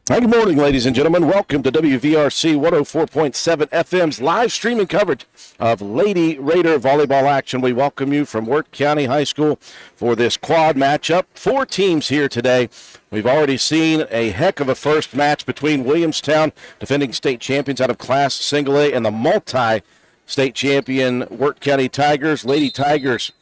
Hi, good morning, ladies and gentlemen. Welcome to WVRC 104.7 FM's live streaming coverage of Lady Raider volleyball action. We welcome you from Wirt County High School for this quad matchup. 4 teams here today. We've already seen a heck of a first match between Williamstown, defending state champions out of Class Single A, and the multi-state champion Wirt County Tigers. Lady Tigers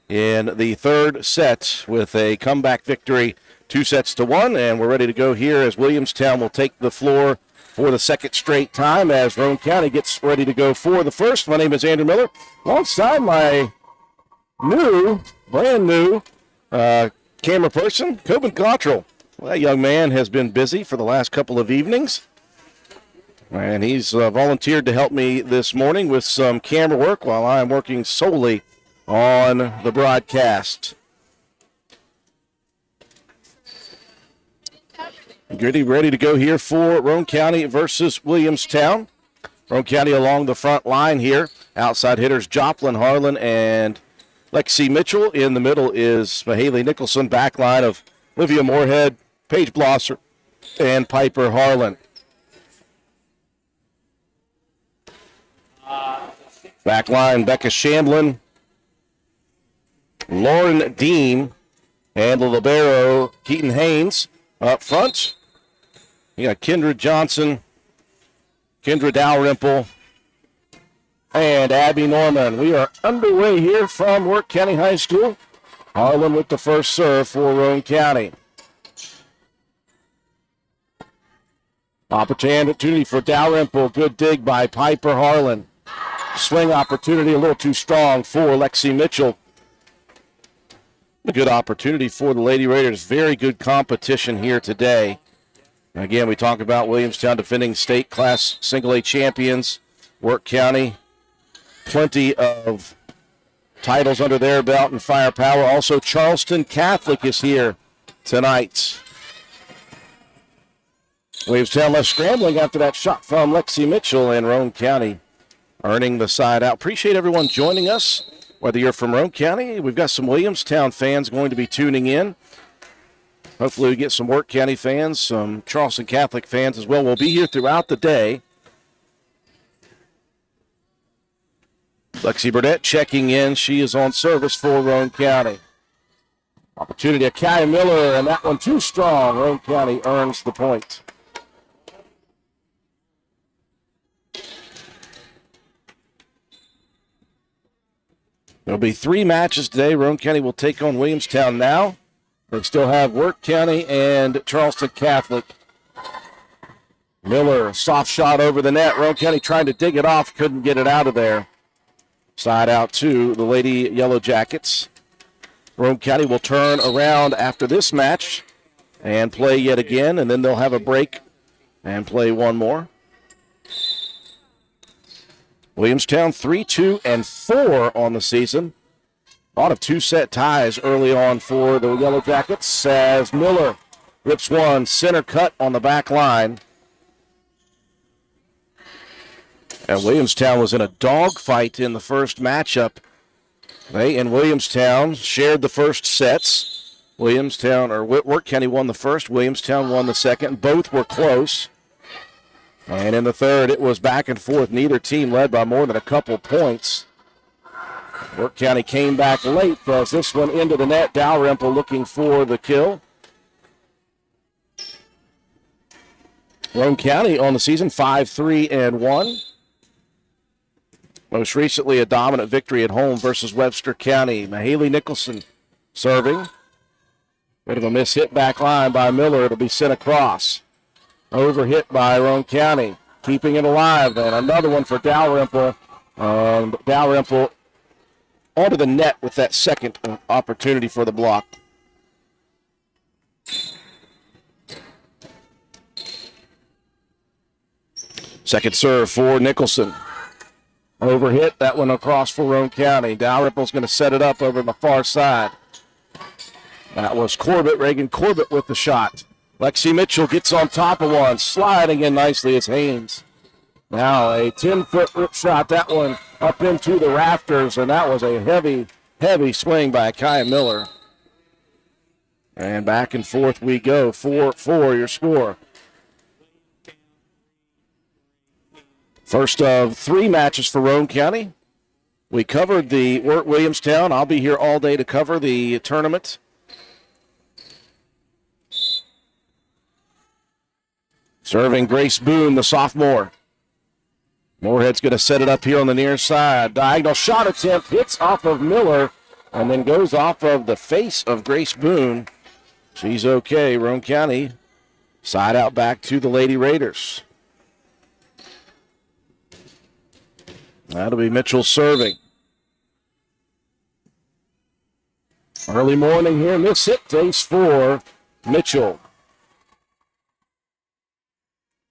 in the third set with a comeback victory, 2-1, and we're ready to go here as Williamstown will take the floor for the second straight time as Roane County gets ready to go for the first. My name is Andrew Miller, alongside my brand new camera person, Coben Cottrell. Well, that young man has been busy for the last couple of evenings, and he's volunteered to help me this morning with some camera work while I'm working solely on the broadcast. Ready to go here for Roane County versus Williamstown. Roane County along the front line here. Outside hitters Joplin, Harlan, and Lexi Mitchell. In the middle is Mahaley Nicholson. Back line of Olivia Moorhead, Paige Blosser, and Piper Harlan. Back line, Becca Shamblin, Lauren Dean, and the libero, Keaton Haynes. Up front, you got Kendra Johnson, Kendra Dalrymple, and Abby Norman. We are underway here from Wirt County High School. Harlan with the first serve for Roane County. Opportunity for Dalrymple. Good dig by Piper Harlan. Swing opportunity a little too strong for Lexi Mitchell. A good opportunity for the Lady Raiders. Very good competition here today. Again, we talk about Williamstown defending state class single A champions. Wirt County, plenty of titles under their belt and firepower. Also, Charleston Catholic is here tonight. Williamstown left scrambling after that shot from Lexi Mitchell, and Roane County earning the side out. Appreciate everyone joining us. Whether you're from Roane County, we've got some Williamstown fans going to be tuning in. Hopefully we get some Wirt County fans, some Charleston Catholic fans as well. We'll be here throughout the day. Lexi Burdett checking in. She is on service for Roane County. Opportunity of Kai Miller, and that one too strong. Roane County earns the point. There'll be 3 matches today. Roane County will take on Williamstown now. They still have Wirt County and Charleston Catholic. Miller, soft shot over the net. Roane County trying to dig it off, couldn't get it out of there. Side out to the Lady Yellow Jackets. Roane County will turn around after this match and play yet again, and then they'll have a break and play one more. Williamstown 3-2-4 on the season. A lot of 2-set ties early on for the Yellow Jackets as Miller rips one, center cut on the back line. And Williamstown was in a dogfight in the first matchup. They and Williamstown shared the first sets. Wirt County won the first, Williamstown won the second. Both were close. And in the third, it was back and forth. Neither team led by more than a couple points. Wirt County came back late as this one into the net. Dalrymple looking for the kill. Roane County on the season 5-3-1. Most recently a dominant victory at home versus Webster County. Mahaley Nicholson serving. Bit of a miss hit back line by Miller. It'll be sent across. Overhit by Roane County. Keeping it alive. And another one for Dalrymple. And Dalrymple onto the net with that second opportunity for the block. Second serve for Nicholson. Overhit, that one across for Roane County. Dalrymple's going to set it up over the far side. That was Corbett, Reagan Corbett with the shot. Lexi Mitchell gets on top of one, sliding in nicely as Haynes. Now a 10-foot rip shot, that one up into the rafters, and that was a heavy, heavy swing by Kai Miller. And back and forth we go, 4-4 your score. First of 3 matches for Roane County. We covered the Wirt Williamstown. I'll be here all day to cover the tournament. Serving Grace Boone, the sophomore. Moorhead's going to set it up here on the near side. Diagonal shot attempt hits off of Miller and then goes off of the face of Grace Boone. She's okay. Roane County side out back to the Lady Raiders. That'll be Mitchell serving. Early morning here. Miss hit days for Mitchell.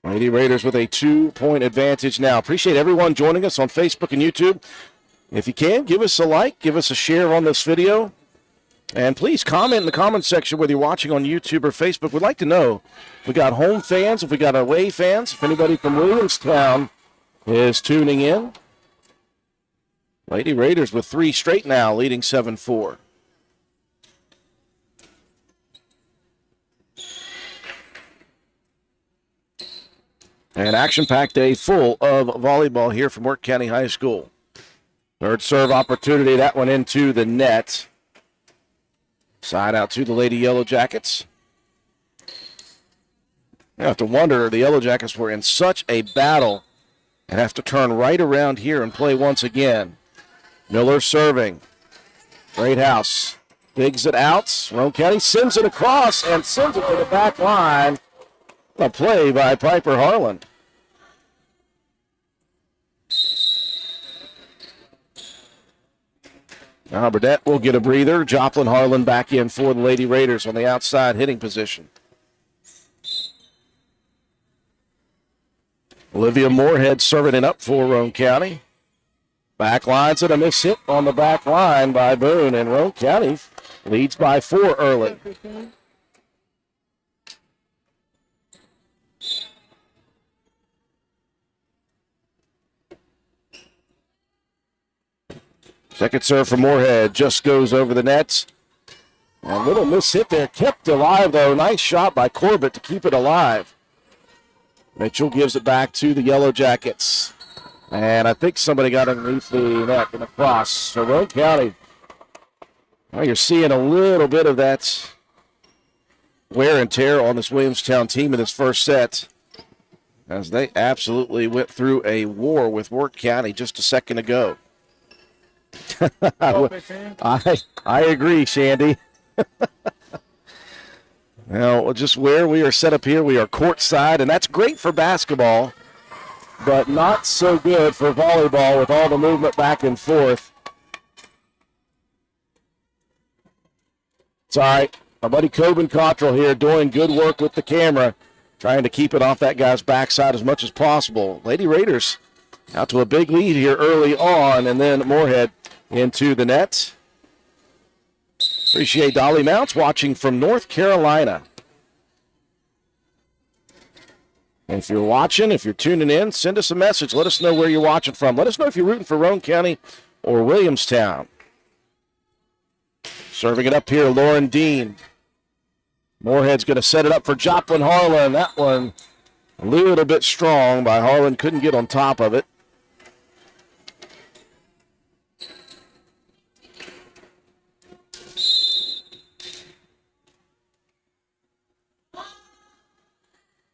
Lady Raiders with a 2-point advantage now. Appreciate everyone joining us on Facebook and YouTube. If you can, give us a like, give us a share on this video. And please comment in the comment section whether you're watching on YouTube or Facebook. We'd like to know if we got home fans, if we got away fans, if anybody from Williamstown is tuning in. Lady Raiders with 3 straight now, leading 7-4. An action-packed day full of volleyball here from Wirt County High School. Third serve opportunity, that one into the net. Side out to the Lady Yellow Jackets. You have to wonder, the Yellow Jackets were in such a battle and have to turn right around here and play once again. Miller serving. Great house. Digs it out. Roane County sends it across and sends it to the back line. A play by Piper Harlan. Now Burdette will get a breather. Joplin Harlan back in for the Lady Raiders on the outside hitting position. Olivia Moorhead serving it up for Roane County. Back lines and a miss hit on the back line by Boone, and Roane County leads by 4 early. Second serve for Moorhead just goes over the nets. A little miss hit there, kept alive though. Nice shot by Corbett to keep it alive. Mitchell gives it back to the Yellow Jackets. And I think somebody got underneath the net and across. So Roane County, well, you're seeing a little bit of that wear and tear on this Williamstown team in this first set, as they absolutely went through a war with Wirt County just a second ago. I agree, Shandy. Now, just where we are set up here, we are courtside, and that's great for basketball, but not so good for volleyball with all the movement back and forth. It's all right. My buddy Coben Cottrell here doing good work with the camera, trying to keep it off that guy's backside as much as possible. Lady Raiders out to a big lead here early on, and then Moorhead into the net. Appreciate Dolly Mounts watching from North Carolina. And if you're watching, if you're tuning in, send us a message. Let us know where you're watching from. Let us know if you're rooting for Roane County or Williamstown. Serving it up here, Lauren Dean. Moorhead's going to set it up for Joplin Harlan. That one a little bit strong by Harlan. Couldn't get on top of it.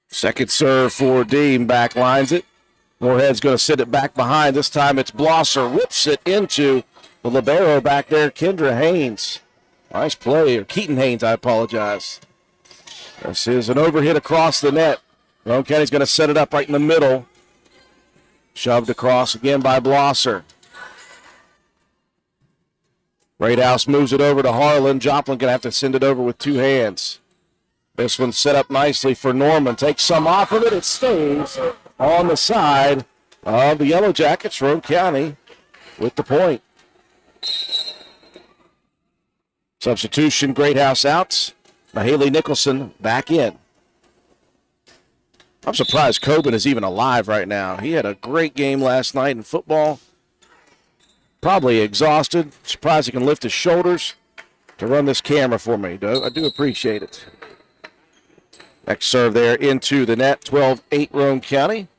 Second serve for Dean, back lines it. Moorhead's going to sit it back behind. This time it's Blosser, whips it into the libero back there, Kendra Haynes. Nice play, or Keaton Haynes, I apologize. This is an overhit across the net. Roane County's going to set it up right in the middle. Shoved across again by Blosser. Greathouse moves it over to Harlan. Joplin going to have to send it over with 2 hands. This one's set up nicely for Norman. Takes some off of it. It stays on the side of the Yellow Jackets. Roane County with the point. Substitution, Greathouse out. Mahaley Nicholson back in. I'm surprised Coben is even alive right now. He had a great game last night in football. Probably exhausted. Surprised he can lift his shoulders to run this camera for me. I do appreciate it. Next serve there into the net, 12-8 Roane County.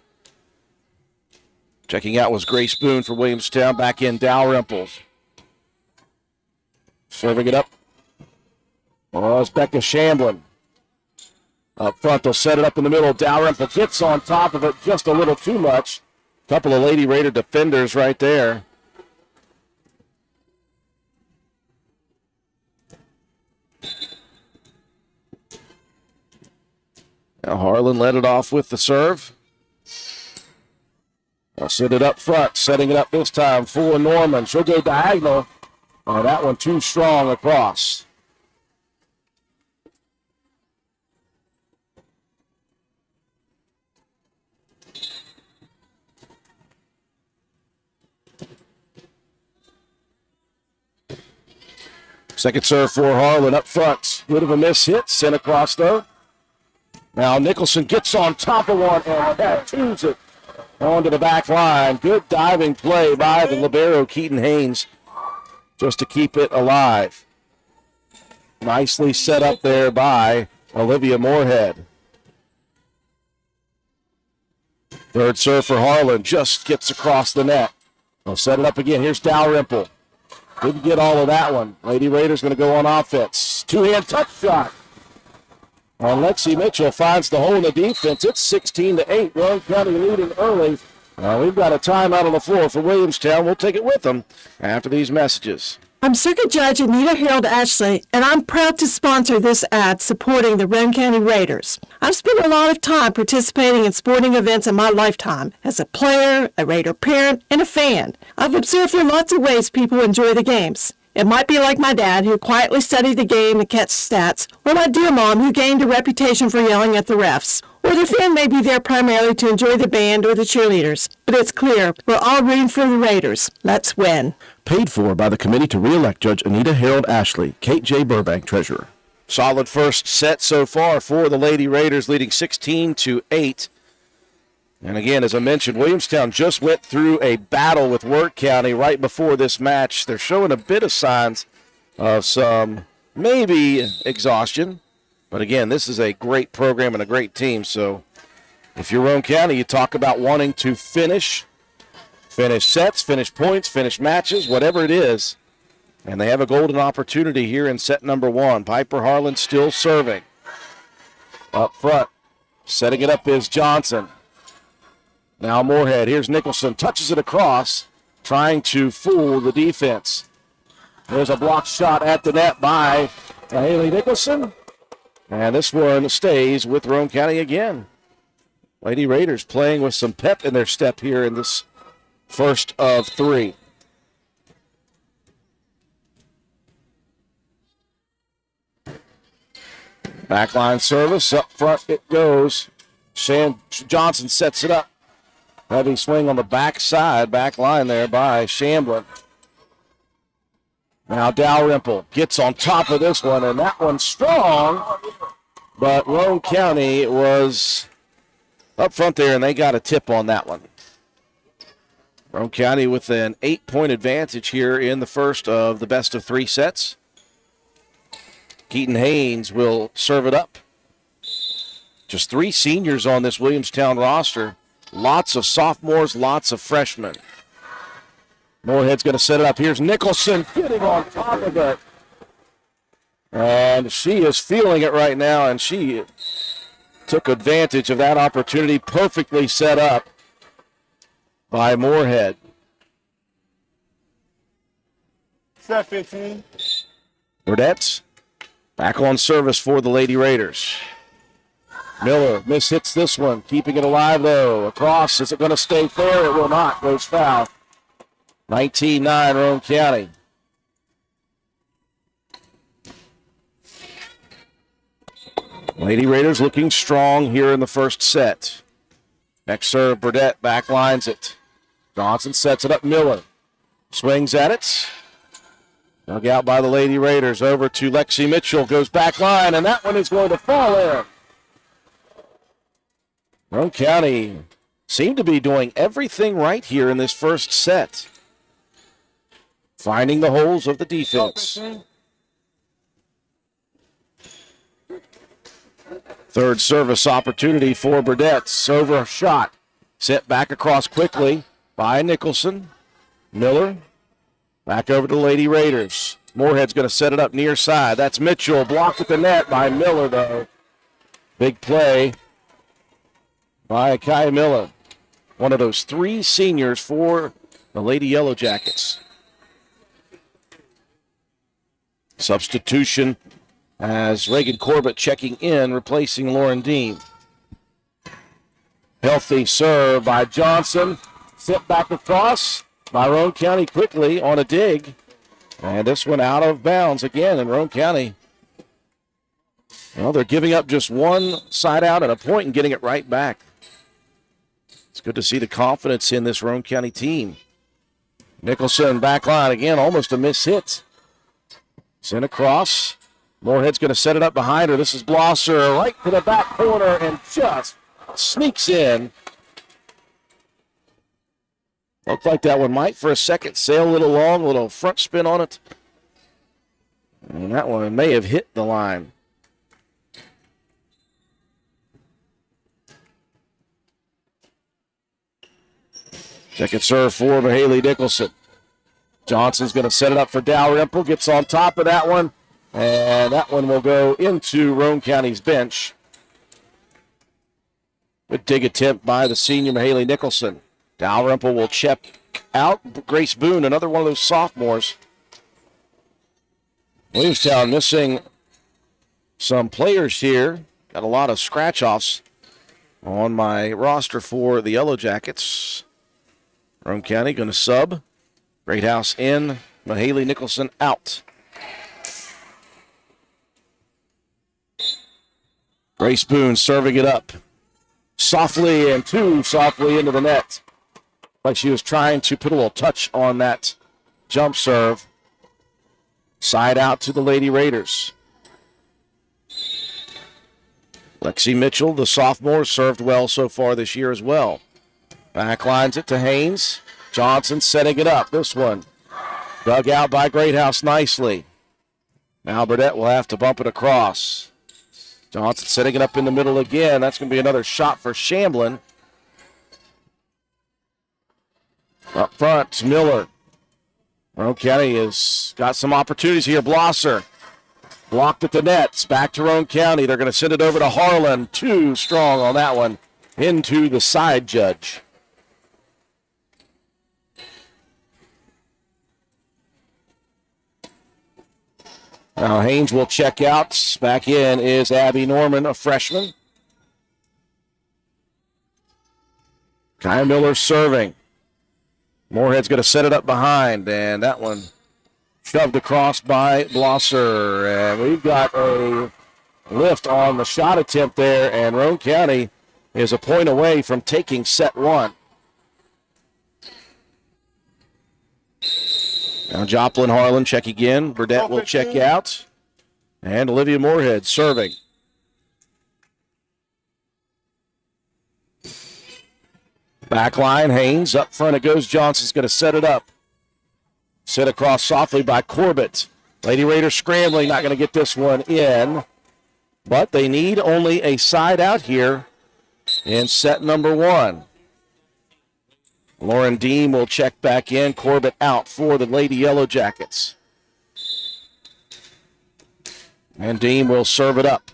Checking out was Grace Boone for Williamstown. Back in Dalrymple. Serving it up. Oh, it's Becca Shamblin. Up front, they'll set it up in the middle. Dalrymple gets on top of it just a little too much. Couple of Lady Raider defenders right there. Now Harlan led it off with the serve. I'll set it up front, setting it up this time for Norman. She'll go diagonal. Oh, that one too strong across. Second serve for Harlan up front. Bit of a miss hit, sent across though. Now Nicholson gets on top of one and tattoos it onto the back line. Good diving play by the libero, Keaton Haynes, just to keep it alive. Nicely set up there by Olivia Moorhead. Third serve for Harlan, just gets across the net. They'll set it up again. Here's Dalrymple. Didn't get all of that one. Lady Raiders going to go on offense. Two-hand touch shot. And Lexi Mitchell finds the hole in the defense. It's 16-8. Roane County leading early. We've got a timeout on the floor for Williamstown. We'll take it with them after these messages. I'm Circuit Judge Anita Harold Ashley, and I'm proud to sponsor this ad supporting the Roane County Raiders. I've spent a lot of time participating in sporting events in my lifetime as a player, a Raider parent, and a fan. I've observed there are lots of ways people enjoy the games. It might be like my dad, who quietly studied the game and catch stats, or my dear mom, who gained a reputation for yelling at the refs. Or the fan may be there primarily to enjoy the band or the cheerleaders. But it's clear, we're all rooting for the Raiders. Let's win. Paid for by the committee to re-elect Judge Anita Harold Ashley, Kate J. Burbank, Treasurer. Solid first set so far for the Lady Raiders, leading 16-8. And again, as I mentioned, Williamstown just went through a battle with Wirt County right before this match. They're showing a bit of signs of some maybe exhaustion. But again, this is a great program and a great team. So if you're Roane County, you talk about wanting to finish sets, finish points, finish matches, whatever it is. And they have a golden opportunity here in set number one. Piper Harlan still serving. Up front, setting it up is Johnson. Now Moorhead, here's Nicholson, touches it across, trying to fool the defense. There's a block shot at the net by Haley Nicholson. And this one stays with Roane County again. Lady Raiders playing with some pep in their step here in this first of three. Backline service, up front it goes. Johnson sets it up. Heavy swing on the backside, back line there by Shamblin. Now Dalrymple gets on top of this one, and that one's strong. But Roane County was up front there, and they got a tip on that one. Roane County with an 8-point advantage here in the first of the best of three sets. Keaton Haynes will serve it up. Just three seniors on this Williamstown roster. Lots of sophomores, lots of freshmen. Moorhead's going to set it up. Here's Nicholson getting on top of it. And she is feeling it right now, and she took advantage of that opportunity. Perfectly set up by Moorhead. Set 15. Burdett's back on service for the Lady Raiders. Miller mishits this one, keeping it alive though. Across, is it going to stay fair? It will not. Goes foul. 19-9 Roane County. Lady Raiders looking strong here in the first set. Next serve, Burdett backlines it. Johnson sets it up. Miller swings at it. Dug out by the Lady Raiders. Over to Lexi Mitchell. Goes back line, and that one is going to fall in. Roane County seemed to be doing everything right here in this first set. Finding the holes of the defense. Third service opportunity for Burdett. Over shot. Sent back across quickly. by Nicholson. Miller back over to the Lady Raiders. Moorhead's going to set it up near side. That's Mitchell. Blocked at the net by Miller, though. Big play by Kai Miller. One of those 3 seniors for the Lady Yellow Jackets. Substitution as Reagan Corbett checking in, replacing Lauren Dean. Healthy serve by Johnson. Sent back across by Roane County quickly on a dig. And this one out of bounds again in Roane County. Well, they're giving up just one side out and a point and getting it right back. It's good to see the confidence in this Roane County team. Nicholson back line again, almost a miss hit. Sent across. Moorhead's going to set it up behind her. This is Blosser right to the back corner and just sneaks in. Looked like that one might for a second sail a little long, a little front spin on it. And that one may have hit the line. Second serve for Mahaley Nicholson. Johnson's going to set it up for Dalrymple. Gets on top of that one. And that one will go into Roane County's bench. Good dig attempt by the senior Mahaley Nicholson. Dalrymple will check out. Grace Boone, another one of those sophomores. Williamstown missing some players here. Got a lot of scratch-offs on my roster for the Yellow Jackets. Roane County going to sub. Greathouse in. Mahaley Nicholson out. Grace Boone serving it up. Softly and too softly into the net. Like she was trying to put a little touch on that jump serve. Side out to the Lady Raiders. Lexi Mitchell, the sophomore, served well so far this year as well. Backlines it to Haynes. Johnson setting it up. This one dug out by Greathouse nicely. Now Burdett will have to bump it across. Johnson setting it up in the middle again. That's going to be another shot for Shamblin. Up front, Miller. Roane County has got some opportunities here. Blosser blocked at the nets. Back to Roane County. They're going to send it over to Harlan. Too strong on that one. Into the side judge. Now Haynes will check out. Back in is Abby Norman, a freshman. Kaya Miller serving. Moorhead's going to set it up behind, and that one shoved across by Blosser. And we've got a lift on the shot attempt there, and Roane County is a point away from taking set one. Now Joplin Harlan check again. Burdett will check out. And Olivia Moorhead serving. Backline, Haynes. Up front it goes. Johnson's going to set it up. Set across softly by Corbett. Lady Raiders scrambling. Not going to get this one in. But they need only a side out here in set number one. Lauren Dean will check back in. Corbett out for the Lady Yellow Jackets. And Dean will serve it up.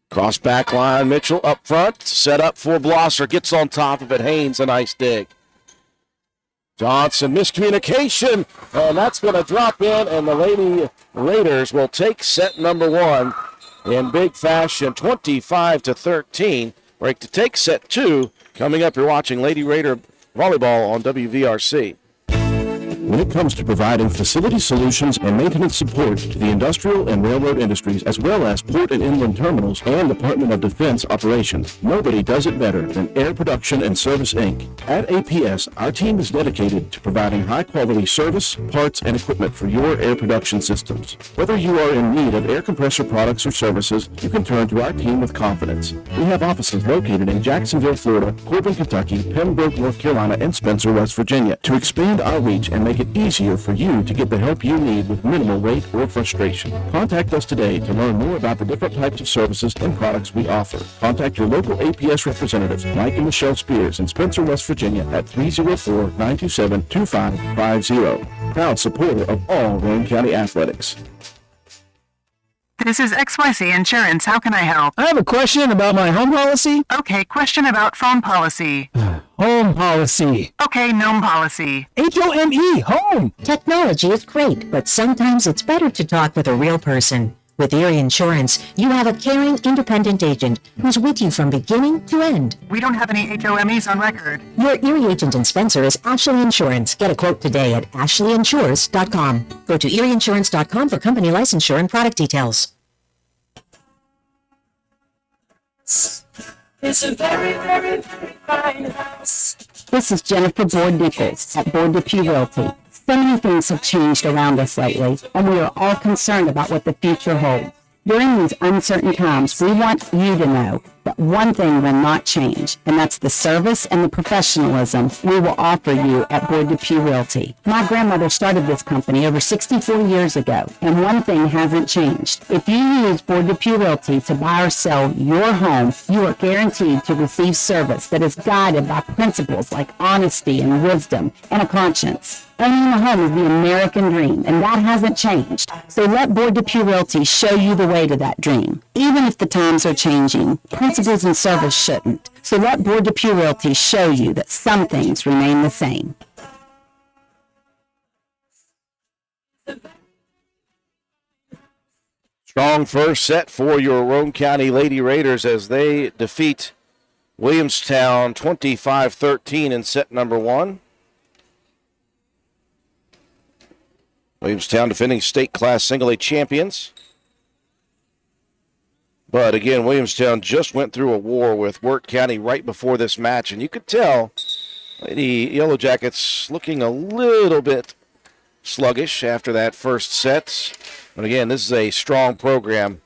Cross back line. Mitchell up front. Set up for Blosser. Gets on top of it. Haynes, a nice dig. Johnson, miscommunication. And that's going to drop in. And the Lady Raiders will take set number one in big fashion. 25-13. Break to take set two. Coming up, you're watching Lady Raider Volleyball on WVRC. When it comes to providing facility solutions and maintenance support to the industrial and railroad industries, as well as port and inland terminals and Department of Defense operations, nobody does it better than Air Production and Service, Inc. At APS, our team is dedicated to providing high-quality service, parts, and equipment for your air production systems. Whether you are in need of air compressor products or services, you can turn to our team with confidence. We have offices located in Jacksonville, Florida, Corbin, Kentucky, Pembroke, North Carolina, and Spencer, West Virginia. To expand our reach and make make it easier for you to get the help you need with minimal wait or frustration. Contact us today to learn more about the different types of services and products we offer. Contact your local APS representatives, Mike and Michelle Spears in Spencer, West Virginia at 304-927-2550. Proud supporter of all Roane County athletics. This is XYZ Insurance. How can I help? I have a question about my home policy. Okay, question about phone policy. Home policy. Okay, gnome policy. HOME, home. Technology is great, but sometimes it's better to talk with a real person. With Erie Insurance, you have a caring, independent agent who's with you from beginning to end. We don't have any HOMEs on record. Your Erie agent in Spencer is Ashley Insurance. Get a quote today at ashleyinsures.com. Go to erieinsurance.com for company licensure and product details. It's a very, very, very fine house. This is Jennifer Board-Nichols at Board-Depew Realty. So many things have changed around us lately, and we are all concerned about what the future holds. During these uncertain times, we want you to know that one thing will not change, and that's the service and the professionalism we will offer you at Board-Depew Realty. My grandmother started this company over 64 years ago, and one thing hasn't changed. If you use Board-Depew Realty to buy or sell your home, you are guaranteed to receive service that is guided by principles like honesty and wisdom and a conscience. Owning a home is the American dream, and that hasn't changed. So let Board-Depew Realty show you the way to that dream. Even if the times are changing, principles and service shouldn't. So let Board-Depew Realty show you that some things remain the same. Strong first set for your Roane County Lady Raiders as they defeat Williamstown 25-13 in set number one. Williamstown defending state class single A champions. But again, Williamstown just went through a war with Wirt County right before this match, and you could tell Lady Yellow Jackets looking a little bit sluggish after that first set. But again, this is a strong program.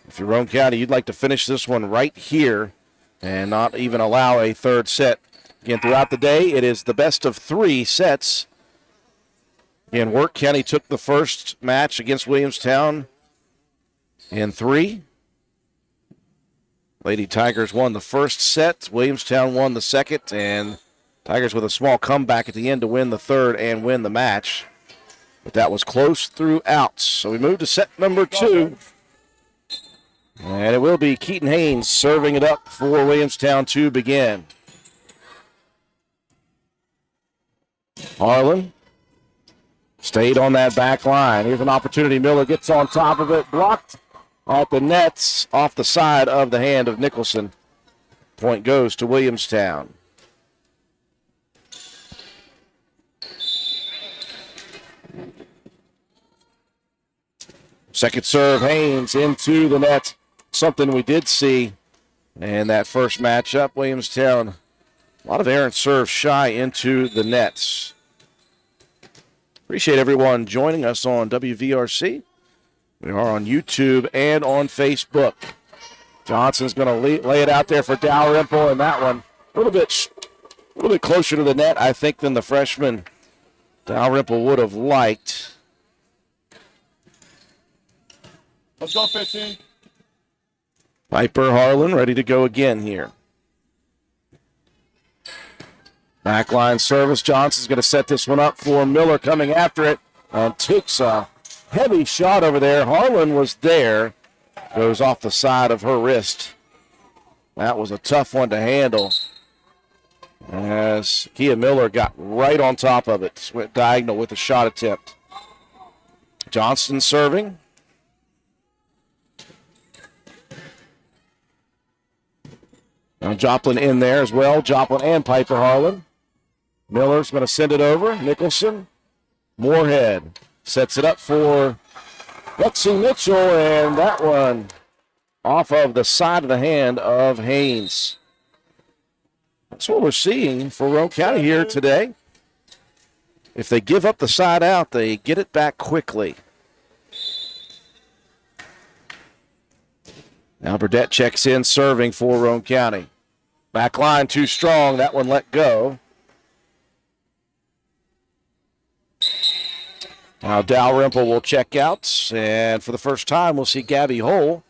If you're Roane County, you'd like to finish this one right here and not even allow a third set. Again, throughout the day, it is the best of three sets. Again, Wirt County took the first match against Williamstown in 3. Lady Tigers won the first set. Williamstown won the second, and Tigers with a small comeback at the end to win the third and win the match. But that was close throughout. So we move to set number 2. And it will be Keaton Haynes serving it up for Williamstown to begin. Harlan stayed on that back line. Here's an opportunity. Miller gets on top of it. Blocked at the nets off the side of the hand of Nicholson. Point goes to Williamstown. Second serve, Haynes into the net. Something we did see in that first matchup. Williamstown, a lot of errant serves shy into the nets. Appreciate everyone joining us on WVRC. We are on YouTube and on Facebook. Johnson's going to lay it out there for Dalrymple, and that one a little bit closer to the net, I think, than the freshman Dalrymple would have liked. Let's go, 15. Piper Harlan ready to go again here. Backline service. Johnson's going to set this one up for Miller coming after it and takes a heavy shot over there. Harlan was there. Goes off the side of her wrist. That was a tough one to handle. As Kia Miller got right on top of it. Went diagonal with a shot attempt. Johnston serving. Now Joplin in there as well. Joplin and Piper Harlan. Miller's going to send it over. Nicholson. Moorhead sets it up for Lexi Mitchell, and that one off of the side of the hand of Haynes. That's what we're seeing for Roane County here today. If they give up the side out, they get it back quickly. Now Burdette checks in, serving for Roane County. Back line too strong. That one let go. Now Dalrymple will check out, and for the first time, we'll see Gabby Hull,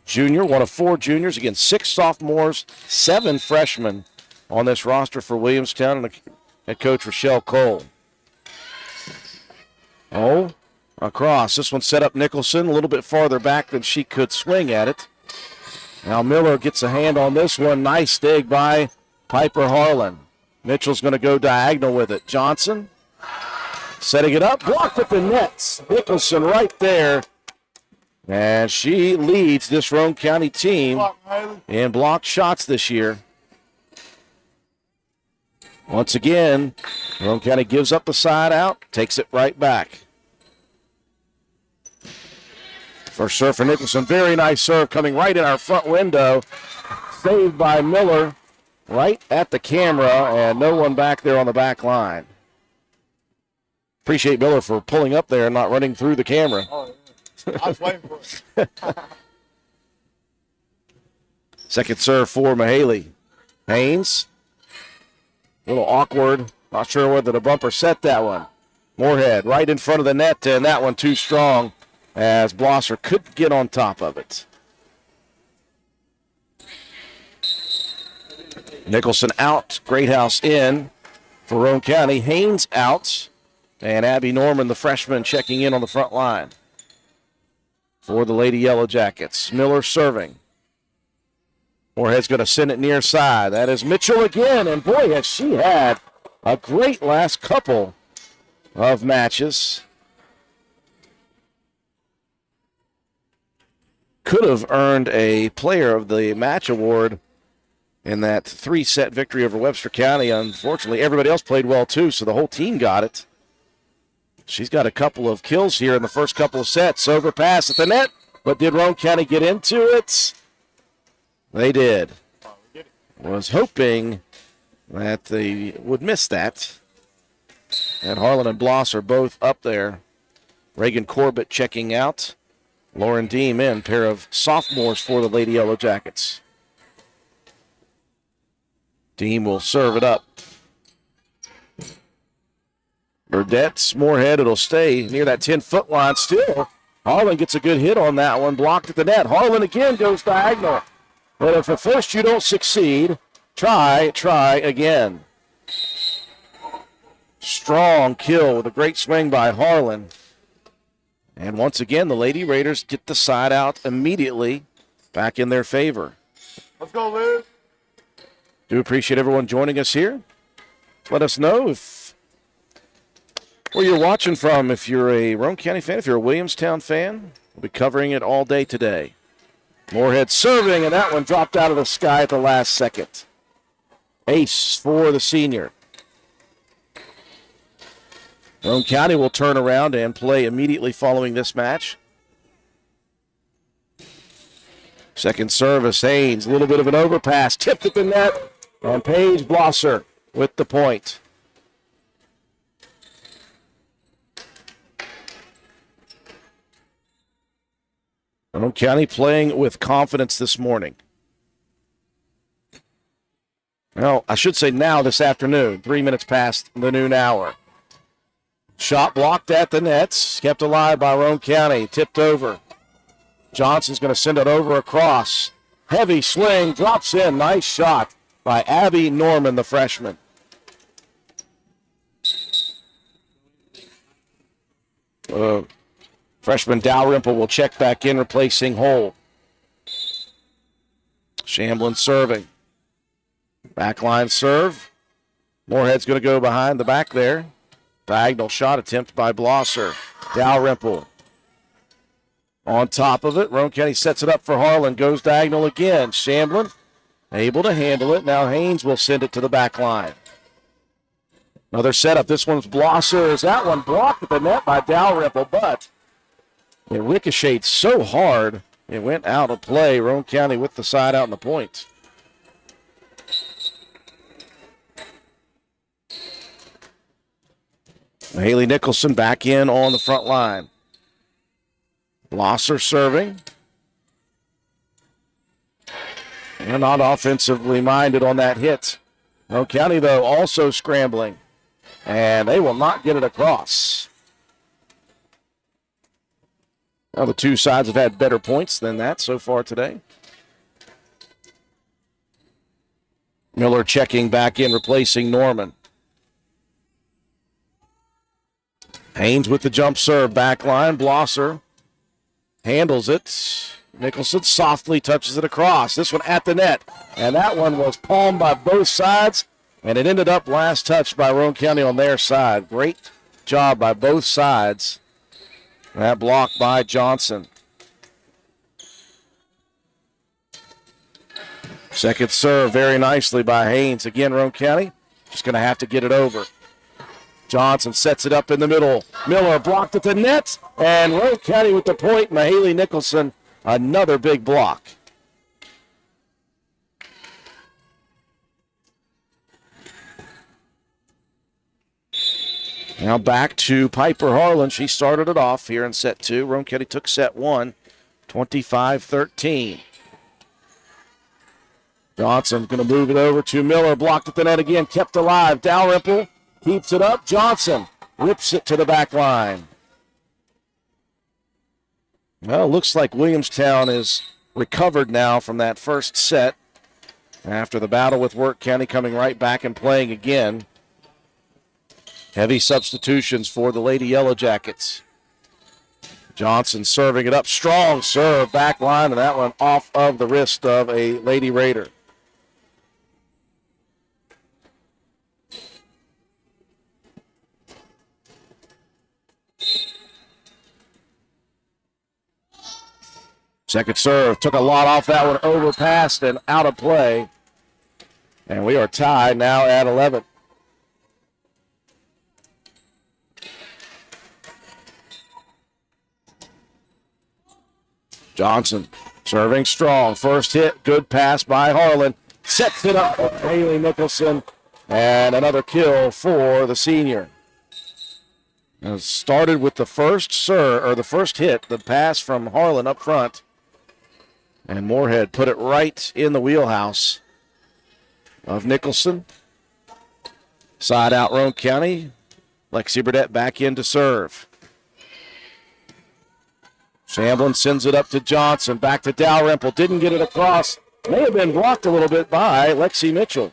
junior, one of 4 juniors, again, 6 sophomores, 7 freshmen on this roster for Williamstown, and head coach Rochelle Cole. Oh, across. This one set up Nicholson a little bit farther back than she could swing at it. Now Miller gets a hand on this one. Nice dig by Piper Harlan. Mitchell's going to go diagonal with it. Johnson setting it up. Blocked at the nets. Nicholson right there. And she leads this Roane County team in blocked shots this year. Once again, Roane County gives up the side out, takes it right back. First serve for Nicholson. Very nice serve coming right in our front window. Saved by Miller right at the camera, and no one back there on the back line. Appreciate Miller for pulling up there and not running through the camera. Oh, yeah. I was waiting for it. Second serve for Mahaley. Haynes. A little awkward. Not sure whether the bumper set that one. Moorhead right in front of the net, and that one too strong as Blosser couldn't get on top of it. Nicholson out. Greathouse in for Roane County. Haynes out. And Abby Norman, the freshman, checking in on the front line for the Lady Yellow Jackets. Miller serving. Moorhead's going to send it near side. That is Mitchell again. And boy, has she had a great last couple of matches. Could have earned a Player of the Match award in that 3-set victory over Webster County. Unfortunately, everybody else played well too, so the whole team got it. She's got a couple of kills here in the first couple of sets. Overpass at the net, but did Roane County get into it? They did. Was hoping that they would miss that. And Harlan and Bloss are both up there. Reagan Corbett checking out. Lauren Deem in, pair of sophomores for the Lady Yellow Jackets. Deem will serve it up. Burdett's Moorhead, it'll stay near that 10-foot line still. Harlan gets a good hit on that one, blocked at the net. Harlan again goes diagonal. But if at first you don't succeed, try again. Strong kill with a great swing by Harlan. And once again, the Lady Raiders get the side out immediately back in their favor. Let's go, Liz. Do appreciate everyone joining us here. Let us know where you're watching from. If you're a Roane County fan, if you're a Williamstown fan, we'll be covering it all day today. Moorhead serving, and that one dropped out of the sky at the last second. Ace for the senior. Roane County will turn around and play immediately following this match. Second service, Haynes, a little bit of an overpass, tipped at the net, and Paige Blosser with the point. Roane County playing with confidence this morning. Well, I should say now this afternoon, 3 minutes past the noon hour. Shot blocked at the nets, kept alive by Roane County, tipped over. Johnson's going to send it over across. Heavy swing, drops in, nice shot by Abby Norman, the freshman. Freshman Dalrymple will check back in, replacing Hull. Shamblin serving. Backline serve. Moorhead's going to go behind the back there. Diagonal shot attempt by Blosser. Dalrymple on top of it. Roane County sets it up for Harlan. Goes diagonal again. Shamblin able to handle it. Now Haynes will send it to the back line. Another setup. This one's Blosser. That one blocked at the net by Dalrymple, but it ricocheted so hard it went out of play. Roane County with the side out and the point. Haley Nicholson back in on the front line. Blosser serving. And not offensively minded on that hit. Roane County, though, also scrambling. and they will not get it across. Well, the two sides have had better points than that so far today. Miller checking back in, replacing Norman. Haynes with the jump serve, back line. Blosser handles it. Nicholson softly touches it across. This one at the net. And that one was palmed by both sides, and it ended up last touched by Roane County on their side. Great job by both sides. That block by Johnson. Second serve very nicely by Haynes. Again, Roane County just going to have to get it over. Johnson sets it up in the middle. Miller blocked at the net, and Roane County with the point. Mahaley Nicholson, another big block. Now back to Piper Harlan. She started it off here in set two. Roane County took set one, 25-13. Johnson going to move it over to Miller. Blocked at the net again. Kept alive. Dalrymple keeps it up. Johnson rips it to the back line. Well, it looks like Williamstown is recovered now from that first set after the battle with Wirt County, coming right back and playing again. Heavy substitutions for the Lady Yellow Jackets. Johnson serving it up. Strong serve, back line, and that one off of the wrist of a Lady Raider. Second serve, took a lot off that one, overpassed and out of play. And we are tied now at 11. Johnson serving strong. First hit, good pass by Harlan. Sets it up for Haley Nicholson. And another kill for the senior. And it started with the first hit, the pass from Harlan up front. And Moorhead put it right in the wheelhouse of Nicholson. Side out Roane County. Lexi Burdett back in to serve. Shamblin sends it up to Johnson. Back to Dalrymple. Didn't get it across. May have been blocked a little bit by Lexi Mitchell.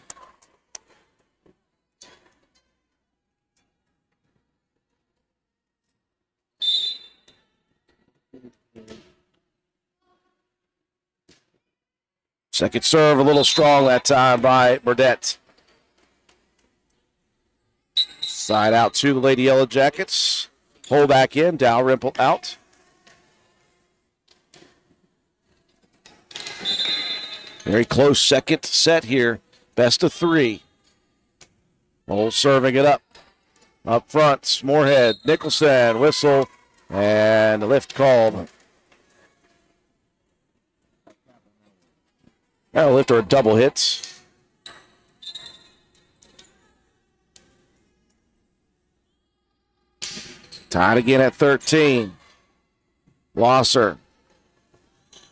Second serve a little strong that time by Burdett. Side out to the Lady Yellow Jackets. Pull back in. Dalrymple out. Very close second set here. Best of three. Ole serving it up. Up front, Moorhead, Nicholson, whistle, and the lift called. Now lift or a double hit. Tied again at 13. Blosser.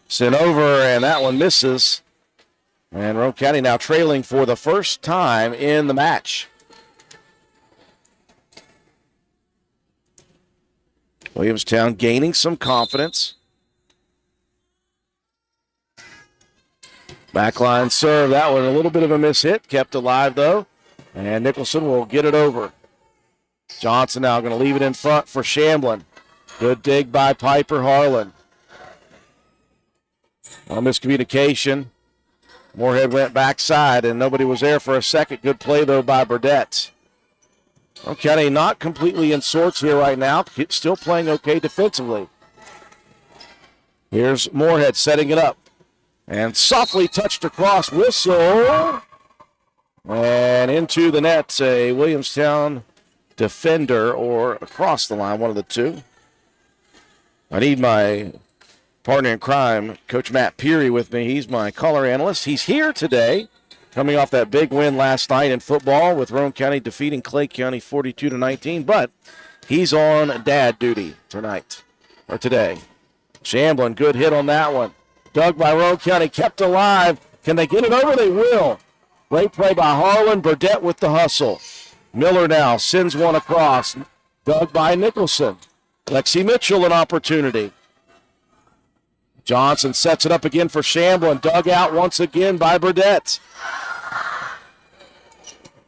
Sent over, and that one misses. And Roane County now trailing for the first time in the match. Williamstown gaining some confidence. Backline serve, that one a little bit of a miss hit, kept alive though. And Nicholson will get it over. Johnson now going to leave it in front for Shamblin. Good dig by Piper Harlan. A miscommunication. Moorhead went backside and nobody was there for a second. Good play though by Burdett. Roane County not completely in sorts here right now. Still playing okay defensively. Here's Moorhead setting it up. And softly touched across, whistle. And into the net, a Williamstown defender or across the line, one of the two. I need my partner in crime, Coach Matt Peary, with me. He's my color analyst. He's here today, coming off that big win last night in football with Roane County defeating Clay County 42-19, but he's on dad duty tonight, or today. Shamblin, good hit on that one. Dug by Roane County, kept alive. Can they get it over? They will. Great play by Harlan. Burdett with the hustle. Miller now sends one across. Dug by Nicholson. Lexi Mitchell an opportunity. Johnson sets it up again for Shamblin. Dug out once again by Burdett.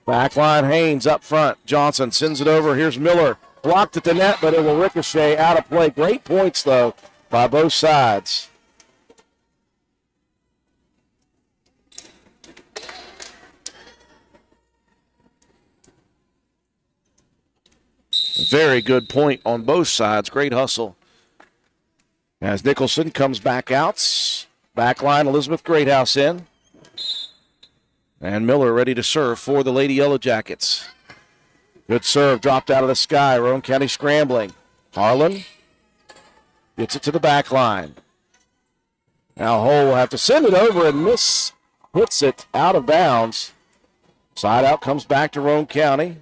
Backline Haynes up front. Johnson sends it over. Here's Miller. Blocked at the net, but it will ricochet out of play. Great points, though, by both sides. Very good point on both sides. Great hustle. As Nicholson comes back out. Backline, Elizabeth Greathouse in. And Miller ready to serve for the Lady Yellow Jackets. Good serve, dropped out of the sky. Roane County scrambling. Harlan gets it to the back line. Now Hull will have to send it over and hits it out of bounds. Side out comes back to Roane County.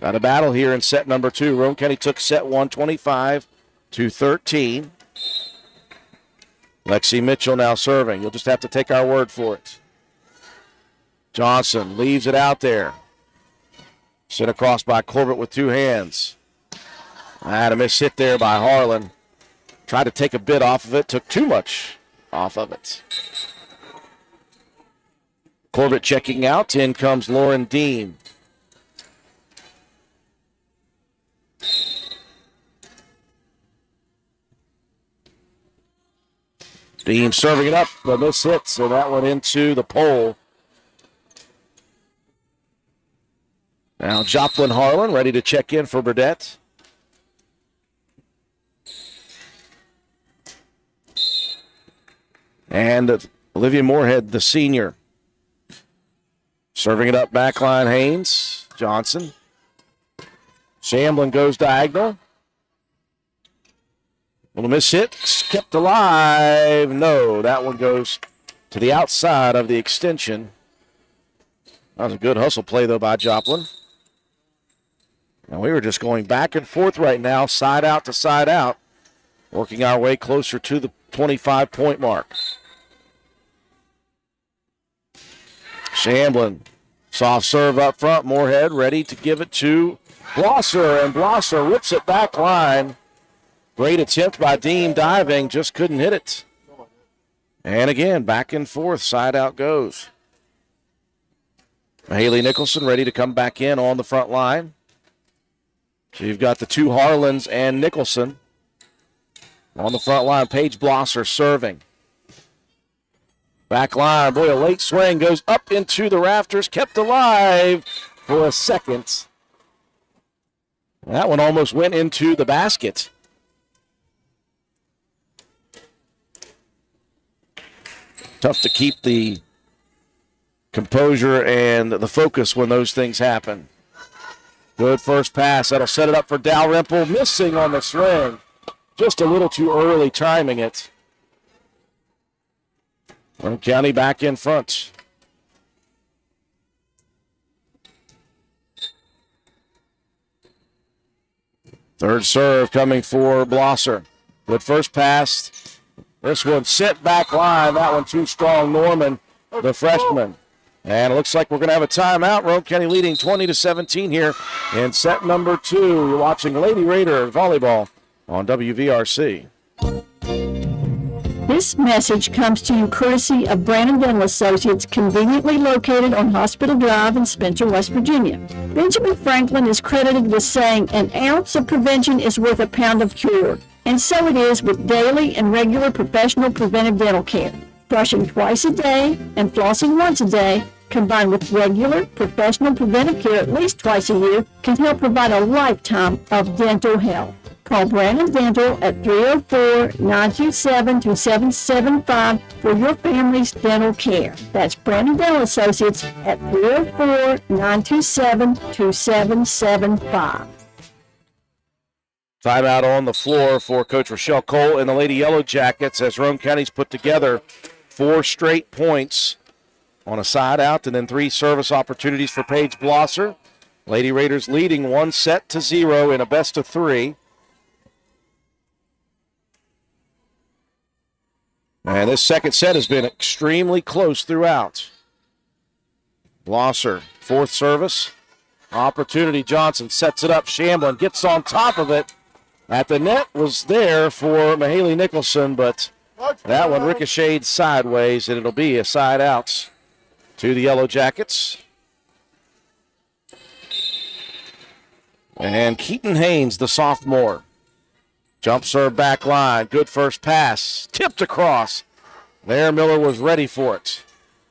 Got a battle here in set number 2. Roane County took set 1, 25-13. Lexi Mitchell now serving. You'll just have to take our word for it. Johnson leaves it out there. Sent across by Corbett with 2 hands. A miss hit there by Harlan. Tried to take a bit off of it. Took too much off of it. Corbett checking out. In comes Lauren Dean. Dean serving it up. The miss hit, so that went into the pole. Now Joplin Harlan ready to check in for Burdett. And Olivia Moorhead, the senior. Serving it up, backline Haynes. Johnson. Shamblin goes diagonal. Little miss hit, kept alive. No, that one goes to the outside of the extension. That was a good hustle play, though, by Joplin. And we were just going back and forth right now, side out to side out, working our way closer to the 25-point mark. Shamblin, soft serve up front. Moorhead ready to give it to Blosser, and Blosser rips it back line. Great attempt by Dean diving, just couldn't hit it. And again, back and forth, side out goes. Haley Nicholson ready to come back in on the front line. So you've got the 2 Harlans and Nicholson on the front line. Paige Blosser serving. Back line, boy, a late swing goes up into the rafters, kept alive for a second. That one almost went into the basket. Tough to keep the composure and the focus when those things happen. Good first pass. That'll set it up for Dalrymple. Missing on the swing. Just a little too early timing it. Roane County back in front. Third serve coming for Blosser. Good first pass. This one sent back line. That one too strong. Norman, the freshman. And it looks like we're going to have a timeout. Roane County leading 20-17 here in set number 2. You're watching Lady Raider Volleyball on WVRC. This message comes to you courtesy of Brandon Dental Associates, conveniently located on Hospital Drive in Spencer, West Virginia. Benjamin Franklin is credited with saying, "An ounce of prevention is worth a pound of cure." And so it is with daily and regular professional preventive dental care. Brushing twice a day and flossing once a day, combined with regular professional preventive care at least twice a year, can help provide a lifetime of dental health. Call Brandon Dental at 304-927-2775 for your family's dental care. That's Brandon Dental Associates at 304-927-2775. Timeout on the floor for Coach Rochelle Cole and the Lady Yellow Jackets as Roane County's put together 4 straight points on a side out and then 3 service opportunities for Paige Blosser. Lady Raiders leading 1-0 in a best of 3. And this second set has been extremely close throughout. Blosser Fourth service. Opportunity. Johnson sets it up. Shamblin gets on top of it. At the net was there for Mahaley Nicholson, but that one ricocheted sideways, and it'll be a side out to the Yellow Jackets. And Keaton Haynes, the sophomore. Jump serve back line. Good first pass. Tipped across. There, Miller was ready for it.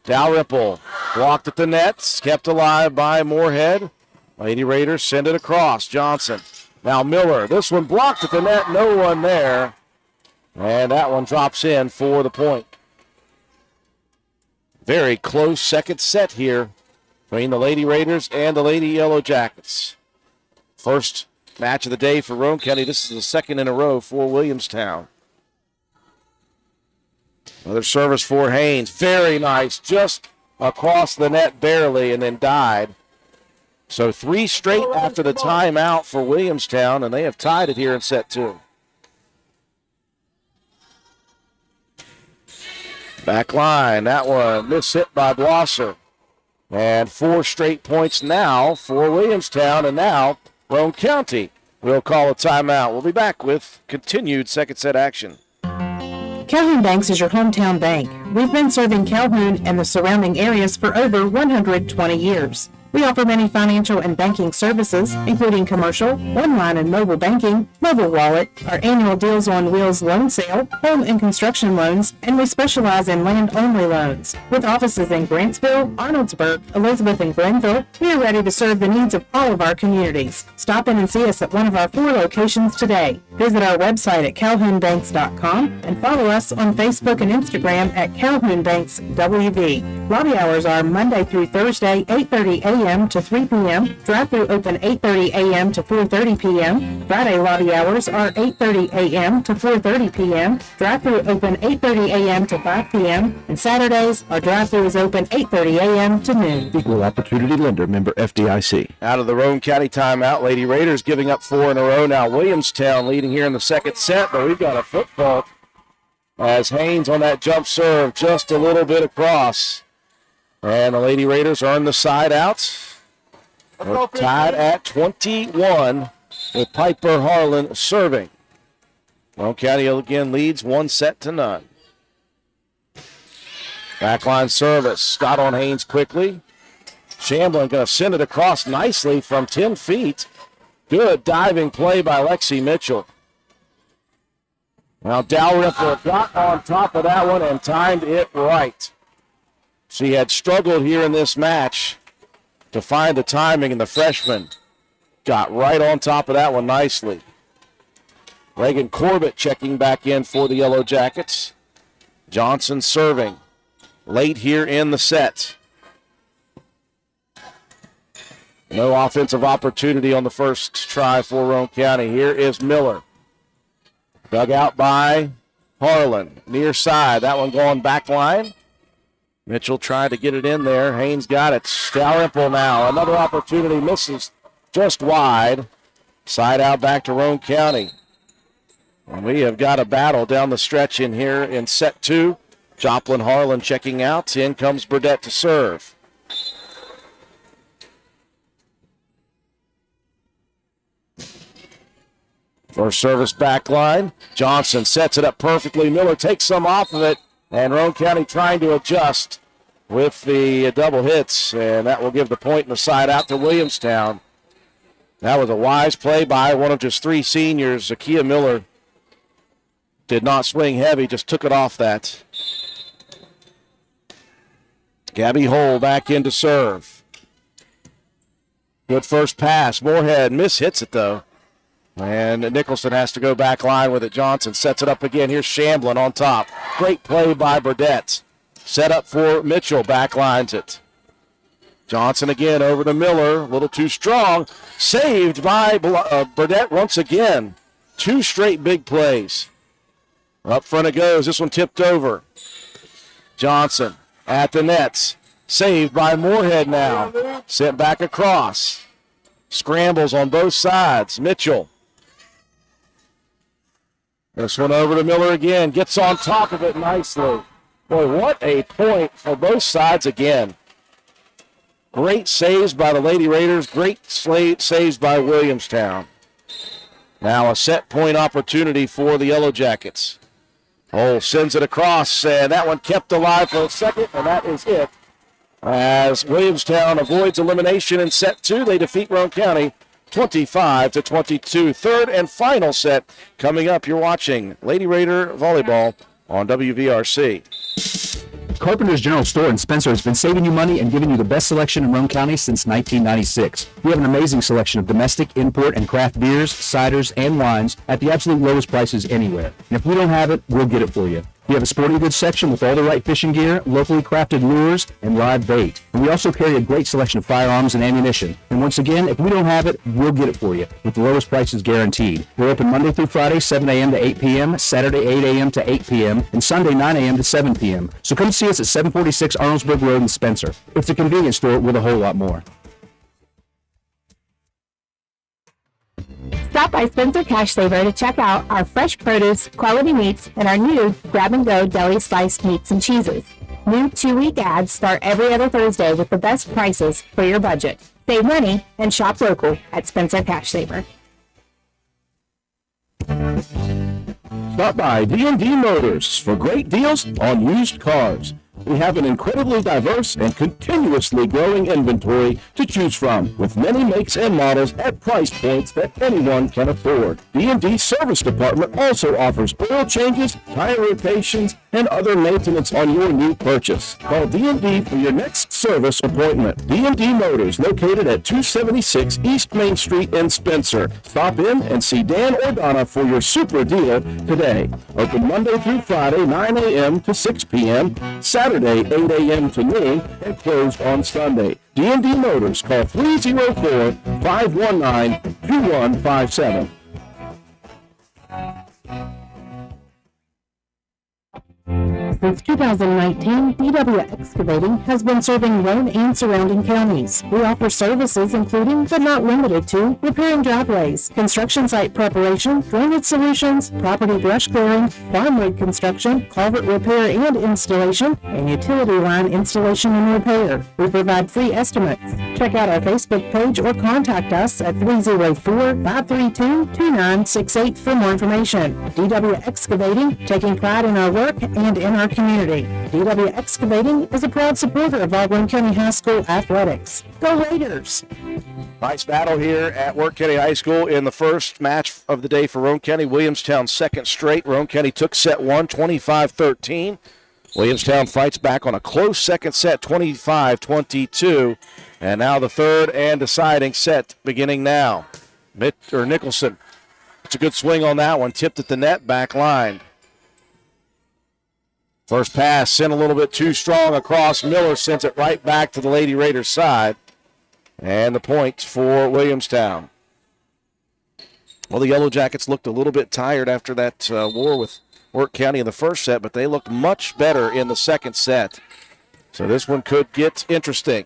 Dalrymple blocked at the net. Kept alive by Moorhead. Lady Raiders send it across. Johnson. Now Miller. This one blocked at the net. No one there. And that one drops in for the point. Very close second set here between the Lady Raiders and the Lady Yellow Jackets. First match of the day for Roane County. This is the second in a row for Williamstown. Another service for Haynes. Very nice. Just across the net barely and then died. So 3 straight after the timeout for Williamstown, and they have tied it here in set 2. Back line. That one missed hit by Blosser. And 4 straight points now for Williamstown, and now Roane County will call a timeout. We'll be back with continued second set action. Calhoun Banks is your hometown bank. We've been serving Calhoun and the surrounding areas for over 120 years. We offer many financial and banking services, including commercial, online and mobile banking, mobile wallet, our annual Deals on Wheels loan sale, home and construction loans, and we specialize in land-only loans. With offices in Grantsville, Arnoldsburg, Elizabeth, and Glenville, we are ready to serve the needs of all of our communities. Stop in and see us at one of our 4 locations today. Visit our website at calhounbanks.com and follow us on Facebook and Instagram at Calhoun Banks WV. Lobby hours are Monday through Thursday, 8:30 a.m. to 3 p.m. Drive-thru open 8:30 a.m. to 4:30 p.m. Friday lobby hours are 8:30 a.m. to 4:30 p.m. Drive-thru open 8:30 a.m. to 5 p.m. And Saturdays, our drive-thru is open 8:30 a.m. to noon. Equal Opportunity Lender, member FDIC. Out of the Roane County timeout, Lady Raiders giving up 4 in a row. Now Williamstown leading here in the second set, but we've got a foot fault as Haynes on that jump serve just a little bit across. And the Lady Raiders earn the side out. We're tied at 21 with Piper Harlan serving. Roane County again leads 1-0. Backline service. Scott on Haynes quickly. Shamblin going to send it across nicely from 10 feet. Good diving play by Lexi Mitchell. Now Dalrymple got on top of that one and timed it right. She had struggled here in this match to find the timing, and the freshman got right on top of that one nicely. Reagan Corbett checking back in for the Yellow Jackets. Johnson serving late here in the set. No offensive opportunity on the first try for Roane County. Here is Miller. Dug out by Harlan. Near side. That one going back line. Mitchell tried to get it in there. Haynes got it. Dalrymple now. Another opportunity misses just wide. Side out back to Roane County. And we have got a battle down the stretch in here in set 2. Joplin Harlan checking out. In comes Burdett to serve. First service back line. Johnson sets it up perfectly. Miller takes some off of it. And Roane County trying to adjust with the double hits. And that will give the point in the side out to Williamstown. That was a wise play by one of just 3 seniors. Zakia Miller did not swing heavy, just took it off that. Gabby Hole back in to serve. Good first pass. Moorhead hits it though. And Nicholson has to go back line with it. Johnson sets it up again. Here's Shamblin on top. Great play by Burdett. Set up for Mitchell. Back lines it. Johnson again over to Miller. A little too strong. Saved by Burdett once again. 2 straight big plays. Up front it goes. This one tipped over. Johnson at the nets. Saved by Moorhead now. Sent back across. Scrambles on both sides. Mitchell. This one over to Miller again. Gets on top of it nicely. Boy, what a point for both sides again. Great saves by the Lady Raiders. Great saves by Williamstown. Now a set point opportunity for the Yellow Jackets. Hole sends it across, and that one kept alive for a second, and that is it. As Williamstown avoids elimination in set 2, they defeat Roane County 25-22. Third and final set coming up. You're watching Lady Raider Volleyball on WVRC. Carpenter's General Store in Spencer has been saving you money and giving you the best selection in Roane County since 1996. We have an amazing selection of domestic, import, and craft beers, ciders, and wines at the absolute lowest prices anywhere. And if we don't have it, we'll get it for you. We have a sporting goods section with all the right fishing gear, locally crafted lures, and live bait. And we also carry a great selection of firearms and ammunition. And once again, if we don't have it, we'll get it for you with the lowest prices guaranteed. We're open Monday through Friday, 7 a.m. to 8 p.m., Saturday, 8 a.m. to 8 p.m., and Sunday, 9 a.m. to 7 p.m. So come see us at 746 Arnoldesburg Road in Spencer. It's a convenience store with a whole lot more. Stop by Spencer Cash Saver to check out our fresh produce, quality meats, and our new grab-and-go deli sliced meats and cheeses. New 2-week ads start every other Thursday with the best prices for your budget. Save money and shop local at Spencer Cash Saver. Stop by D&D Motors for great deals on used cars. We have an incredibly diverse and continuously growing inventory to choose from, with many makes and models at price points that anyone can afford. D&D Service Department also offers oil changes, tire rotations, and other maintenance on your new purchase. Call D&D for your next service appointment. D&D Motors, located at 276 East Main Street in Spencer. Stop in and see Dan or Donna for your super deal today. Open Monday through Friday, 9 a.m. to 6 p.m., Saturday, 8 a.m. to noon, and closed on Sunday. D&D Motors, call 304-519-2157. Since 2019, DW Excavating has been serving Roane and surrounding counties. We offer services including, but not limited to, repairing driveways, construction site preparation, drainage solutions, property brush clearing, farm rig construction, culvert repair and installation, and utility line installation and repair. We provide free estimates. Check out our Facebook page or contact us at 304-532-2968 for more information. DW Excavating, taking pride in our work and in our community. DW Excavating is a proud supporter of our Roane County High School athletics. Go Raiders! Nice battle here at Wirt County High School in the first match of the day for Roane County. Williamstown's second straight. Roane County took set 1, 25-13. Williamstown fights back on a close second set, 25-22. And now the third and deciding set beginning now. Nicholson. It's a good swing on that one. Tipped at the net, back line. First pass sent a little bit too strong across. Miller sends it right back to the Lady Raiders side. And the point for Williamstown. Well, the Yellow Jackets looked a little bit tired after that war with Wirt County in the first set, but they looked much better in the second set. So this one could get interesting.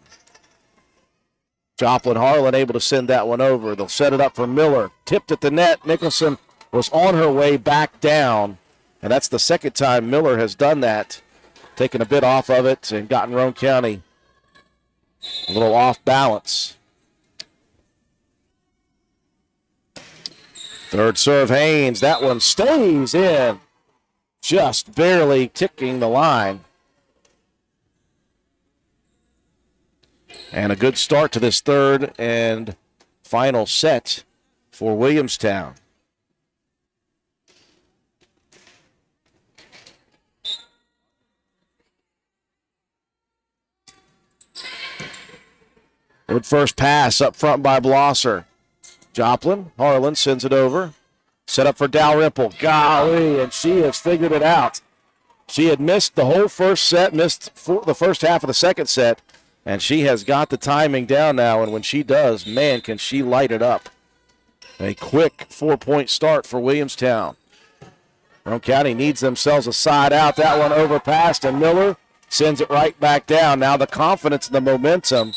Joplin Harlan able to send that one over. They'll set it up for Miller. Tipped at the net. Nicholson was on her way back down. And that's the second time Miller has done that, taken a bit off of it and gotten Roane County a little off balance. Third serve, Haynes. That one stays in, just barely ticking the line. And a good start to this third and final set for Williamstown. Good first pass up front by Blosser. Joplin, Harlan sends it over. Set up for Dalrymple. Golly, and she has figured it out. She had missed the whole first set, missed the first half of the second set, and she has got the timing down now, and when she does, man, can she light it up. A quick 4-point start for Williamstown. Roane County needs themselves a side out. That one overpassed, and Miller sends it right back down. Now the confidence and the momentum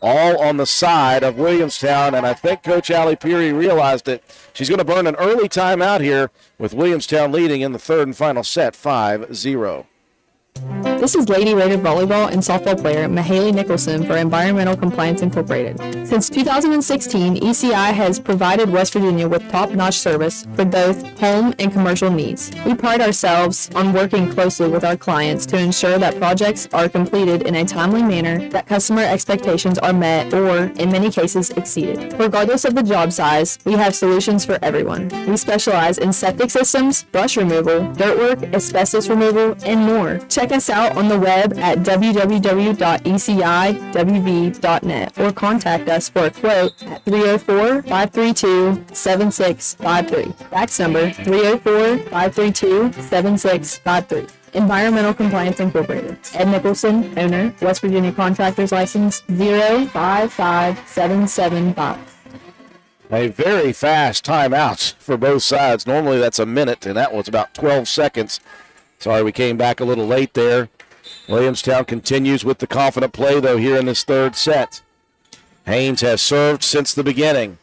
all on the side of Williamstown, and I think Coach Allie Peary realized it. She's going to burn an early timeout here with Williamstown leading in the third and final set, 5-0. This is Lady Raider volleyball and softball player Mahaley Nicholson for Environmental Compliance Incorporated. Since 2016, ECI has provided West Virginia with top-notch service for both home and commercial needs. We pride ourselves on working closely with our clients to ensure that projects are completed in a timely manner, that customer expectations are met or, in many cases, exceeded. Regardless of the job size, we have solutions for everyone. We specialize in septic systems, brush removal, dirt work, asbestos removal, and more. Check us out on the web at www.eciwv.net or contact us for a quote at 304-532-7653. Fax number 304-532-7653. Environmental Compliance Incorporated. Ed Nicholson, owner, West Virginia Contractors License 055775. A very fast timeout for both sides. Normally that's a minute, and that was about 12 seconds. Sorry, we came back a little late there. Williamstown continues with the confident play, though, here in this third set. Haynes has served since the beginning.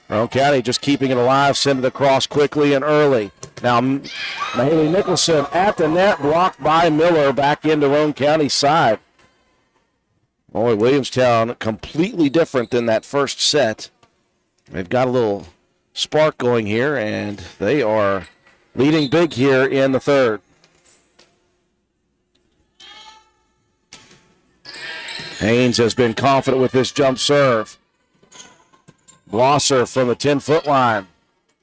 Roane County just keeping it alive, send it across quickly and early. Now, Mahaley Nicholson at the net, blocked by Miller, back into Roane County's side. Boy, Williamstown completely different than that first set. They've got a little spark going here, and they are leading big here in the third. Haynes has been confident with this jump serve. Blosser from the 10-foot line.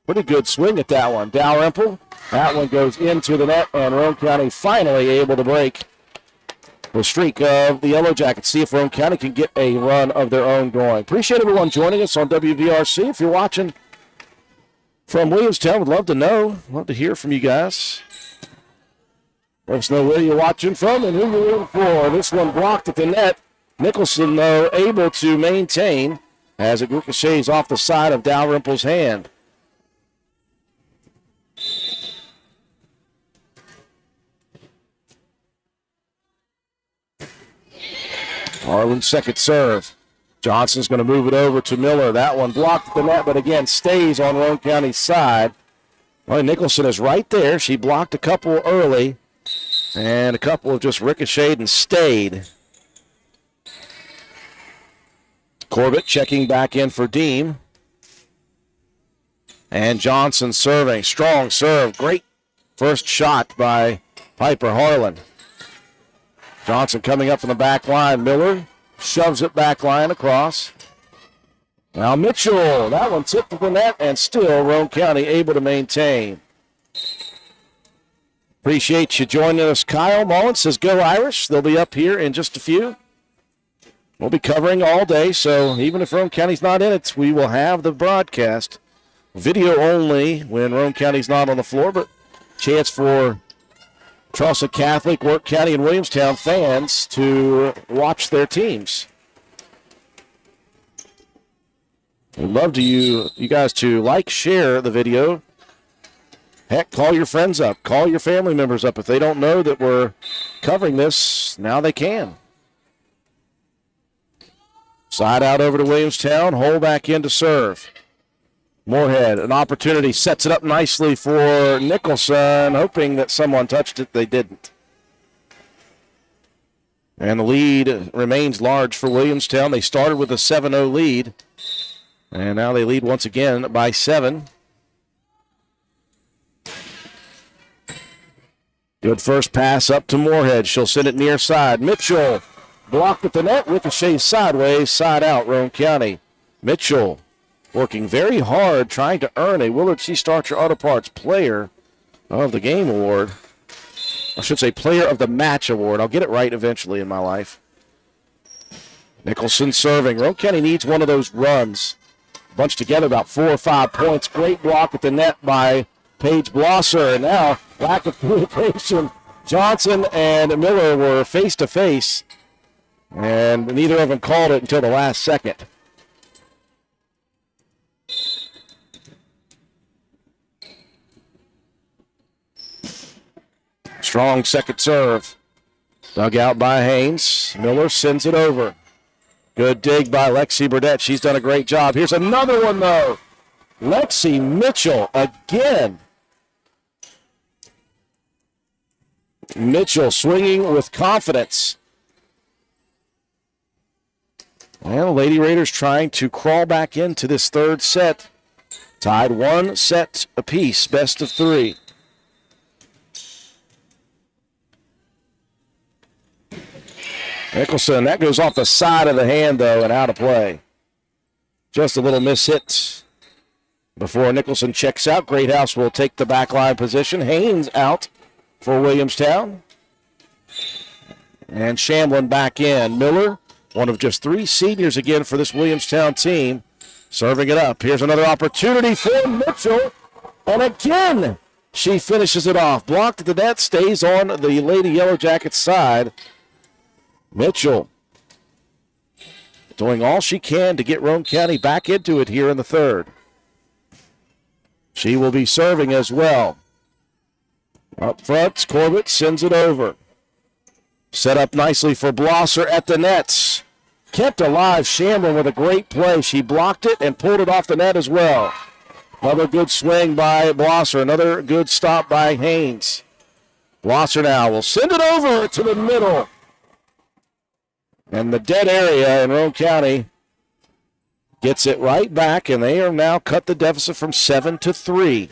Pretty good swing at that one. Dalrymple, that one goes into the net, and Roane County finally able to break the streak of the Yellow Jackets. See if Roane County can get a run of their own going. Appreciate everyone joining us on WVRC. If you're watching from Williamstown, would love to know. Love to hear from you guys. Let us know where you're watching from and who you're rooting for. This one blocked at the net. Nicholson, though, able to maintain as it ricochets off the side of Dalrymple's hand. Harlan's second serve. Johnson's going to move it over to Miller. That one blocked at the net, but again stays on Roane County's side. Well, Nicholson is right there. She blocked a couple early, and a couple have just ricocheted and stayed. Corbett checking back in for Deem. And Johnson serving. Strong serve. Great first shot by Piper Harlan. Johnson coming up from the back line. Miller shoves it back line across. Now Mitchell. That one tipped to the net, and still Roane County able to maintain. Appreciate you joining us. Kyle Mullen says, "Go Irish." They'll be up here in just a few. We'll be covering all day, so even if Roane County's not in it, we will have the broadcast. Video only when Roane County's not on the floor, but chance for Charleston Catholic, Wirt County, and Williamstown fans to watch their teams. We'd love to you guys to like, share the video. Heck, call your friends up. Call your family members up. If they don't know that we're covering this, now they can. Side out over to Williamstown. Hole back in to serve. Moorhead, an opportunity, sets it up nicely for Nicholson, hoping that someone touched it. They didn't. And the lead remains large for Williamstown. They started with a 7-0 lead, and now they lead once again by 7. Good first pass up to Moorhead. She'll send it near side. Mitchell blocked at the net, ricochets sideways, side out, Roane County. Mitchell working very hard, trying to earn a Willard C. Starcher Auto Parts Player of the Game Award. I should say Player of the Match Award. I'll get it right eventually in my life. Nicholson serving. Roane County needs one of those runs. Bunched together about 4 or 5 points. Great block at the net by Paige Blosser. And now, lack of communication. Johnson and Miller were face-to-face. And neither of them called it until the last second. Strong second serve. Dug out by Haynes. Miller sends it over. Good dig by Lexi Burdett. She's done a great job. Here's another one, though. Lexi Mitchell again. Mitchell swinging with confidence. And the Lady Raiders trying to crawl back into this third set. Tied 1 set apiece, best of 3. Nicholson, that goes off the side of the hand, though, and out of play. Just a little mishit before Nicholson checks out. Greathouse will take the backline position. Haynes out for Williamstown. And Shamblin back in. Miller, one of just 3 seniors again for this Williamstown team, serving it up. Here's another opportunity for Mitchell. And again, she finishes it off. Blocked at the net, stays on the Lady Yellow Jackets side. Mitchell doing all she can to get Roane County back into it here in the third. She will be serving as well. Up front, Corbett sends it over. Set up nicely for Blosser at the nets. Kept alive Shamblin with a great play. She blocked it and pulled it off the net as well. Another good swing by Blosser. Another good stop by Haynes. Blosser now will send it over to the middle. And the dead area in Roane County gets it right back, and they are now cut the deficit from 7 to 3.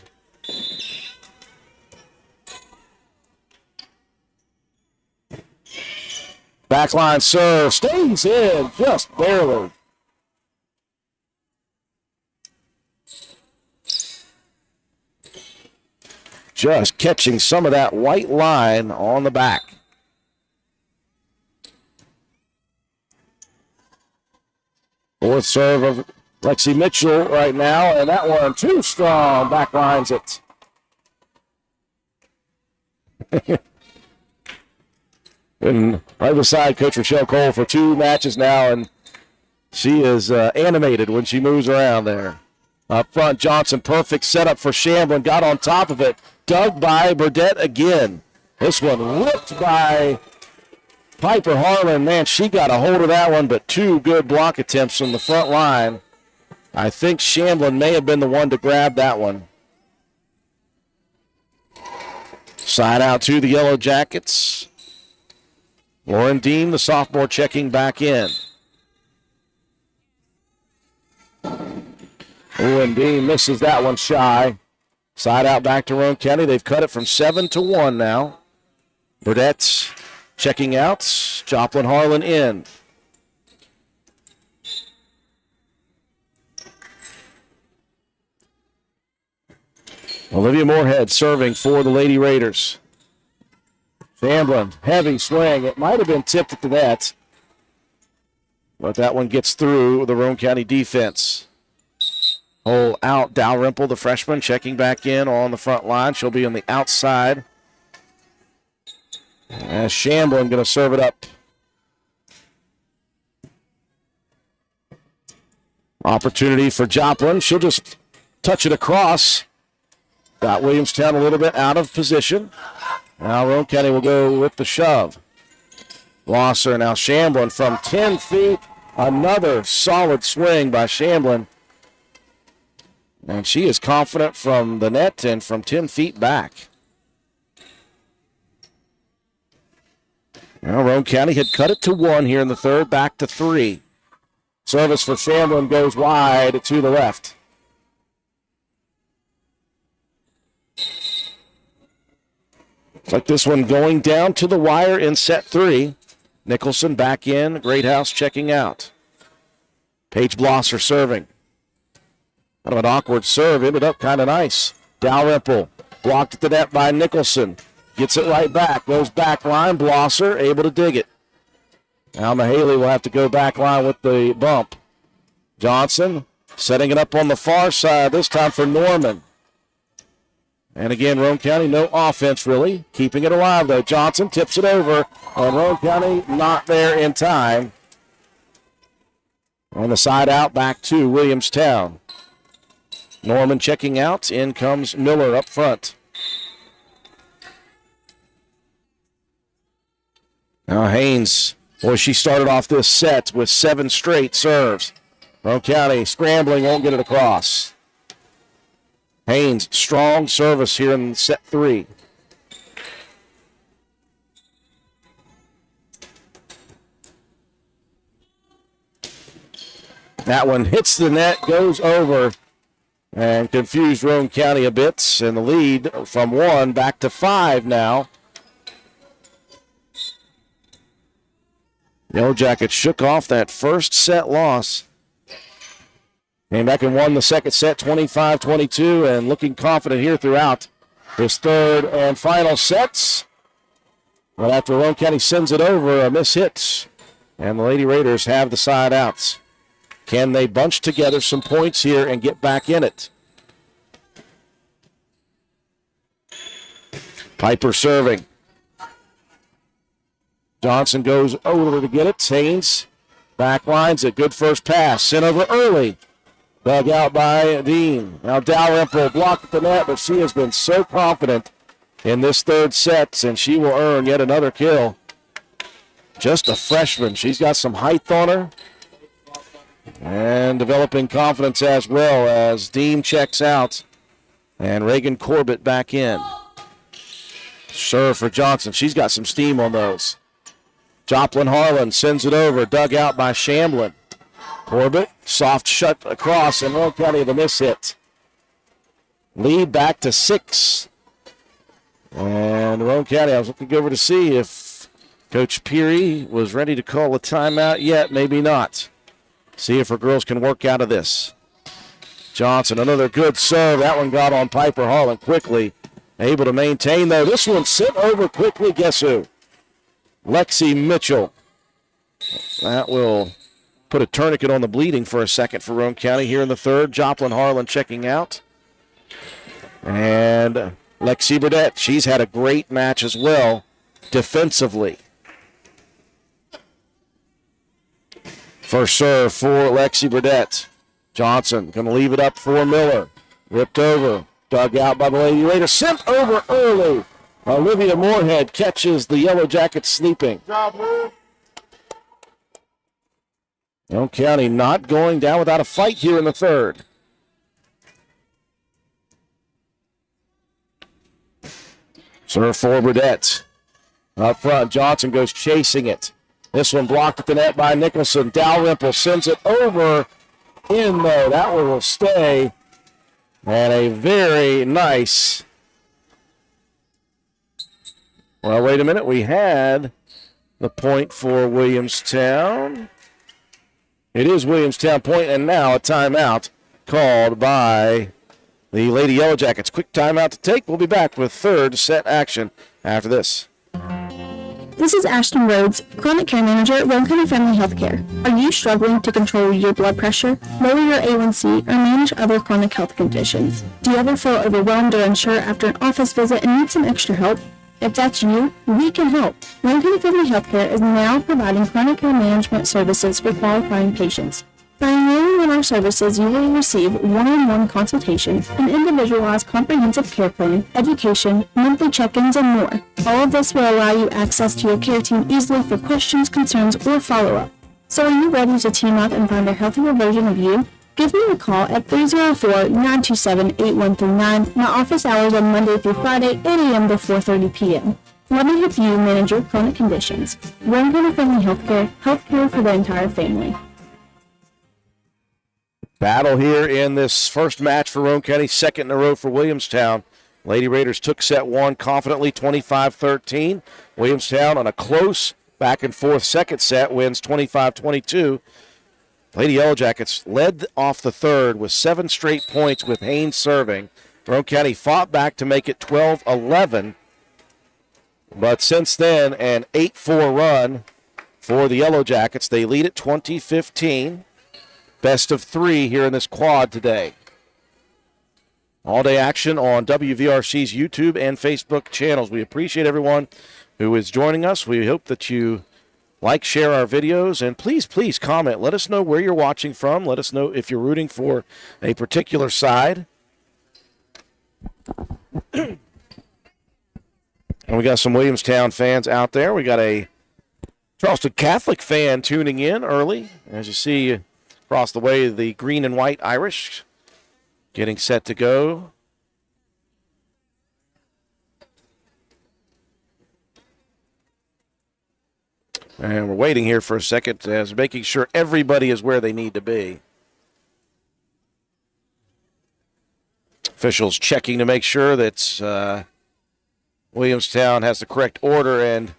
Backline serve stays in just barely. Just catching some of that white line on the back. Fourth serve of Lexi Mitchell right now, and that one too strong. Backlines it. And right beside Coach Rochelle Cole for 2 matches now, and she is animated when she moves around there. Up front, Johnson, perfect setup for Shamblin. Got on top of it. Dug by Burdette again. This one whipped by Piper Harlan. Man, she got a hold of that one, but 2 good block attempts from the front line. I think Shamblin may have been the one to grab that one. Side out to the Yellow Jackets. Lauren Dean, the sophomore, checking back in. Lauren Dean misses that one shy. Side out back to Roane County. They've cut it from 7 to 1 now. Burdette checking out. Joplin Harlan in. Olivia Moorhead serving for the Lady Raiders. Shamblin, heavy swing. It might have been tipped at the net, but that one gets through the Roane County defense. Hole out. Dalrymple, the freshman, checking back in on the front line. She'll be on the outside. As Shamblin going to serve it up. Opportunity for Joplin. She'll just touch it across. Got Williamstown a little bit out of position. Now Roane County will go with the shove. Blosser, now Shamblin from 10 feet. Another solid swing by Shamblin. And she is confident from the net and from 10 feet back. Now Roane County had cut it to 1 here in the third, back to 3. Service for Shamblin goes wide to the left. Looks like this one going down to the wire in set 3. Nicholson back in. Greathouse checking out. Paige Blosser serving. Kind of an awkward serve. Ended up kind of nice. Dalrymple blocked at the net by Nicholson. Gets it right back. Goes back line. Blosser able to dig it. Now Mahaley will have to go back line with the bump. Johnson setting it up on the far side. This time for Norman. And again, Roane County, no offense really. Keeping it alive, though. Johnson tips it over, and Roane County not there in time. On the side out, back to Williamstown. Norman checking out. In comes Miller up front. Now Haynes, boy, she started off this set with 7 straight serves. Roane County scrambling, won't get it across. Haynes, strong service here in set 3. That one hits the net, goes over, and confused Roane County a bit. And the lead from 1 back to 5 now. Yellow Jackets shook off that first set loss. Came back and won the second set 25-22 and looking confident here throughout this third and final sets. But after Roane County sends it over, a miss hit, and the Lady Raiders have the side outs. Can they bunch together some points here and get back in it? Piper serving. Johnson goes over to get it. Haynes backlines it. Good first pass. Sent over early. Dug out by Dean. Now Dalrymple blocked at the net, but she has been so confident in this third set, and she will earn yet another kill. Just a freshman. She's got some height on her and developing confidence as well as Dean checks out and Reagan Corbett back in. Serve for Johnson. She's got some steam on those. Joplin Harlan sends it over, dug out by Shamblin. Corbett, soft shut across, and Roane County the miss hit. Lead back to 6. And Roane County, I was looking over to see if Coach Peary was ready to call a timeout yet. Maybe not. See if her girls can work out of this. Johnson, another good serve. That one got on Piper Harlan quickly. Able to maintain, though. This one sent over quickly. Guess who? Lexi Mitchell. That will put a tourniquet on the bleeding for a second for Roane County here in the third. Joplin Harlan checking out. And Lexi Burdett, she's had a great match as well defensively. First serve for Lexi Burdett. Johnson going to leave it up for Miller. Ripped over. Dug out by the Lady Raiders. Sent over early. Olivia Moorhead catches the Yellow Jackets sleeping. Good job, Lou. Roane County not going down without a fight here in the third. Serve for Burdett. Up front, Johnson goes chasing it. This one blocked at the net by Nicholson. Dalrymple sends it over in, though. That one will stay. And a very nice. Well, wait a minute. We had the point for Williamstown. It is Williamstown point, and now a timeout called by the Lady Yellow Jackets. Quick timeout to take. We'll be back with third set action after this. This is Ashton Rhodes, Chronic Care Manager at Roane County Family Healthcare. Are you struggling to control your blood pressure, lower your A1C, or manage other chronic health conditions? Do you ever feel overwhelmed or unsure after an office visit and need some extra help? If that's you, we can help. Roane County Family Healthcare is now providing chronic care management services for qualifying patients. By enrolling in our services, you will receive one-on-one consultations, an individualized comprehensive care plan, education, monthly check-ins, and more. All of this will allow you access to your care team easily for questions, concerns, or follow-up. So are you ready to team up and find a healthier version of you? Give me a call at 304-927-8139. My office hours are Monday through Friday, 8 a.m. to 4:30 p.m. Let me help you manage your chronic conditions. Roane County Family Healthcare, healthcare for the entire family. Battle here in this first match for Roane County, second in a row for Williamstown. Lady Raiders took set one confidently, 25-13. Williamstown on a close back-and-forth second set wins 25-22. Lady Yellow Jackets led off the third with 7 straight points with Haynes serving. Roane County fought back to make it 12-11. But since then, an 8-4 run for the Yellow Jackets. They lead at 20-15. Best of 3 here in this quad today. All-day action on WVRC's YouTube and Facebook channels. We appreciate everyone who is joining us. We hope that you like, share our videos, and please comment. Let us know where you're watching from. Let us know if you're rooting for a particular side. And we got some Williamstown fans out there. We got a Charleston Catholic fan tuning in early. As you see across the way, the green and white Irish getting set to go. And we're waiting here for a second as making sure everybody is where they need to be. Officials checking to make sure that Williamstown has the correct order, and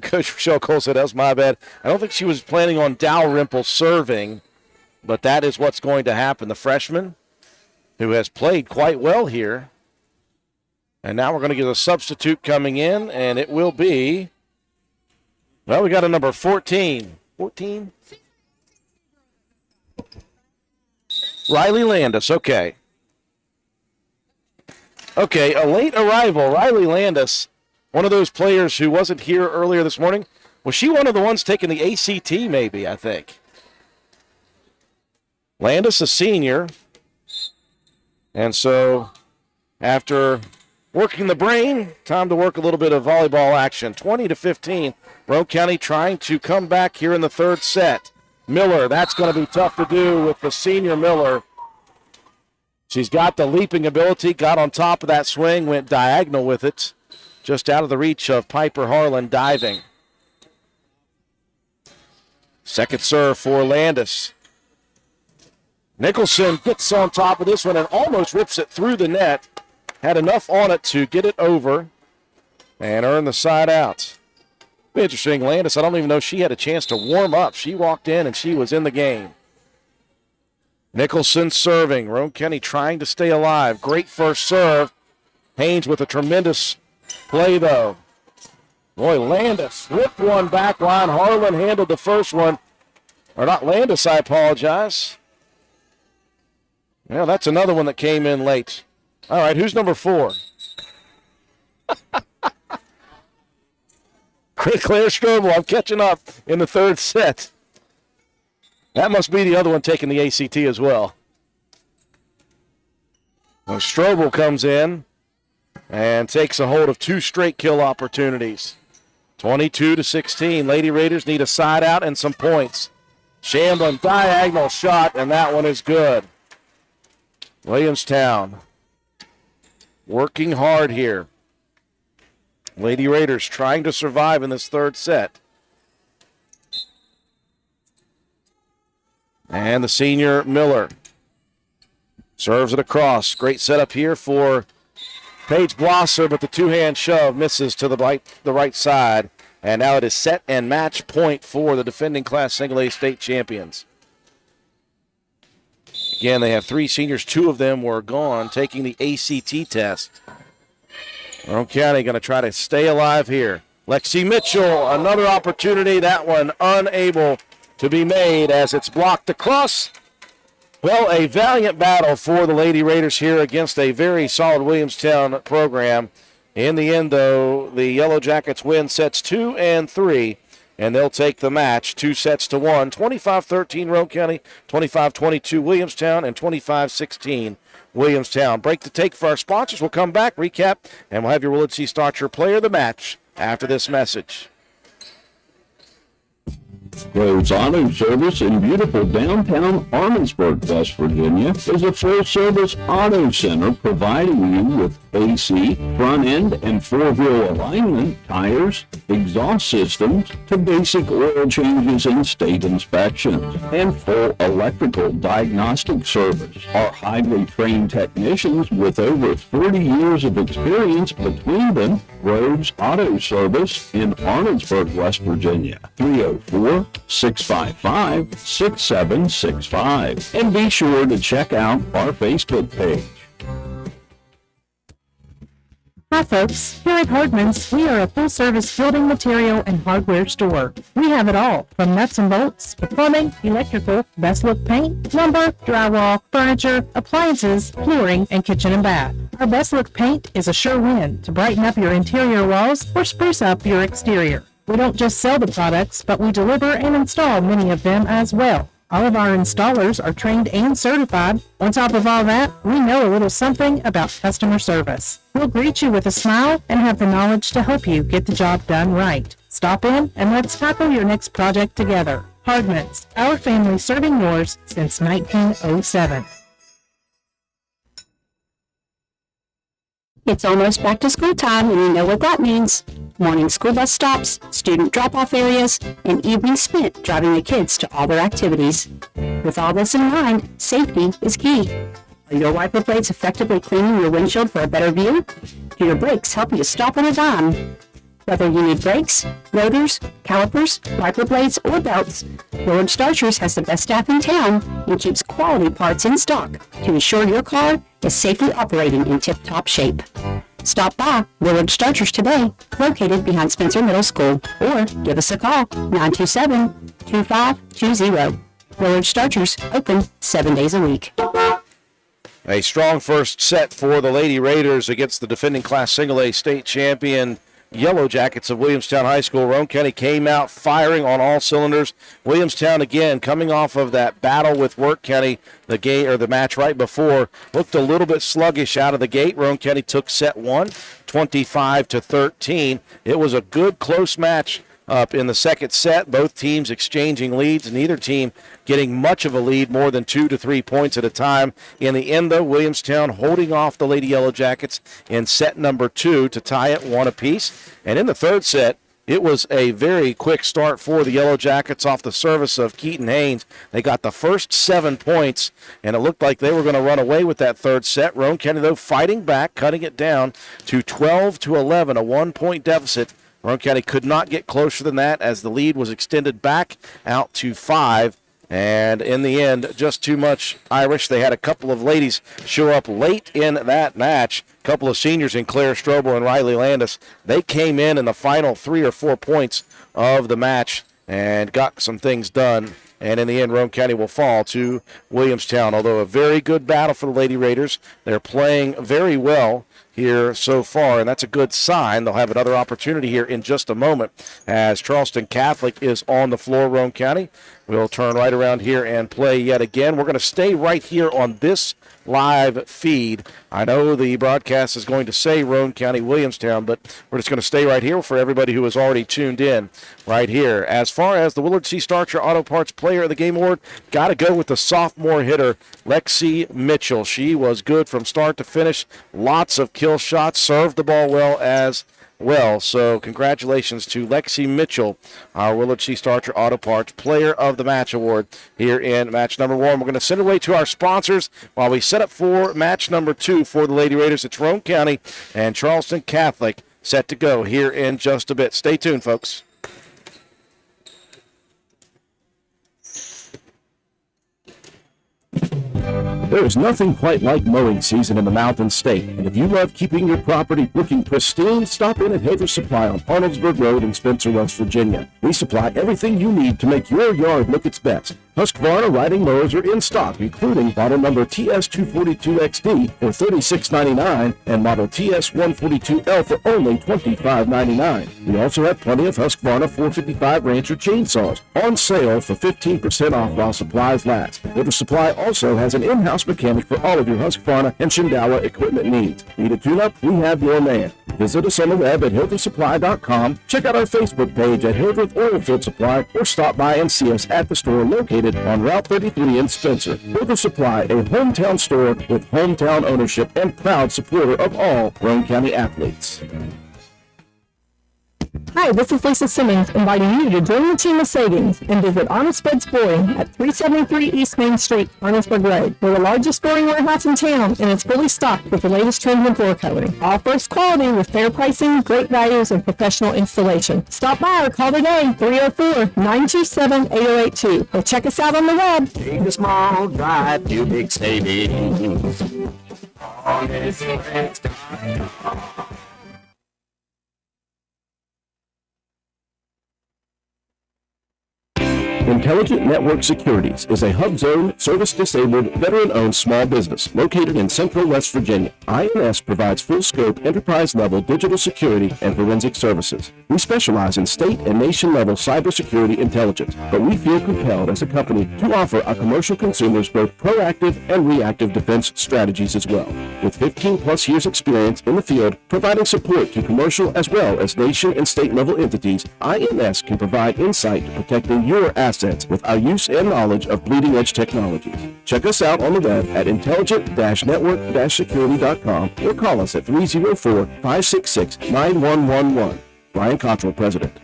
Coach Rochelle Cole said, that was my bad. I don't think she was planning on Dalrymple serving, but that is what's going to happen. The freshman, who has played quite well here, and now we're going to get a substitute coming in, and it will be, well, we got a number 14. 14? Riley Landis, okay. Okay, a late arrival, Riley Landis, one of those players who wasn't here earlier this morning. Was she one of the ones taking the ACT maybe, I think? Landis, a senior. And so after working the brain, time to work a little bit of volleyball action. 20-15, Roane County trying to come back here in the third set. Miller, that's going to be tough to do with the senior Miller. She's got the leaping ability, got on top of that swing, went diagonal with it, just out of the reach of Piper Harlan diving. Second serve for Landis. Nicholson gets on top of this one and almost rips it through the net. Had enough on it to get it over and earn the side out. Interesting, Landis, I don't even know she had a chance to warm up. She walked in and she was in the game. Nicholson serving. Roane County trying to stay alive. Great first serve. Haynes with a tremendous play, though. Boy, Landis whipped one back line. Harlan handled the first one. Or not Landis, I apologize. Well, that's another one that came in late. All right, who's number 4? Claire Strobel, I'm catching up in the third set. That must be the other one taking the ACT as well. Well, Strobel comes in and takes a hold of 2 straight kill opportunities. 22-16. Lady Raiders need a side out and some points. Shamblin diagonal shot, and that one is good. Williamstown working hard here. Lady Raiders trying to survive in this third set. And the senior Miller serves it across. Great setup here for Paige Blosser, but the two-hand shove misses to the right side. And now it is set and match point for the defending Class Single A state champions. Again, they have 3 seniors. 2 of them were gone taking the ACT test. Roane County going to try to stay alive here. Lexi Mitchell, another opportunity. That one unable to be made as it's blocked across. Well, a valiant battle for the Lady Raiders here against a very solid Williamstown program. In the end, though, the Yellow Jackets win sets 2 and 3, and they'll take the match 2-1. 25-13 Roane County, 25-22 Williamstown, and 25-16 Williamstown. Break to take for our sponsors. We'll come back, recap, and we'll have your Willard C. Starcher player of the match after this message. Rhodes Auto Service in beautiful downtown Armansburg, West Virginia, is a full-service auto center providing you with AC, front end, and four-wheel alignment, tires, exhaust systems, to basic oil changes and state inspections, and full electrical diagnostic service. Our highly trained technicians with over 30 years of experience between them, Rhodes Auto Service in Armansburg, West Virginia, 304-655-6765. And be sure to check out our Facebook page. Hi folks, here at Hardman's, we are a full-service building material and hardware store. We have it all, from nuts and bolts to plumbing, electrical, best look paint, lumber, drywall, furniture, appliances, flooring, and kitchen and bath. Our best look paint is a sure win to brighten up your interior walls or spruce up your exterior. We don't just sell the products, but we deliver and install many of them as well. All of our installers are trained and certified. On top of all that, we know a little something about customer service. We'll greet you with a smile and have the knowledge to help you get the job done right. Stop in and let's tackle your next project together. Hardman's, our family serving yours since 1907. It's almost back to school time, and you know what that means. Morning school bus stops, student drop-off areas, and evenings spent driving the kids to all their activities. With all this in mind, safety is key. Are your wiper blades effectively cleaning your windshield for a better view? Do your brakes help you to stop on a dime? Whether you need brakes, rotors, calipers, wiper blades, or belts, Willard Starchers has the best staff in town and keeps quality parts in stock to ensure your car is safely operating in tip-top shape. Stop by Willard Starchers today, located behind Spencer Middle School, or give us a call, 927-2520. Willard Starchers, open 7 days a week. A strong first set for the Lady Raiders against the defending Class Single A state champion Yellow Jackets of Williamstown High School. Roane County came out firing on all cylinders. Williamstown, again, coming off of that battle with Wirt County, the match right before, looked a little bit sluggish out of the gate. Roane County took set one, 25-13. It was a good, close match up in the second set. Both teams exchanging leads, neither team getting much of a lead, more than 2 to 3 points at a time. In the end, though, Williamstown holding off the Lady Yellow Jackets in set number 2 to tie it 1 apiece. And in the third set, it was a very quick start for the Yellow Jackets off the service of Keaton Haynes. They got the first 7 points, and it looked like they were going to run away with that third set. Roane County, though, fighting back, cutting it down to 12-11, a 1-point deficit. Roane County could not get closer than that as the lead was extended back out to 5. And in the end, just too much Irish. They had a couple of ladies show up late in that match. A couple of seniors in Claire Strobel and Riley Landis. They came in the final 3 or 4 points of the match and got some things done. And in the end, Roane County will fall to Williamstown. Although a very good battle for the Lady Raiders. They're playing very well here so far, and that's a good sign. They'll have another opportunity here in just a moment as Charleston Catholic is on the floor. Roane County will turn right around here and play yet again. We're going to stay right here on this live feed. I know the broadcast is going to say Roane County, Williamstown, but we're just going to stay right here for everybody who has already tuned in right here. As far as the Willard C. Starcher Auto Parts Player of the Game Award, got to go with the sophomore hitter, Lexi Mitchell. She was good from start to finish. Lots of kill shots, served the ball well as well. So congratulations to Lexi Mitchell, our Willard C. Starcher Auto Parts Player of the Match Award here in match number 1. We're going to send it away to our sponsors while we set up for match number 2 for the Lady Raiders. It's Roane County and Charleston Catholic set to go here in just a bit. Stay tuned, folks. There is nothing quite like mowing season in the Mountain State, and if you love keeping your property looking pristine, stop in at Hildreth Supply on Arnoldsburg Road in Spencer, West Virginia. We supply everything you need to make your yard look its best. Husqvarna riding mowers are in stock, including model number TS242XD for $36.99 and model TS142L for only $25.99. We also have plenty of Husqvarna 455 Rancher chainsaws on sale for 15% off while supplies last. Hildreth Supply also has an in-house mechanic for all of your Husqvarna and Shindaiwa equipment needs. Need a tune-up? We have your man. Visit us on the web at HildrethSupply.com. Check out our Facebook page at Hildreth Oilfield Supply, or stop by and see us at the store located on Route 33 in Spencer. Hildreth Supply, a hometown store with hometown ownership and proud supporter of all Roane County athletes. Hi, this is Lisa Simmons inviting you to join the team of Sagans and visit Honest Beds Boring at 373 East Main Street, Arnoldsburg Road. We're the largest boarding warehouse in town, and it's fully stocked with the latest trends in floor covering. All first quality with fair pricing, great values, and professional installation. Stop by or call today, 304-927-8082. Or check us out on the web. Take a small drive to big savings. Intelligent Network Securities is a hub-zone, service-disabled, veteran-owned small business located in central West Virginia. INS provides full-scope, enterprise-level digital security and forensic services. We specialize in state and nation-level cybersecurity intelligence, but we feel compelled as a company to offer our commercial consumers both proactive and reactive defense strategies as well. With 15-plus years experience in the field, providing support to commercial as well as nation and state-level entities, INS can provide insight to protecting your assets with our use and knowledge of bleeding-edge technologies. Check us out on the web at intelligent-network-security.com or call us at 304-566-9111. Brian Cottrell, President.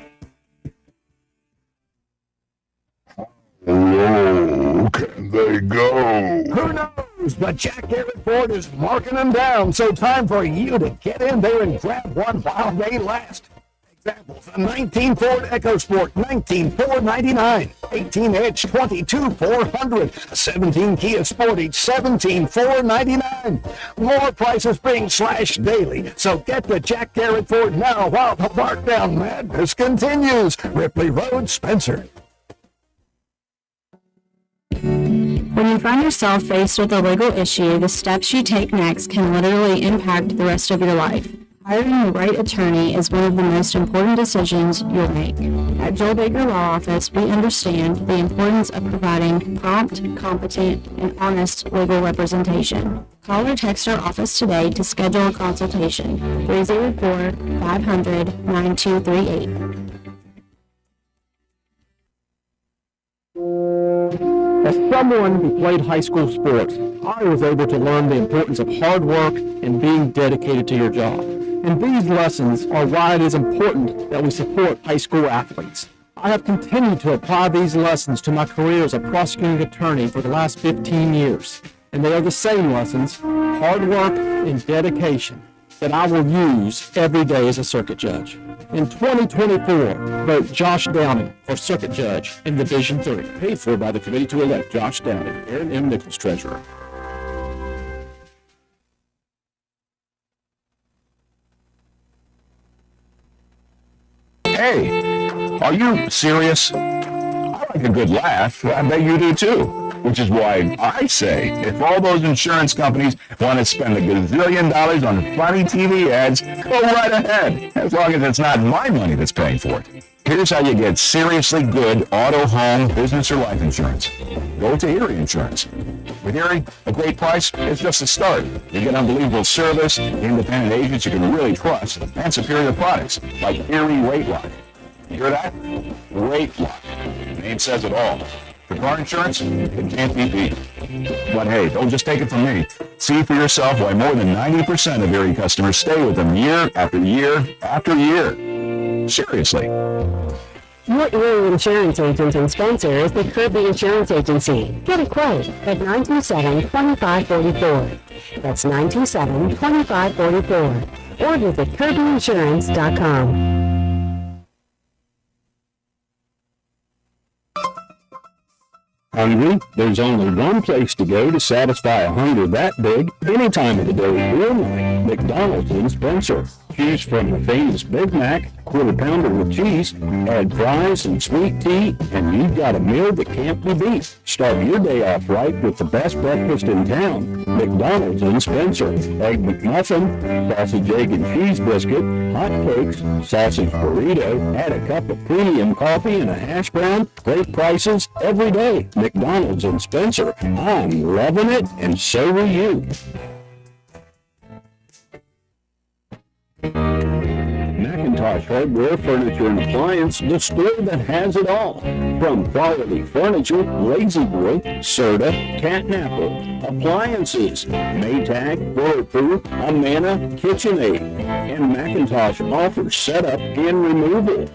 Oh, can they go? Who knows? but Jack Garrett Ford is marking them down, so time for you to get in there and grab one while they last. Examples: a 19 Ford EcoSport, $19,499. 18 Edge, $22,400. A 17 Kia Sportage, $17,499. More prices being slashed daily, so get to Jack Garrett Ford now while the markdown madness continues. Ripley Road, Spencer. When you find yourself faced with a legal issue, the steps you take next can literally impact the rest of your life. Hiring the right attorney is one of the most important decisions you'll make. At Joel Baker Law Office, we understand the importance of providing prompt, competent, and honest legal representation. Call or text our office today to schedule a consultation. 304-500-9238. As someone who played high school sports, I was able to learn the importance of hard work and being dedicated to your job. And these lessons are why it is important that we support high school athletes. I have continued to apply these lessons to my career as a prosecuting attorney for the last 15 years. And they are the same lessons, hard work and dedication, that I will use every day as a circuit judge. In 2024, vote Josh Downing for circuit judge in Division III. Paid for by the committee to elect Josh Downing, Aaron M. Nichols, treasurer. Hey, are you serious? I like a good laugh. I bet you do too. Which is why I say, if all those insurance companies want to spend $1 gazillion on funny TV ads, go right ahead, as long as it's not my money that's paying for it. Here's how you get seriously good auto, home, business, or life insurance. Go to Erie Insurance. With Erie, a great price is just a start. You get unbelievable service, independent agents you can really trust, and superior products like Erie Rate Lock. You hear that? Rate Lock. The name says it all. For car insurance, it can't be beat. But hey, don't just take it from me. See for yourself why more than 90% of Erie customers stay with them year after year after year. Seriously. Your Erie Insurance agent in Spencer is the Kirby Insurance Agency. Get a quote at 927-2544. That's 927-2544. Or visit kirbyinsurance.com. Hungry? There's only one place to go to satisfy a hunger that big any time of the day or night. McDonald's in Spencer. Choose from the famous Big Mac, quarter pounder with cheese, add fries and sweet tea, and you've got a meal that can't be beat. Start your day off right with the best breakfast in town. McDonald's in Spencer. Egg McMuffin, sausage, egg, and cheese biscuit, hot cakes, sausage burrito, add a cup of premium coffee and a hash brown. Great prices every day. McDonald's in Spencer. I'm loving it, and so will you. Macintosh Hardware, Furniture, and Appliance, the store that has it all. From quality furniture, Lazy Boy, Serta, Catnapper, appliances, Maytag, Bulletproof, Amana, KitchenAid, and Macintosh offers setup and removal.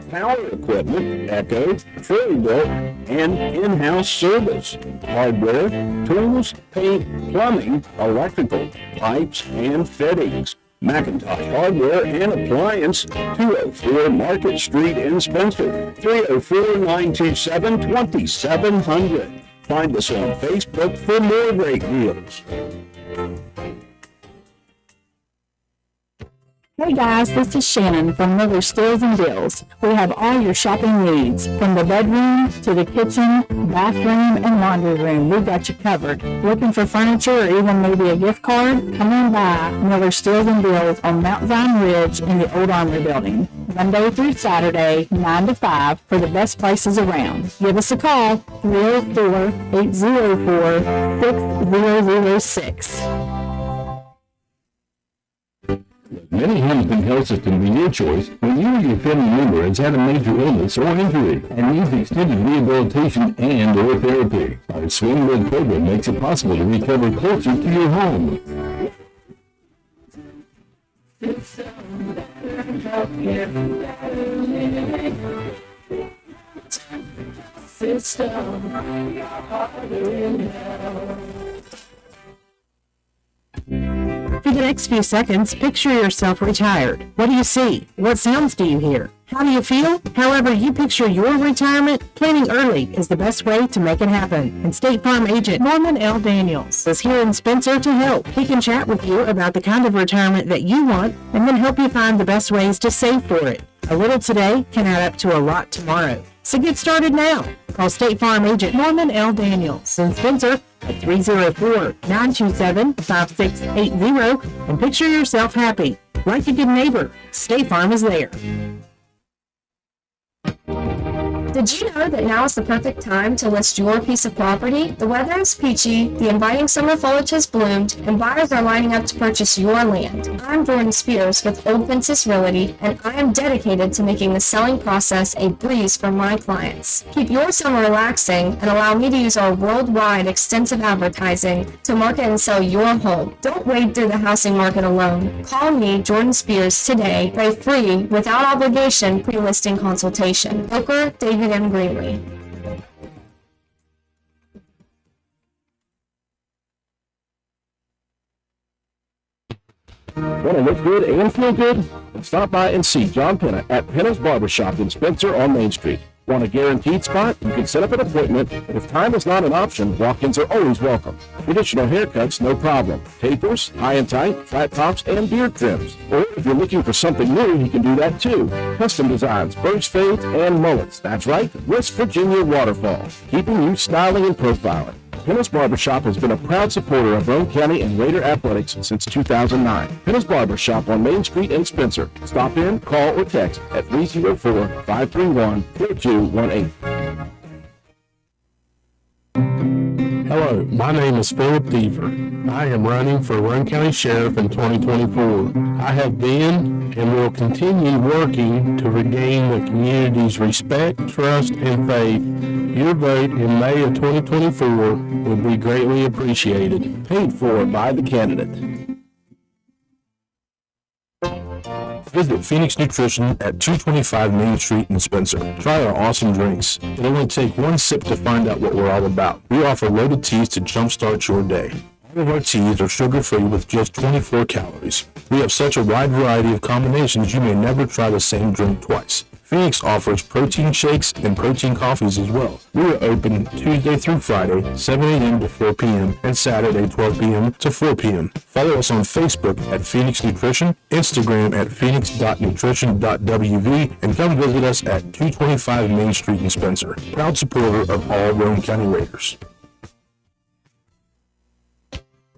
Power equipment, Echo, Trade-Built, and in-house service. Hardware, tools, paint, plumbing, electrical, pipes, and fittings. Macintosh Hardware and Appliance, 204 Market Street in Spencer, 304-927-2700. Find us on Facebook for more great deals. Hey guys, this is Shannon from Miller Steels and Deals. We have all your shopping needs, from the bedroom to the kitchen, bathroom, and laundry room. We've got you covered. Looking for furniture or even maybe a gift card? Come on by Miller Steels and Deals on Mount Zion Ridge in the Old Armory Building, Monday through Saturday, 9 to 5, for the best prices around. Give us a call, 304-804-6006. Many homes and health system be your choice when you or your family member has had a major illness or injury and needs extended rehabilitation and or therapy. Our Swing Med program makes it possible to recover closer to your home. the next few seconds, picture yourself retired. What do you see? What sounds do you hear? How do you feel? However you picture your retirement, planning early is the best way to make it happen. And State Farm agent Norman L. Daniels is here in Spencer to help. He can chat with you about the kind of retirement that you want and then help you find the best ways to save for it. A little today can add up to a lot tomorrow. So get started now. Call State Farm agent Norman L. Daniels in Spencer at 304-927-5680 and picture yourself happy. Like a good neighbor, State Farm is there. Did you know that now is the perfect time to list your piece of property? The weather is peachy, the inviting summer foliage has bloomed, and buyers are lining up to purchase your land. I'm Jordan Spears with Old Fences Realty, and I am dedicated to making the selling process a breeze for my clients. Keep your summer relaxing and allow me to use our worldwide extensive advertising to market and sell your home. Don't wade through the housing market alone. Call me, Jordan Spears, today for a free, without obligation, pre-listing consultation. Booker David M. Greenlee. Want to look good and feel good? Then stop by and see John Penna at Penna's Barbershop in Spencer on Main Street. Want a guaranteed spot? You can set up an appointment, and if time is not an option, walk-ins are always welcome. Traditional haircuts, no problem. Tapers, high and tight, flat tops, and beard trims. Or if you're looking for something new, he can do that too. Custom designs, burst fades, and mullets. That's right, West Virginia Waterfall, keeping you styling and profiling. Penna's Barbershop has been a proud supporter of Roane County and Raider athletics since 2009. Penna's Barbershop on Main Street in Spencer. Stop in, call, or text at 304-531-4218. Hello, my name is Philip Deaver. I am running for Roane County Sheriff in 2024. I have been and will continue working to regain the community's respect, trust, and faith. Your vote in May of 2024 would be greatly appreciated. Paid for by the candidate. Visit Phoenix Nutrition at 225 Main Street in Spencer. Try our awesome drinks. It'll only take one sip to find out what we're all about. We offer loaded teas to jumpstart your day. All of our teas are sugar-free with just 24 calories. We have such a wide variety of combinations you may never try the same drink twice. Phoenix offers protein shakes and protein coffees as well. We are open Tuesday through Friday, 7 a.m. to 4 p.m. and Saturday, 12 p.m. to 4 p.m. Follow us on Facebook at Phoenix Nutrition, Instagram at phoenix.nutrition.wv, and come visit us at 225 Main Street in Spencer. Proud supporter of all Roane County Raiders.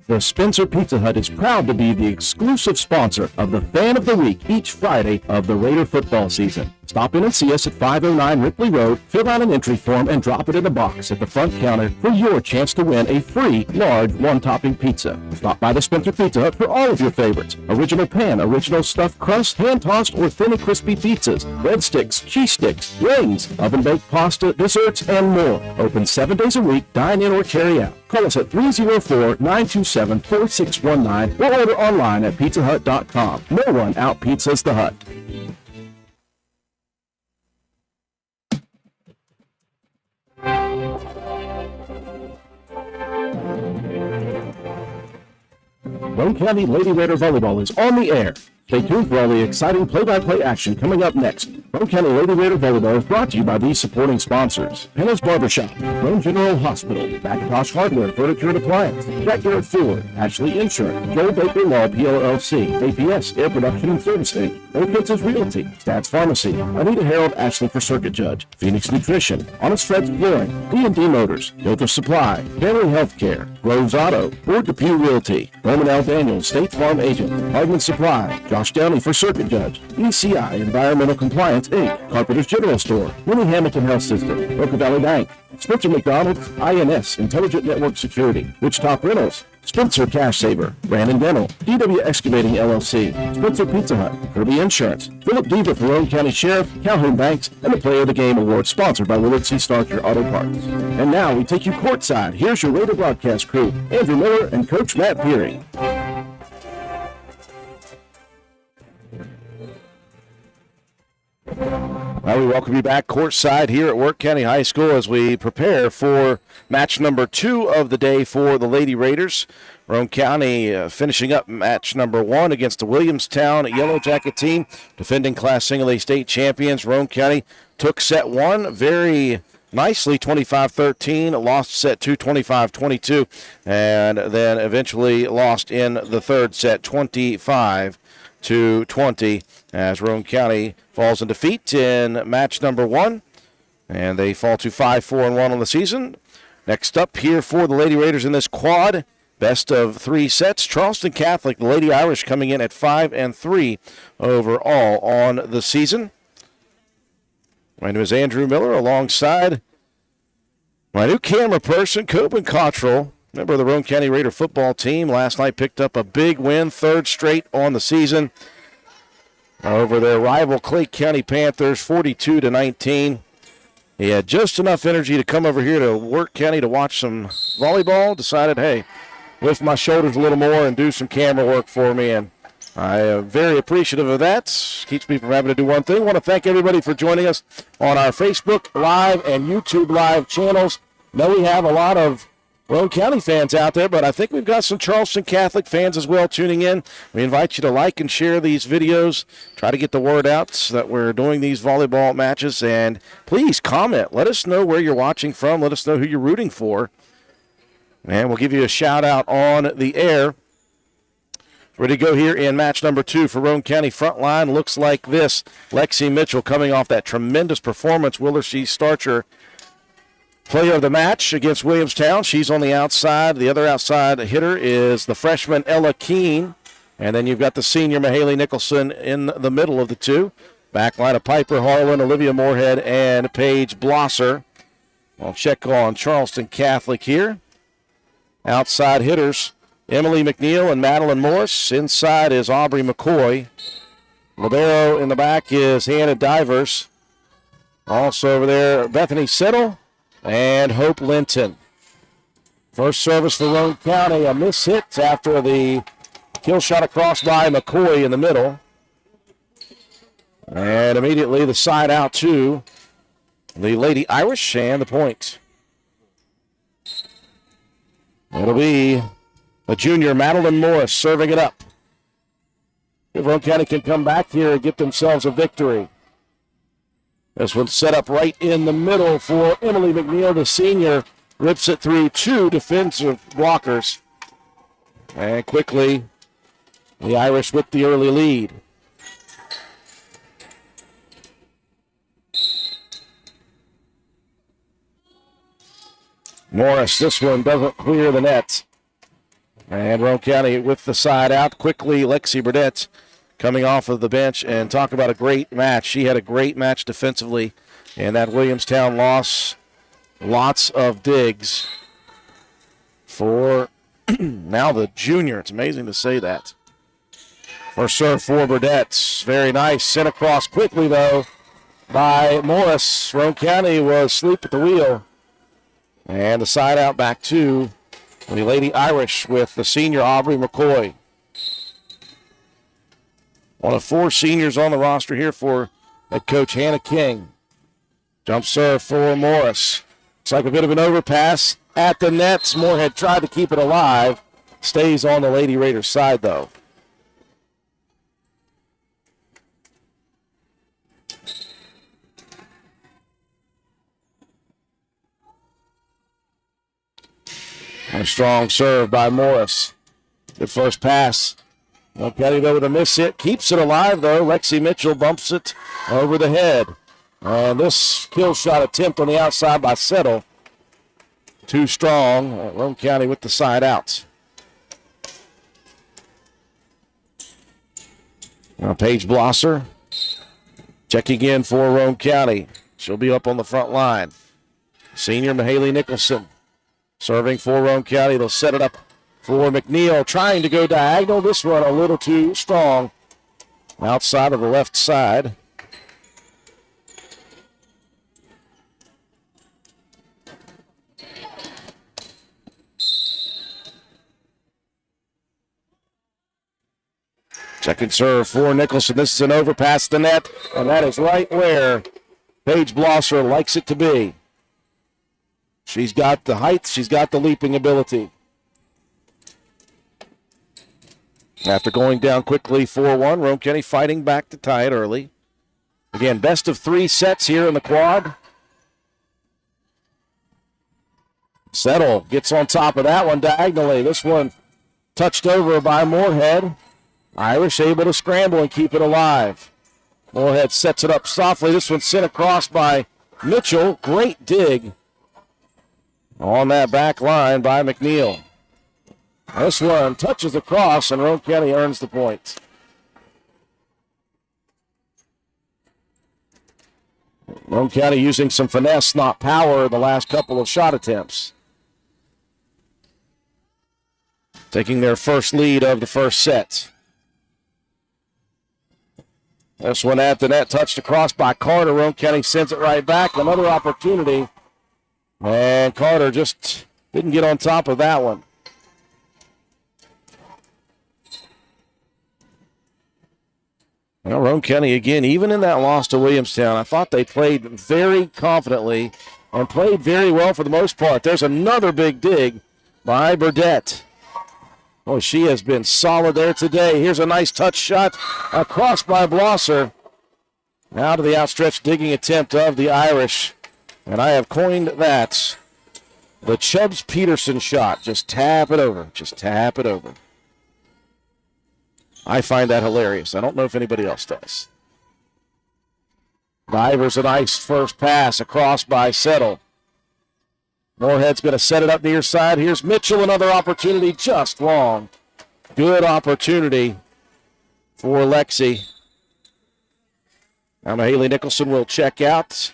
The Spencer Pizza Hut is proud to be the exclusive sponsor of the Fan of the Week each Friday of the Raider football season. Stop in and see us at 509 Ripley Road, fill out an entry form, and drop it in a box at the front counter for your chance to win a free, large, one-topping pizza. Stop by the Spencer Pizza Hut for all of your favorites. Original pan, original stuffed crust, hand-tossed or thin and crispy pizzas, breadsticks, cheese sticks, wings, oven-baked pasta, desserts, and more. Open 7 days a week, dine in or carry out. Call us at 304-927-4619 or order online at pizzahut.com. No one out-pizzas the Hut. Roane County Lady Raider Volleyball is on the air. Stay tuned for all the exciting play-by-play action coming up next. Roane County Lady Raider Volleyball is brought to you by these supporting sponsors: Penna's Barbershop, Roane General Hospital, Macintosh Hardware, Furniture and Appliance, Jack Garrett Ford, Ashley Insurance, Joel Baker Law PLLC, APS Air Production and Servicing, Old Fences Realty, Stats Pharmacy, Anita Harold Ashley for Circuit Judge, Phoenix Nutrition, Honest Fred's Flooring, D&D Motors, Filter Supply, Family Healthcare, Groves Auto, Ford Depew Realty, Roman L. Daniels, State Farm Agent, Hardman Supply, Josh Downey for Circuit Judge, ECI Environmental Compliance Inc., Carpenter's General Store, Winnie Hamilton Health System, Boca Valley Bank, Spencer McDonald's, INS Intelligent Network Security, Wichita Rentals, Spencer Cash Saver, Brandon Dental, DW Excavating LLC, Spencer Pizza Hut, Kirby Insurance, Philip Deaver for Roane County Sheriff, Calhoun Banks, and the Player of the Game Award sponsored by Willard C. Starcher Auto Parts. And now we take you courtside. Here's your Raider broadcast crew, Andrew Miller and Coach Matt Peary. Well, we welcome you back courtside here at Wirt County High School as we prepare for match number 2 of the day for the Lady Raiders. Roane County finishing up match number 1 against the Williamstown Yellow Jacket team, defending Class Single A state champions. Roane County took set 1 very nicely, 25-13, lost set 2, 25-22, and then eventually lost in the third set, 25-20, as Roane County falls in defeat in match number 1, and they fall to 5-4-1 on the season. Next up here for the Lady Raiders in this quad, best of 3 sets, Charleston Catholic, the Lady Irish coming in at 5-3 overall on the season. My name is Andrew Miller, alongside my new camera person, Coben Cottrell, member of the Roane County Raider football team. Last night picked up a big win, 3rd straight on the season, over their rival Clay County Panthers, 42-19. He had just enough energy to come over here to Wirt County to watch some volleyball. Decided, hey, lift my shoulders a little more and do some camera work for me, and I am very appreciative of that. Keeps me from having to do one thing. I want to thank everybody for joining us on our Facebook Live and YouTube Live channels. I know we have a lot of Roane County fans out there, but I think we've got some Charleston Catholic fans as well tuning in. We invite you to like and share these videos. Try to get the word out so that we're doing these volleyball matches. And please comment. Let us know where you're watching from. Let us know who you're rooting for. And we'll give you a shout out on the air. Ready to go here in match number 2 for Roane County front line. Looks like this. Lexi Mitchell coming off that tremendous performance. Willer C. Starcher, player of the match against Williamstown. She's on the outside. The other outside hitter is the freshman Ella Keene. And then you've got the senior Mahaley Nicholson in the middle of the two. Backline of Piper Harlan, Olivia Moorhead, and Paige Blosser. I'll check on Charleston Catholic here. Outside hitters, Emily McNeil and Madeline Morris. Inside is Aubrey McCoy. Libero in the back is Hannah Divers. Also over there, Bethany Settle and Hope Linton. First service for Roane County, a miss hit after the kill shot across by McCoy in the middle. And immediately the side out to the Lady Irish and the point. It'll be the junior Madeline Morris serving it up. If Roane County can come back here and get themselves a victory. This one's set up right in the middle for Emily McNeil, the senior. Rips it through 2 defensive blockers. And quickly, the Irish with the early lead. Morris, this one doesn't clear the net. And Roane County with the side out. Quickly, Lexi Burdett coming off of the bench, and talk about a great match. She had a great match defensively in that Williamstown loss. Lots of digs for now the junior. It's amazing to say that. First serve for Burdett. Very nice. Sent across quickly, though, by Morris. Roane County was asleep at the wheel. And the side out back to the Lady Irish with the senior Aubrey McCoy. One of 4 seniors on the roster here for head coach Hannah King. Jump serve for Morris. It's like a bit of an overpass at the nets. Moorhead tried to keep it alive. Stays on the Lady Raiders side, though. A strong serve by Morris. Good first pass. Okay, though with a miss hit. Keeps it alive, though. Lexi Mitchell bumps it over the head. And this kill shot attempt on the outside by Settle. Too strong. Roane County with the side out. Now Paige Blosser checking in for Roane County. She'll be up on the front line. Senior Mahaley Nicholson serving for Roane County. They'll set it up for McNeil, trying to go diagonal. This one a little too strong. Outside of the left side. Second serve for Nicholson. This is an overpass the net, and that is right where Paige Blosser likes it to be. She's got the height. She's got the leaping ability. After going down quickly 4-1, Roane County fighting back to tie it early. Again, best of 3 sets here in the quad. Settle gets on top of that one diagonally. This one touched over by Moorhead. Irish able to scramble and keep it alive. Moorhead sets it up softly. This one sent across by Mitchell. Great dig on that back line by McNeil. This one touches across, and Roane County earns the point. Roane County using some finesse, not power, in the last couple of shot attempts. Taking their first lead of the first set. This one at the net, touched across by Carter. Roane County sends it right back. Another opportunity. And Carter just didn't get on top of that one. Well, Roane County, again, even in that loss to Williamstown, I thought they played very confidently and played very well for the most part. There's another big dig by Burdette. Oh, she has been solid there today. Here's a nice touch shot across by Blosser. Now to the outstretched digging attempt of the Irish. And I have coined that the Chubbs-Peterson shot. Just tap it over. Just tap it over. I find that hilarious. I don't know if anybody else does. Divers a nice first pass across by Settle. Moorhead's going to set it up near side. Here's Mitchell, another opportunity, just long. Good opportunity for Lexi. Now Haley Nicholson will check out.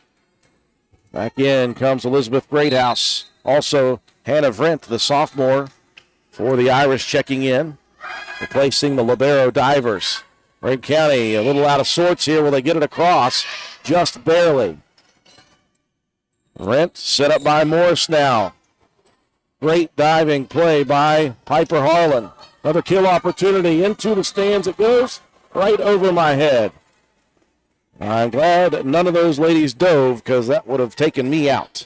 Back in comes Elizabeth Greathouse. Also, Hannah Vrent, the sophomore, for the Irish checking in, replacing the libero divers. Roane County a little out of sorts here. Will they get it across? Just barely. Rent set up by Morris now. Great diving play by Piper Harlan. Another kill opportunity into the stands. It goes right over my head. I'm glad none of those ladies dove because that would have taken me out.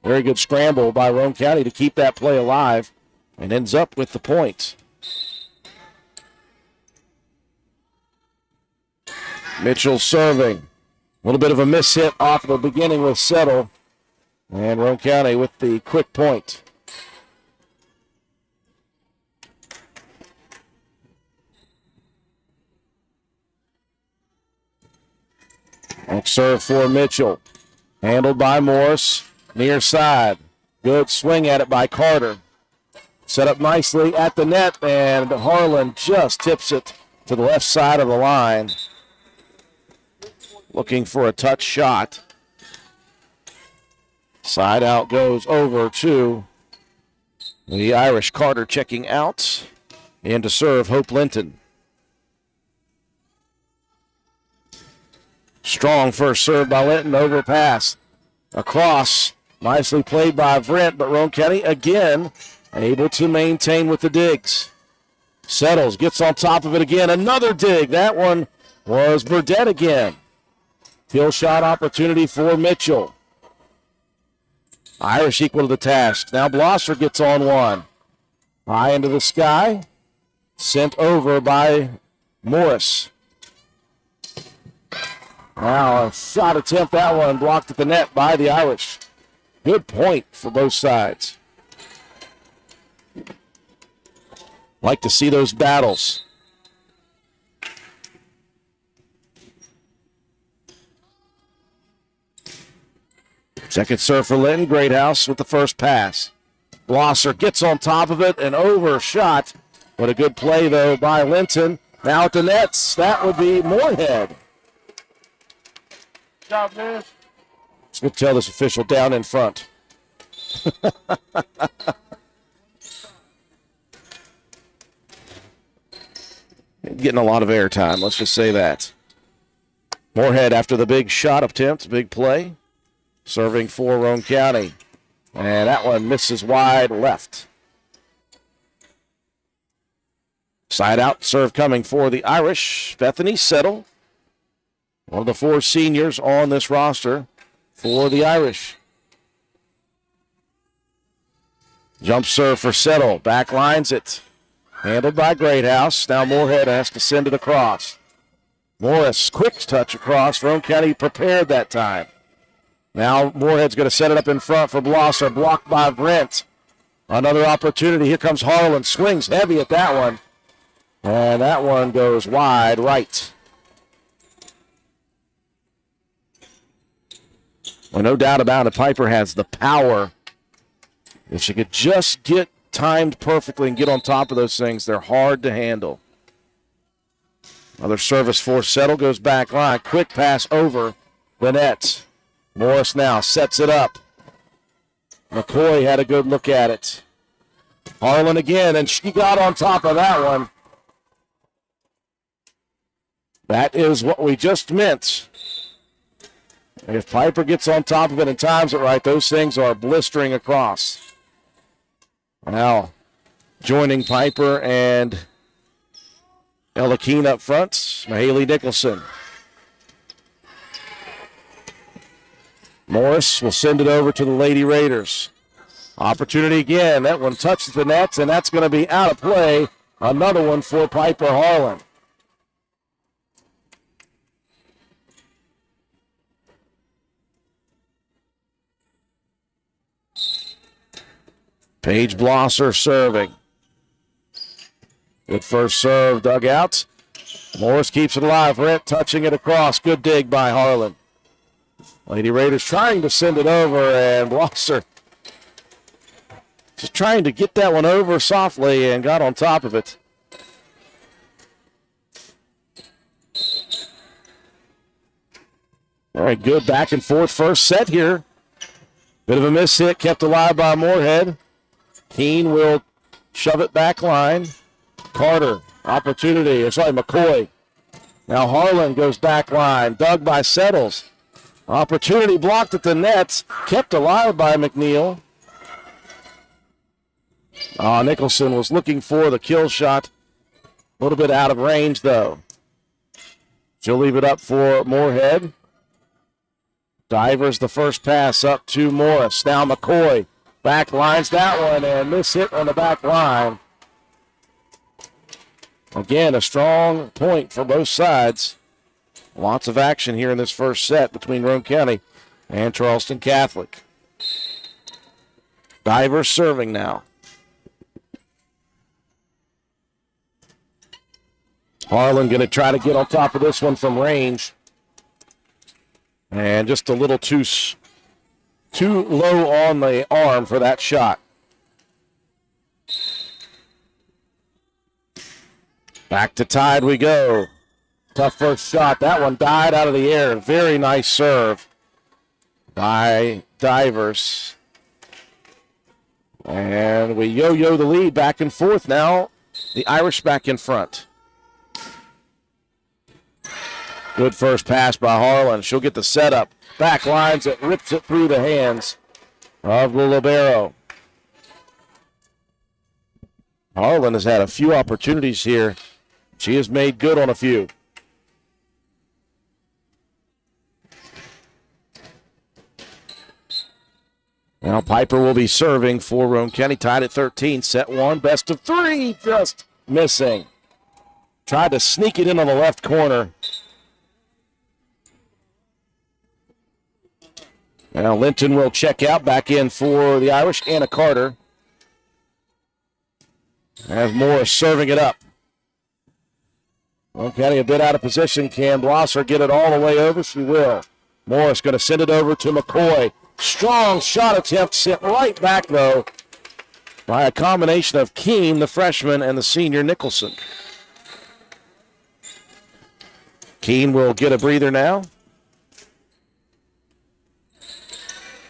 Very good scramble by Roane County to keep that play alive and ends up with the point. Mitchell serving. A little bit of a miss hit off the beginning with Settle. And Roane County with the quick point. Next serve for Mitchell. Handled by Morris. Near side. Good swing at it by Carter. Set up nicely at the net, and Harlan just tips it to the left side of the line. Looking for a touch shot. Side out goes over to the Irish. Carter checking out. And to serve Hope Linton. Strong first serve by Linton. Overpass. Across. Nicely played by Vrent, but Roane County again able to maintain with the digs. Settles, gets on top of it again. Another dig. That one was Burdette again. Kill shot opportunity for Mitchell. Irish equal to the task. Now Blosser gets on one. High into the sky. Sent over by Morris. Now a shot attempt, that one blocked at the net by the Irish. Good point for both sides. Like to see those battles. Second serve for Linton. Greathouse with the first pass. Blosser gets on top of it and overshot. What a good play, though, by Linton. Now at the nets, that would be Moorhead. Good job, man. Let's go tell this official down in front. Getting a lot of airtime, let's just say that. Moorhead after the big shot attempt, big play. Serving for Roane County. And that one misses wide left. Side out serve coming for the Irish. Bethany Settle. One of the 4 seniors on this roster for the Irish. Jump serve for Settle. Back lines it. Handled by Greathouse. Now Moorhead has to send it across. Morris, quick touch across. Roane County prepared that time. Now Moorhead's going to set it up in front for Blosser. Blocked by Brent. Another opportunity. Here comes Harlan. Swings heavy at that one. And that one goes wide right. Well, no doubt about it, Piper has the power. If she could just get timed perfectly and get on top of those things, they're hard to handle. Another service for Settle, goes back line. Quick pass over the net. Morris now sets it up. McCoy had a good look at it. Harlan again, and she got on top of that one. That is what we just meant. If Piper gets on top of it and times it right, those things are blistering across. Now, joining Piper and Ella Keene up front, Mahaley Nicholson. Morris will send it over to the Lady Raiders. Opportunity again. That one touches the nets, and that's going to be out of play. Another one for Piper Harlan. Paige Blosser serving. Good first serve, dugout. Morris keeps it alive. Rent touching it across. Good dig by Harlan. Lady Raiders trying to send it over, and Blosser just trying to get that one over softly and got on top of it. All right, good back and forth first set here. Bit of a miss hit, kept alive by Moorhead. Keene will shove it back line. Carter, McCoy. Now Harlan goes back line. Dug by Settles. Opportunity blocked at the nets. Kept alive by McNeil. Nicholson was looking for the kill shot. A little bit out of range, though. She'll leave it up for Moorhead. Divers the first pass up to Morris. Now McCoy. Back lines that one and miss hit on the back line. Again, a strong point for both sides. Lots of action here in this first set between Roane County and Charleston Catholic. Divers serving now. Harlan going to try to get on top of this one from range. And just a little too low on the arm for that shot. Back to tied we go. Tough first shot. That one died out of the air. Very nice serve by Divers. And we yo-yo the lead back and forth now. The Irish back in front. Good first pass by Harlan. She'll get the setup. Back lines it, rips it through the hands of the libero. Harlan has had a few opportunities here. She has made good on a few. Now Piper will be serving for Roane County, tied at 13. Set one, best of three, just missing. Tried to sneak it in on the left corner. Now Linton will check out, back in for the Irish. Anna Carter. As Morris serving it up. Roane County a bit out of position. Can Blosser get it all the way over? She will. Morris going to send it over to McCoy. Strong shot attempt, sent right back, though, by a combination of Keene, the freshman, and the senior Nicholson. Keene will get a breather now.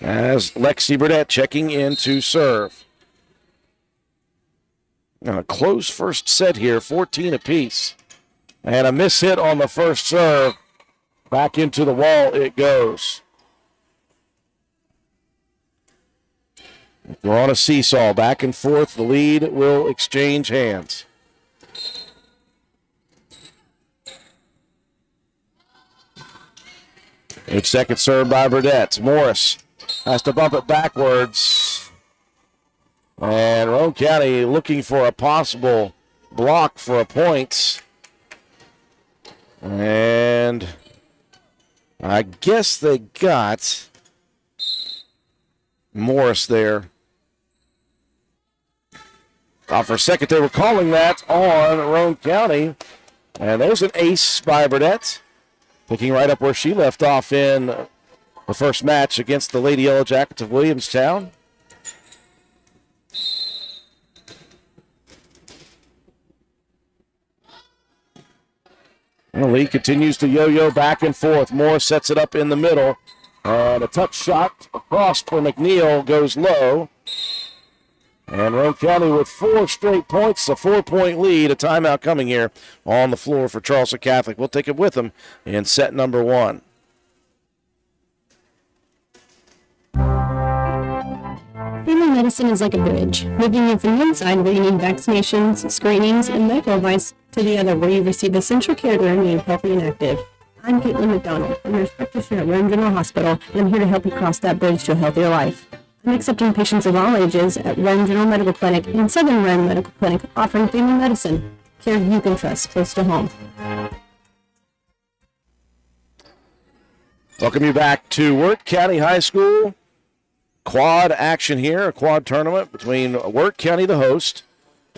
As Lexi Burdett checking in to serve. And a close first set here, 14 apiece. And a miss hit on the first serve. Back into the wall it goes. We're on a seesaw, back and forth. The lead will exchange hands. It's second serve by Burdett. Morris has to bump it backwards. And Roane County looking for a possible block for a point. And I guess they got Morris there. For a second, they were calling that on Roane County. And there's an ace by Burdett, picking right up where she left off in the first match against the Lady Yellow Jackets of Williamstown. And the lead continues to yo-yo back and forth. Moore sets it up in the middle. And a touch shot across for McNeil goes low. And Roane County with 4 straight points, a 4-point lead. A timeout coming here on the floor for Charleston Catholic. We'll take it with them in set number 1. Family medicine is like a bridge, moving you from one side where you need vaccinations, screenings, and medical advice to the other where you receive essential care to remain healthy and active. I'm Caitlin McDonald, a nurse practitioner at Roane General Hospital, and I'm here to help you cross that bridge to a healthier life. I'm accepting patients of all ages at Roane General Medical Clinic and Southern Roane Medical Clinic, offering family medicine, care you can trust close to home. Welcome you back to Wirt County High School. Quad action here, a quad tournament between Wirt County, the host,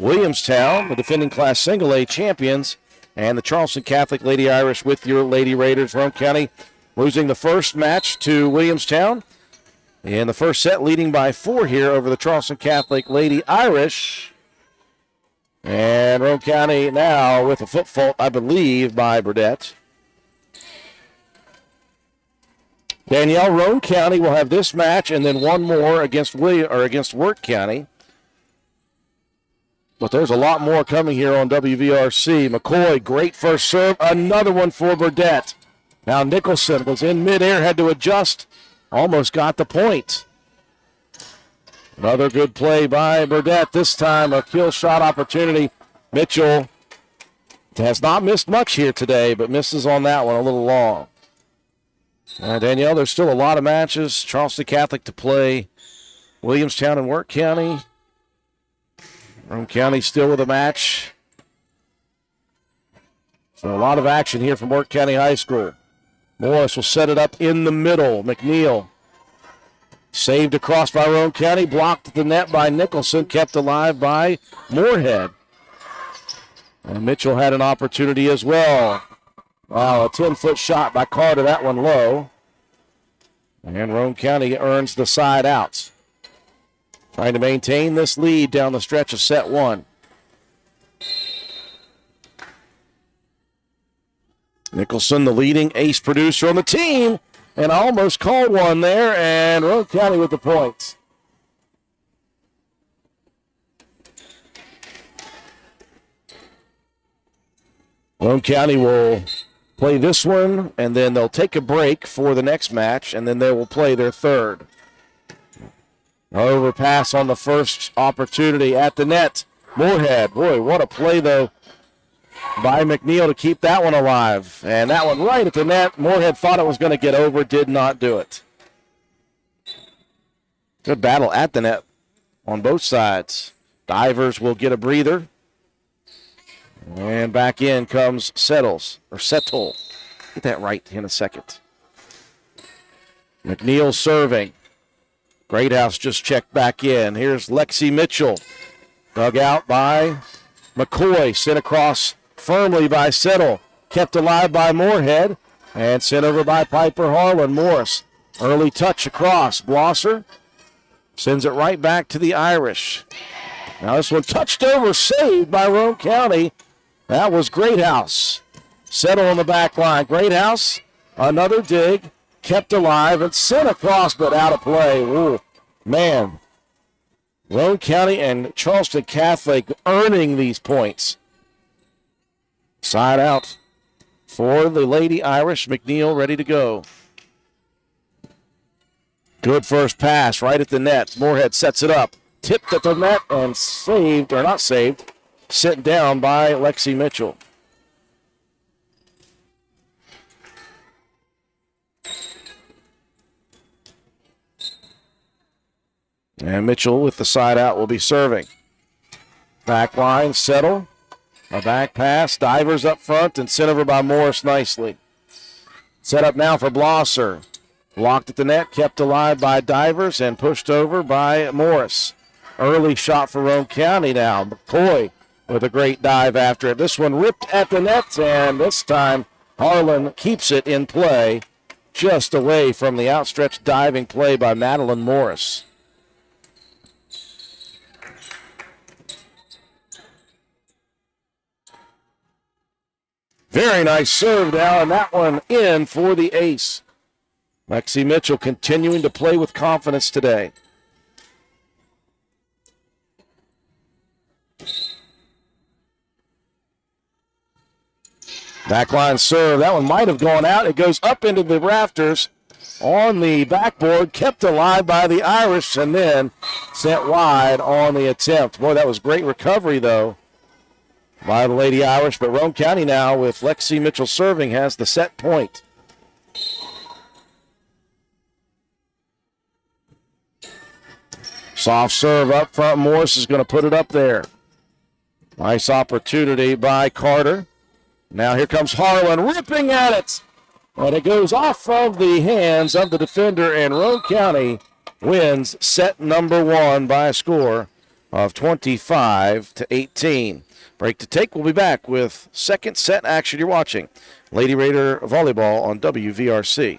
Williamstown, the defending Class Single A champions, and the Charleston Catholic Lady Irish with your Lady Raiders. Roane County losing the first match to Williamstown in the first set, leading by 4 here over the Charleston Catholic Lady Irish. And Roane County now with a foot fault, I believe, by Burdett. Danielle, Roane County will have this match and then one more against Wirt County. But there's a lot more coming here on WVRC. McCoy, great first serve. Another one for Burdett. Now Nicholson was in midair, had to adjust. Almost got the point. Another good play by Burdett. This time a kill shot opportunity. Mitchell has not missed much here today, but misses on that one a little long. Danielle, there's still a lot of matches. Charleston Catholic to play Williamstown and Wirt County. Roane County still with a match. So a lot of action here from Wirt County High School. Morris will set it up in the middle. McNeil saved across by Roane County, blocked at the net by Nicholson, kept alive by Moorhead. And Mitchell had an opportunity as well. Wow, a 10-foot shot by Carter, that one low. And Roane County earns the side out. Trying to maintain this lead down the stretch of set 1. Nicholson, the leading ace producer on the team, and almost called one there, and Roane County with the points. Roane County will play this one, and then they'll take a break for the next match, and then they will play their third. Overpass on the first opportunity at the net. Moorhead, boy, what a play, though, by McNeil to keep that one alive. And that one right at the net. Moorhead thought it was going to get over, did not do it. Good battle at the net on both sides. Divers will get a breather. And back in comes Settle. Get that right in a second. McNeil serving. Greathouse just checked back in. Here's Lexi Mitchell. Dug out by McCoy. Sent across firmly by Settle. Kept alive by Moorhead. And sent over by Piper Harlan. Morris. Early touch across. Blosser sends it right back to the Irish. Now this one touched over, saved by Roane County. That was Greathouse. Settle on the back line. Greathouse, another dig, kept alive and sent across, but out of play. Ooh, man. Roane County and Charleston Catholic earning these points. Side out for the Lady Irish. McNeil ready to go. Good first pass right at the net. Moorhead sets it up. Tipped at the net and saved, or not saved, sent down by Lexi Mitchell. And Mitchell with the side out will be serving. Back line, settle. A back pass, divers up front and sent over by Morris nicely. Set up now for Blosser. Blocked at the net, kept alive by divers and pushed over by Morris. Early shot for Roane County now. McCoy with a great dive after it. This one ripped at the net, and this time Harlan keeps it in play just away from the outstretched diving play by Madeline Morris. Very nice serve now, and that one in for the ace. Lexi Mitchell continuing to play with confidence today. Backline serve. That one might have gone out. It goes up into the rafters on the backboard, kept alive by the Irish, and then sent wide on the attempt. Boy, that was great recovery, though, by the Lady Irish. But Roane County now, with Lexi Mitchell serving, has the set point. Soft serve up front. Morris is going to put it up there. Nice opportunity by Carter. Now here comes Harlan ripping at it. And it goes off of the hands of the defender, and Roane County wins set number one by a score of 25-18. Break to take. We'll be back with second set action. You're watching Lady Raider Volleyball on WVRC.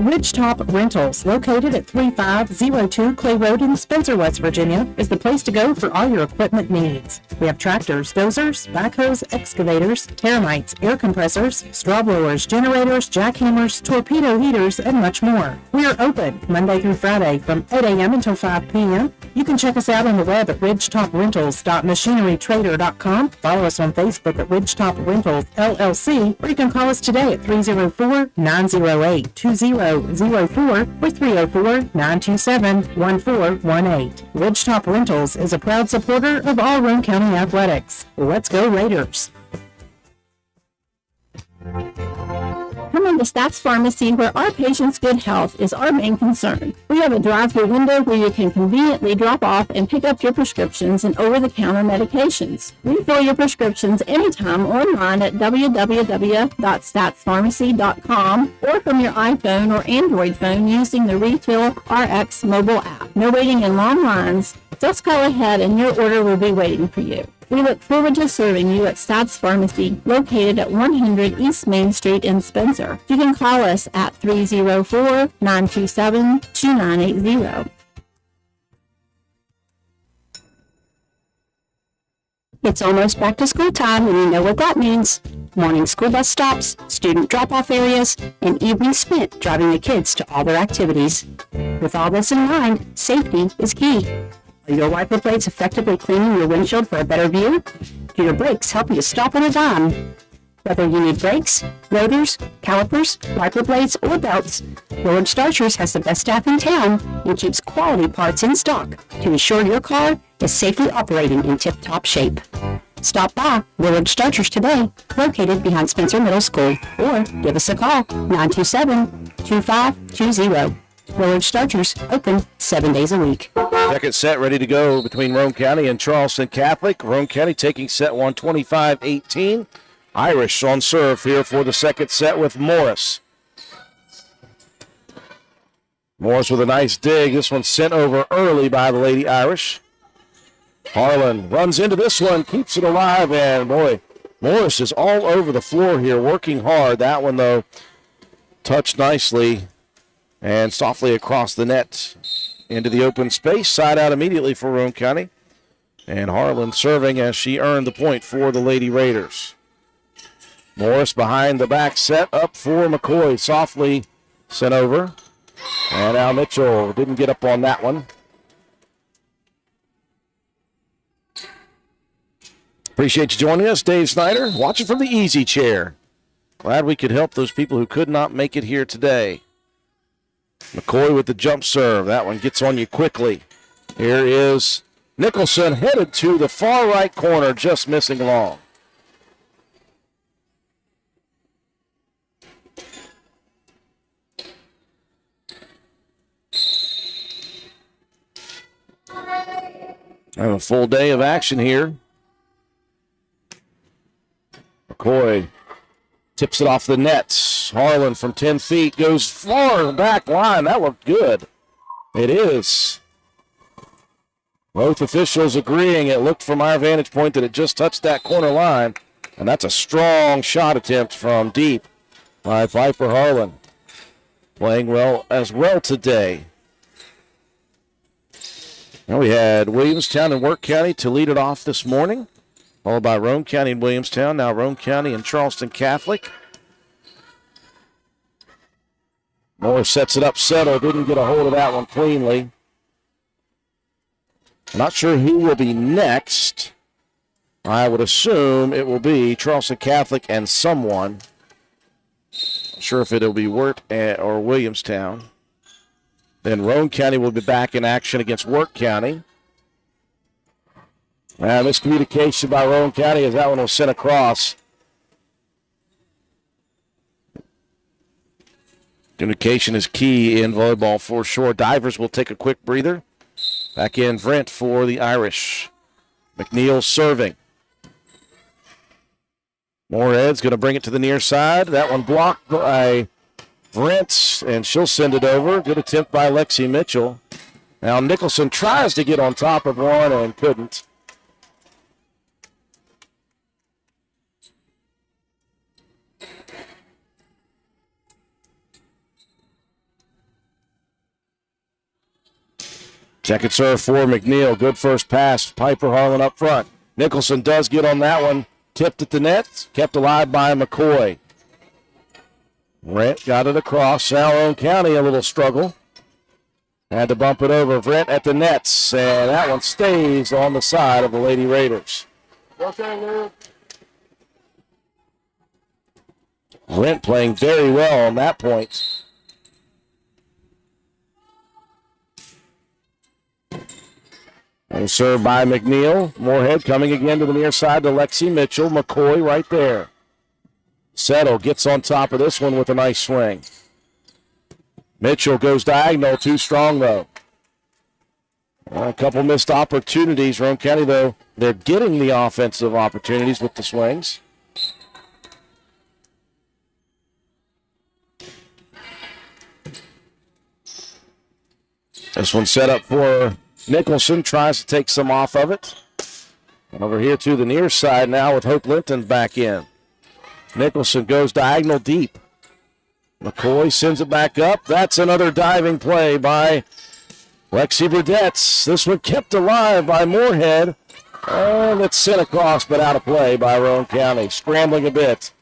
Ridgetop Rentals, located at 3502 Clay Road in Spencer, West Virginia, is the place to go for all your equipment needs. We have tractors, dozers, backhoes, excavators, termites, air compressors, straw blowers, generators, jackhammers, torpedo heaters, and much more. We are open Monday through Friday from 8 a.m. until 5 p.m. You can check us out on the web at ridgetoprentals.machinerytrader.com. Follow us on Facebook at Ridgetop Rentals LLC, or you can call us today at 304-908-2004 or 304-927-1418. Ridgetop Rentals is a proud supporter of all Roane County athletics. Let's go Raiders! Come into Stats Pharmacy, where our patients' good health is our main concern. We have a drive-through window where you can conveniently drop off and pick up your prescriptions and over-the-counter medications. Refill your prescriptions anytime online at www.statspharmacy.com or from your iPhone or Android phone using the Refill RX mobile app. No waiting in long lines. Just call ahead and your order will be waiting for you. We look forward to serving you at Stats Pharmacy, located at 100 East Main Street in Spencer. You can call us at 304-927-2980. It's almost back to school time, and you know what that means. Morning school bus stops, student drop-off areas, and evenings spent driving the kids to all their activities. With all this in mind, safety is key. Are your wiper blades effectively cleaning your windshield for a better view? Do your brakes help you to stop on a dime? Whether you need brakes, rotors, calipers, wiper blades, or belts, Willard Starchers has the best staff in town and keeps quality parts in stock to ensure your car is safely operating in tip-top shape. Stop by Willard Starchers today, located behind Spencer Middle School, or give us a call, 927-2520. Willard Starchers, open 7 days a week. Second set ready to go between Roane County and Charleston Catholic. Roane County taking set 1, 25-18. Irish on serve here for the second set with Morris. Morris with a nice dig. This one sent over early by the Lady Irish. Harlan runs into this one, keeps it alive, and boy, Morris is all over the floor here, working hard. That one, though, touched nicely and softly across the net into the open space. Side out immediately for Roane County. And Harlan serving as she earned the point for the Lady Raiders. Morris behind the back set up for McCoy. Softly sent over. And now Mitchell didn't get up on that one. Appreciate you joining us, Dave Snyder. Watching from the easy chair. Glad we could help those people who could not make it here today. McCoy with the jump serve. That one gets on you quickly. Here is Nicholson headed to the far right corner, just missing long. Have a full day of action here. McCoy tips it off the nets. Harlan from 10 feet goes far in the back line. That looked good. It is. Both officials agreeing. It looked from our vantage point that it just touched that corner line. And that's a strong shot attempt from deep by Piper Harlan. Playing well as well today. Now we had Williamstown and Wirt County to lead it off this morning, followed by Roane County and Williamstown. Now Roane County and Charleston Catholic. Moore sets it up. Settle didn't get a hold of that one cleanly. Not sure who will be next. I would assume it will be Charleston Catholic and someone. Not sure if it'll be Wirt or Williamstown. Then Roane County will be back in action against Wirt County. Miscommunication by Roane County as that one was sent across. Communication is key in volleyball for sure. Divers will take a quick breather. Back in Vrent for the Irish. McNeil serving. Moorhead's going to bring it to the near side. That one blocked by Vrent, and she'll send it over. Good attempt by Lexi Mitchell. Now Nicholson tries to get on top of one and couldn't. Second serve for McNeil. Good first pass. Piper Harlan up front. Nicholson does get on that one. Tipped at the net. Kept alive by McCoy. Vrent got it across. Now Roane County a little struggle. Had to bump it over. Vrent at the nets. And that one stays on the side of the Lady Raiders. Vrent playing very well on that point. And served by McNeil. Moorhead coming again to the near side to Lexi Mitchell. McCoy right there. Settle gets on top of this one with a nice swing. Mitchell goes diagonal. Too strong, though. A couple missed opportunities. Roane County, though, they're getting the offensive opportunities with the swings. This one set up for Nicholson, tries to take some off of it. And over here to the near side now with Hope Linton back in. Nicholson goes diagonal deep. McCoy sends it back up. That's another diving play by Lexi Burdetts. This one kept alive by Moorhead. And it's sent across but out of play by Roane County. Scrambling a bit.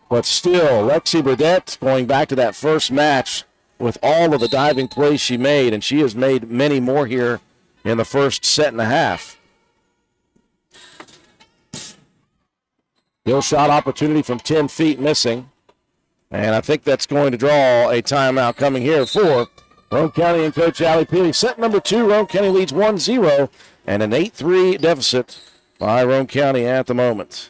But still, Lexi Burdett going back to that first match with all of the diving plays she made. And she has made many more here in the first set and a half. Hill shot opportunity from 10 feet missing. And I think that's going to draw a timeout coming here for Roane County and Coach Allie Peely. Set number 2, Roane County leads 1-0 and an 8-3 deficit by Roane County at the moment.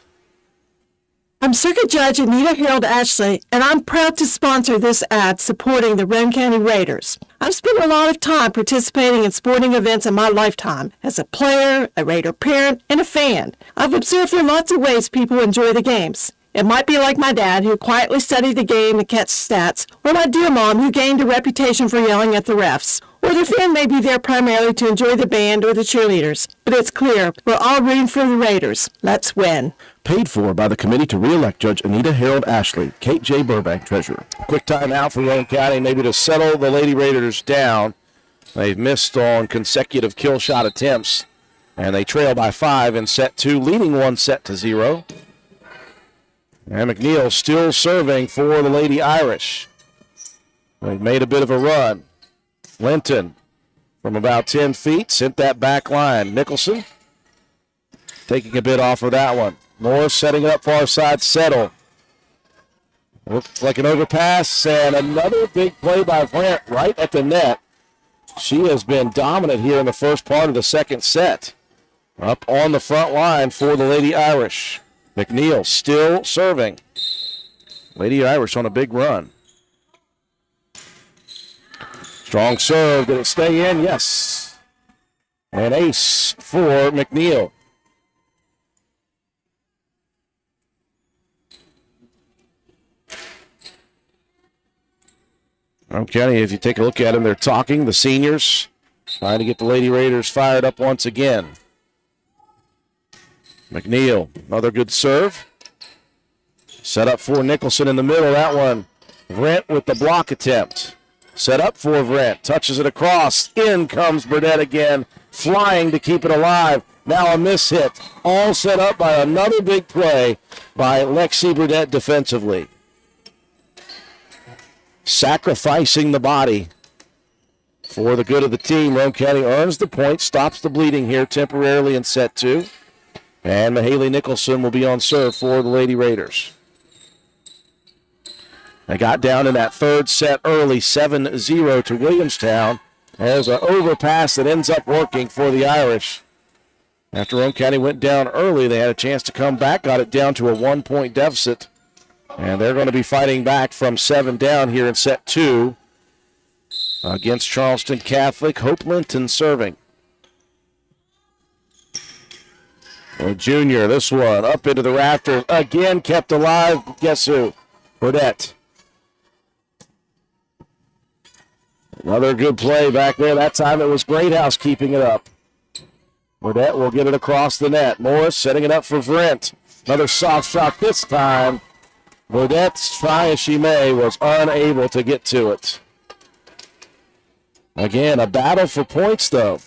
I'm Circuit Judge Anita Harold Ashley, and I'm proud to sponsor this ad supporting the Roane County Raiders. I've spent a lot of time participating in sporting events in my lifetime as a player, a Raider parent, and a fan. I've observed there are lots of ways people enjoy the games. It might be like my dad, who quietly studied the game to catch stats, or my dear mom, who gained a reputation for yelling at the refs. Or the fan may be there primarily to enjoy the band or the cheerleaders. But it's clear, we're all rooting for the Raiders. Let's win. Paid for by the committee to re-elect Judge Anita Harold Ashley, Kate J. Burbank, Treasurer. Quick timeout for Roane County, maybe to settle the Lady Raiders down. They've missed on consecutive kill shot attempts, and they trail by 5 in set 2, leading 1-0. And McNeil still serving for the Lady Irish. They've made a bit of a run. Linton from about 10 feet sent that back line. Nicholson taking a bit off of that one. Morris setting it up far side. Settle. Looks like an overpass, and another big play by Vrent right at the net. She has been dominant here in the first part of the second set. Up on the front line for the Lady Irish. McNeil still serving. Lady Irish on a big run. Strong serve. Did it stay in? Yes. An ace for McNeil. Roane County, if you take a look at them, they're talking, the seniors, trying to get the Lady Raiders fired up once again. McNeil, another good serve. Set up for Nicholson in the middle. That one, Vrent with the block attempt. Set up for Vrent, touches it across. In comes Burdett again, flying to keep it alive. Now a miss hit, all set up by another big play by Lexi Burdett defensively. Sacrificing the body for the good of the team. Roane County earns the point, stops the bleeding here temporarily in set 2. And Mahaley Nicholson will be on serve for the Lady Raiders. They got down in that third set early, 7-0 to Williamstown. There's an overpass that ends up working for the Irish. After Roane County went down early, they had a chance to come back, got it down to a 1-point deficit. And they're going to be fighting back from 7 down here in set 2 against Charleston Catholic. Hope Linton serving. Well, junior, this one up into the rafters. Again kept alive. Guess who? Burdett. Another good play back there. That time it was Greathouse keeping it up. Burdett will get it across the net. Morris setting it up for Vrent. Another soft shot this time. Burdett, try as she may, was unable to get to it. Again, a battle for points, though.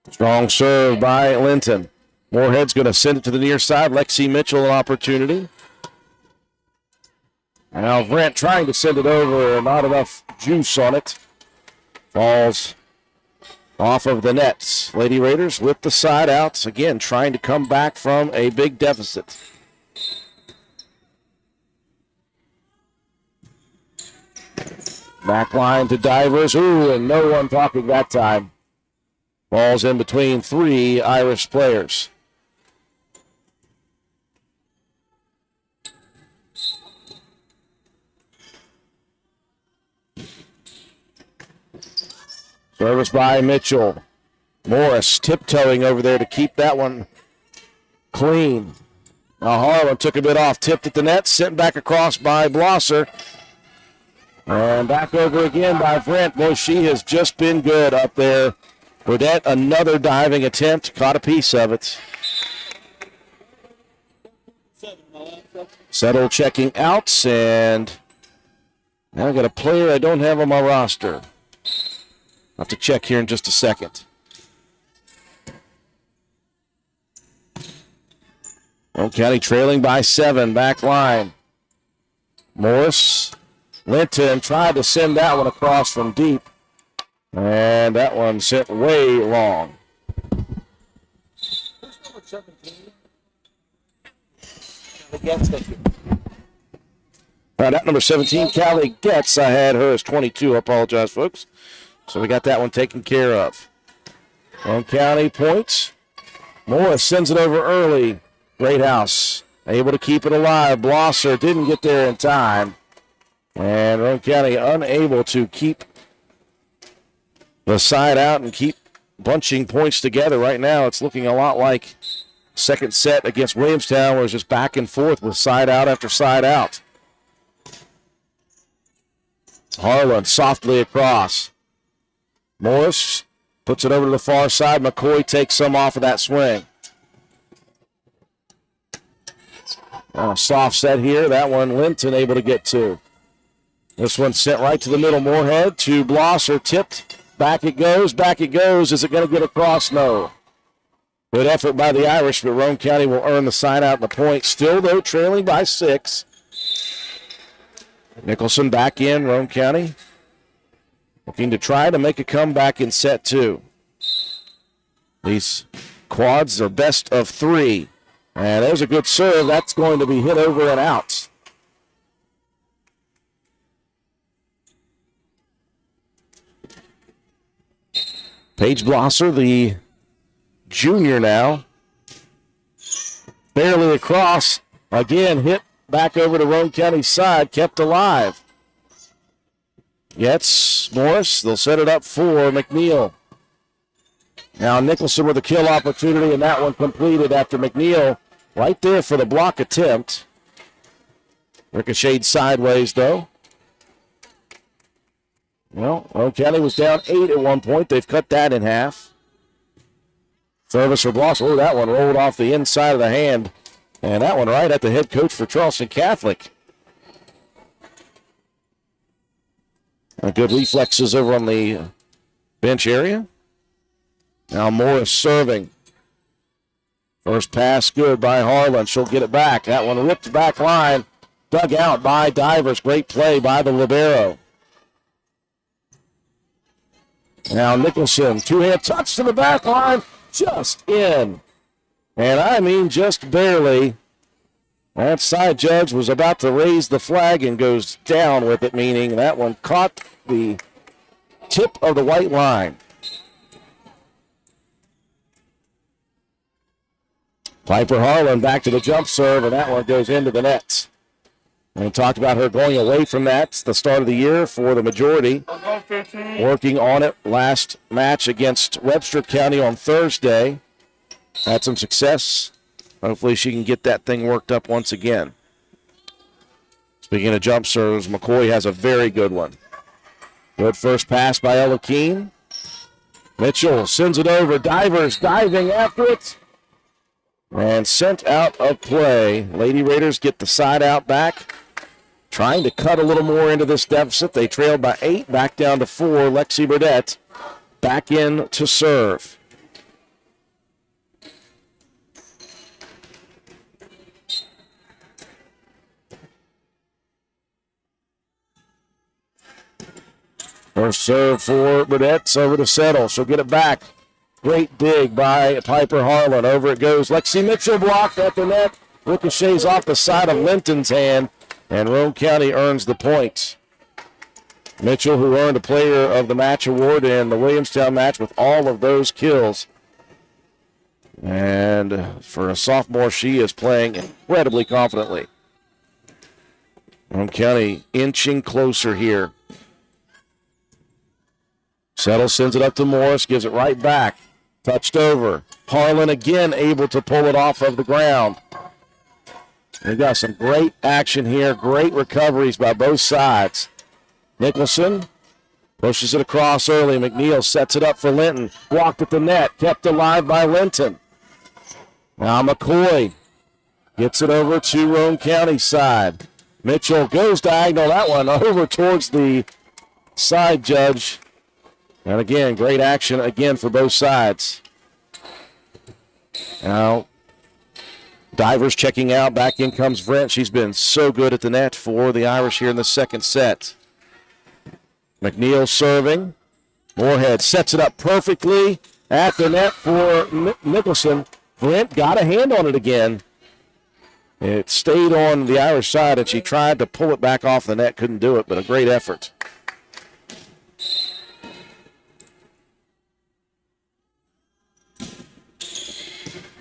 Strong serve by Linton. Moorhead's going to send it to the near side. Lexi Mitchell an opportunity. Now Vrent trying to send it over. Not enough juice on it. Falls off of the nets. Lady Raiders with the side outs. Again, trying to come back from a big deficit. Back line to Divers. Ooh, and no one talking that time. Ball's in between 3 Irish players. Service by Mitchell. Morris tiptoeing over there to keep that one clean. Now Harlan took a bit off, tipped at the net, sent back across by Blosser. And back over again by Vrent. Boy, she has just been good up there. Burdett, another diving attempt, caught a piece of it. Settle checking outs, and now I got a player I don't have on my roster. I'll have to check here in just a second. Roane County trailing by 7, back line. Morris, Linton tried to send that one across from deep. And that one sent way long. All right, at number 17, Callie Getz. I had her as 22. I apologize, folks. So we got that one taken care of. Roane County points. Morris sends it over early. Greathouse able to keep it alive. Blosser didn't get there in time. And Roane County unable to keep the side out and keep bunching points together. Right now it's looking a lot like second set against Williamstown, where it's just back and forth with side out after side out. Harlan softly across. Morris puts it over to the far side. McCoy takes some off of that swing. A soft set here. That one Linton able to get to. This one sent right to the middle. Moorhead to Blosser. Tipped. Back it goes. Back it goes. Is it going to get across? No. Good effort by the Irish, but Roane County will earn the side out and the point. Still, though, trailing by 6. Nicholson back in. Roane County looking to try to make a comeback in set 2. These quads are best of 3. And there's a good serve. That's going to be hit over and out. Paige Blosser, the junior now. Barely across. Again, hit back over to Roane County's side. Kept alive. Gets Morris. They'll set it up for McNeil. Now Nicholson with a kill opportunity, and that one completed after McNeil right there for the block attempt. Ricocheted sideways, though. Well, Roane County was down 8 at one point. They've cut that in half. Service or Bloss. Oh, that one rolled off the inside of the hand. And that one right at the head coach for Charleston Catholic. Good reflexes over on the bench area. Now Morris serving. First pass good by Harlan. She'll get it back. That one ripped back line. Dug out by Divers. Great play by the libero. Now Nicholson. Two-hand touch to the back line. Just in. And I mean just barely. That side judge was about to raise the flag and goes down with it, meaning that one caught the tip of the white line. Piper Harlan back to the jump serve, and that one goes into the nets. And we talked about her going away from that. It's the start of the year for the majority. Working on it last match against Webster County on Thursday. Had some success. Hopefully she can get that thing worked up once again. Speaking of jump serves, McCoy has a very good one. Good first pass by Ella Keene. Mitchell sends it over. Divers diving after it. And sent out of play. Lady Raiders get the side out back. Trying to cut a little more into this deficit. They trailed by 8, back down to 4. Lexi Burdett back in to serve. First serve for Burdett. Over to Settle. She'll get it back. Great dig by Piper Harlan. Over it goes. Lexi Mitchell blocked at the net. Ricochets off the side of Linton's hand. And Roane County earns the points. Mitchell, who earned a Player of the Match award in the Williamstown match with all of those kills. And for a sophomore, she is playing incredibly confidently. Roane County inching closer here. Settle sends it up to Morris, gives it right back. Touched over. Harlan again able to pull it off of the ground. They've got some great action here. Great recoveries by both sides. Nicholson pushes it across early. McNeil sets it up for Linton. Blocked at the net. Kept alive by Linton. Now McCoy gets it over to Roane County side. Mitchell goes diagonal. That one over towards the side judge. And again, great action again for both sides. Now, Divers checking out. Back in comes Brent. She's been so good at the net for the Irish here in the second set. McNeil serving. Moorhead sets it up perfectly at the net for Nicholson. Brent got a hand on it again. It stayed on the Irish side, and she tried to pull it back off the net. Couldn't do it, but a great effort.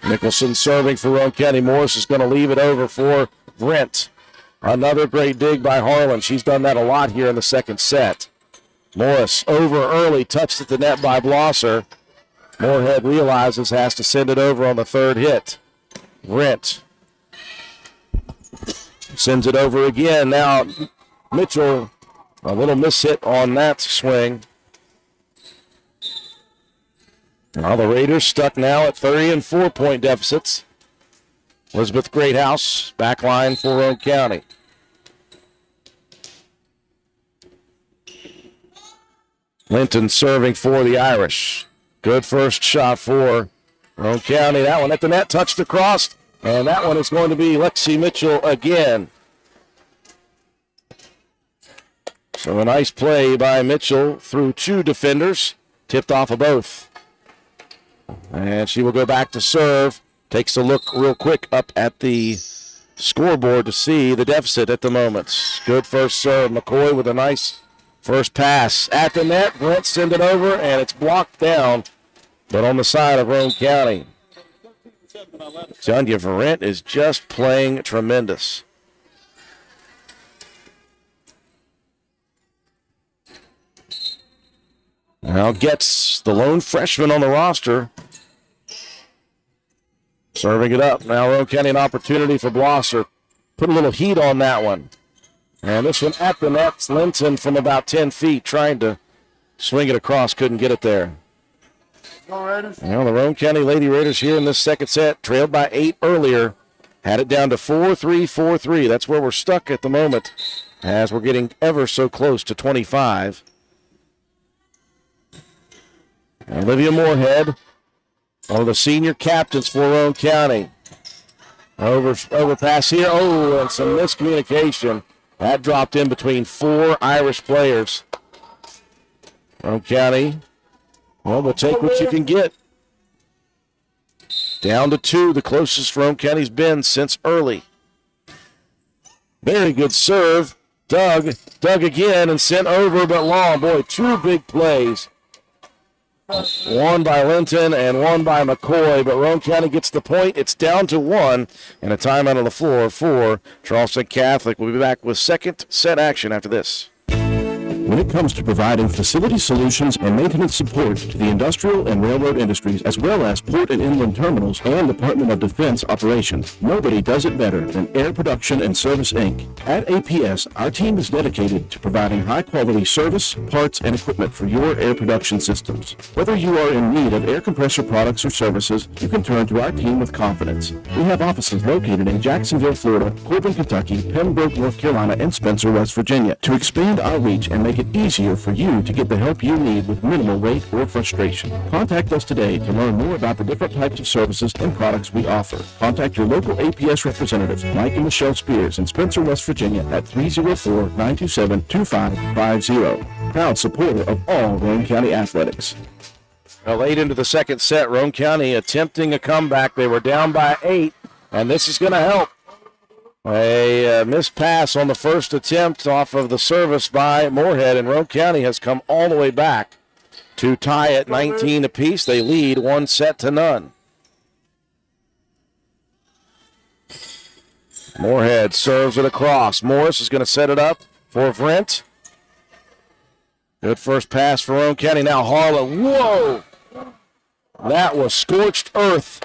Nicholson serving for Roane County. Morris is going to leave it over for Brent. Another great dig by Harlan. She's done that a lot here in the second set. Morris over early, touched at the net by Blosser. Moorhead realizes has to send it over on the third hit. Brent sends it over again. Now Mitchell, a little mishit on that swing. Now the Raiders stuck now at 30 and 4-point deficits. Elizabeth Greathouse, back line for Roane County. Linton serving for the Irish. Good first shot for Roane County. That one at the net, touched across, and that one is going to be Lexi Mitchell again. So a nice play by Mitchell through 2 defenders, tipped off of both. And she will go back to serve. Takes a look real quick up at the scoreboard to see the deficit at the moment. Good first serve. McCoy with a nice first pass at the net. Brent send it over, and it's blocked down, but on the side of Roane County. Sonia Verrent is just playing tremendous. Now gets the lone freshman on the roster. Serving it up. Now Roane County an opportunity for Blosser. Put a little heat on that one. And this one at the net. Linton from about 10 feet trying to swing it across. Couldn't get it there. Well, the Roane County Lady Raiders here in this second set. Trailed by 8 earlier. Had it down to 4-3, 4-3. That's where we're stuck at the moment as we're getting ever so close to 25. Olivia Moorhead, one of the senior captains for Roane County. Overpass here. Oh, and some miscommunication. That dropped in between 4 Irish players. Roane County, well, we'll take what you can get. Down to 2, the closest Roane County's been since early. Very good serve. Dug again and sent over, but long. Boy, 2 big plays. One by Linton and one by McCoy, but Roane County gets the point. It's down to 1 and a timeout on the floor for Charleston Catholic. We'll be back with second set action after this. When it comes to providing facility solutions and maintenance support to the industrial and railroad industries, as well as port and inland terminals and Department of Defense operations, nobody does it better than Air Production and Service, Inc. At APS, our team is dedicated to providing high-quality service, parts, and equipment for your air production systems. Whether you are in need of air compressor products or services, you can turn to our team with confidence. We have offices located in Jacksonville, Florida, Corbin, Kentucky, Pembroke, North Carolina, and Spencer, West Virginia. To expand our reach and make it easier for you to get the help you need with minimal wait or frustration. Contact us today to learn more about the different types of services and products we offer. Contact your local APS representatives, Mike and Michelle Spears in Spencer, West Virginia at 304-927-2550. Proud supporter of all Roane County athletics. Well, late into the second set, Roane County attempting a comeback. They were down by 8, and this is going to help. A missed pass on the first attempt off of the service by Moorhead, and Roane County has come all the way back to tie at 19 apiece. They lead 1-0. Moorhead serves it across. Morris is going to set it up for Vrent. Good first pass for Roane County. Now Harlan. Whoa! That was scorched earth.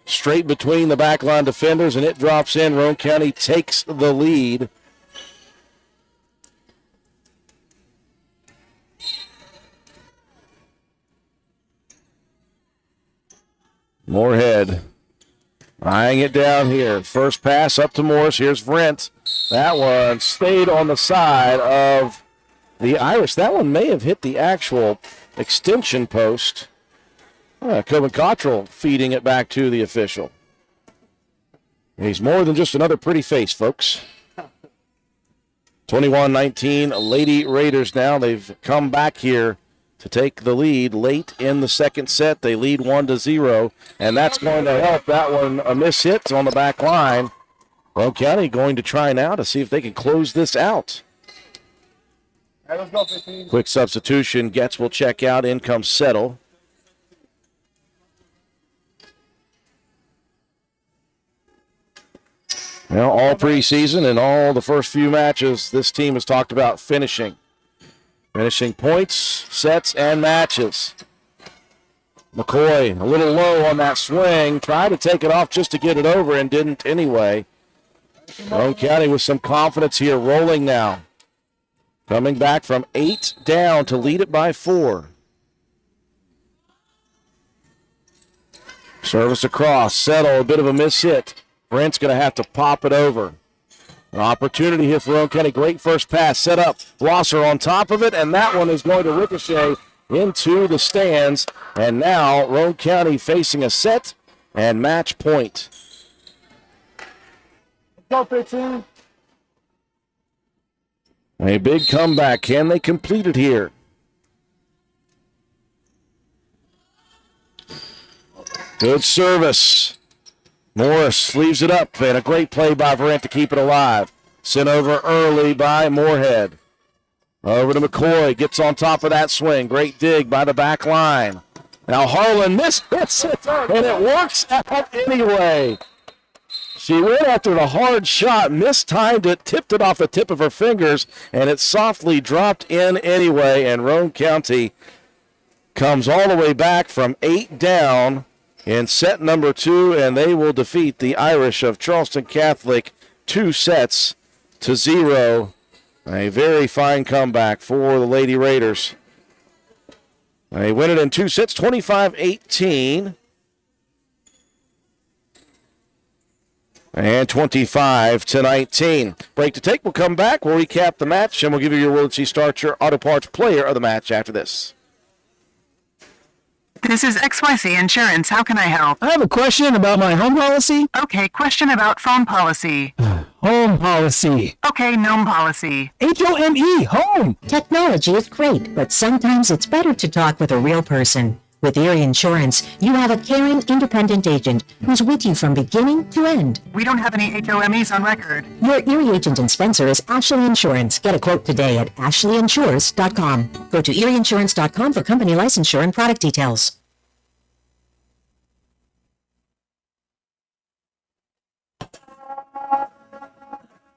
Straight between the backline defenders, and it drops in. Roane County takes the lead. Moorhead eyeing it down here. First pass up to Morris. Here's Vrent. That one stayed on the side of the Irish. That one may have hit the actual extension post. Coben Cottrell feeding it back to the official. He's more than just another pretty face, folks. 21-19, Lady Raiders now. They've come back here to take the lead late in the second set. They lead 1-0, and that's going to help. That one a miss hit on the back line. Roane County going to try now to see if they can close this out. Hey, let's go, 15. Quick substitution. Getz will check out. In comes Settle. Well, all preseason and all the first few matches, this team has talked about finishing. Finishing points, sets, and matches. McCoy a little low on that swing. Tried to take it off just to get it over and didn't anyway. Roane County with some confidence here, rolling now. Coming back from 8 down to lead it by 4. Service across. Settle, a bit of a miss hit. Brent's going to have to pop it over. An opportunity here for Roane County. Great first pass. Set up. Blosser on top of it, and that one is going to ricochet into the stands. And now Roane County facing a set and match point. Let's go, 15. A big comeback. Can they complete it here? Good service. Morris leaves it up, and a great play by Vrent to keep it alive. Sent over early by Moorhead. Over to McCoy, gets on top of that swing. Great dig by the back line. Now Harlan hits it, and it works out anyway. She went after the hard shot, mistimed it, tipped it off the tip of her fingers, and it softly dropped in anyway, and Roane County comes all the way back from 8 down in set number 2, and they will defeat the Irish of Charleston Catholic 2-0. A very fine comeback for the Lady Raiders. They win it in 2 sets, 25-18. And 25-19. Break to take. We'll come back. We'll recap the match, and we'll give you your Willard C. Starcher Auto Parts player of the match after this. This is XYZ Insurance. How can I help? I have a question about my home policy. Okay, question about phone policy. Home policy. Okay, gnome policy. HOME, home. Technology is great, but sometimes it's better to talk with a real person. With Erie Insurance, you have a caring, independent agent who's with you from beginning to end. We don't have any HOMEs on record. Your Erie agent in Spencer is Ashley Insurance. Get a quote today at ashleyinsures.com. Go to erieinsurance.com for company licensure and product details.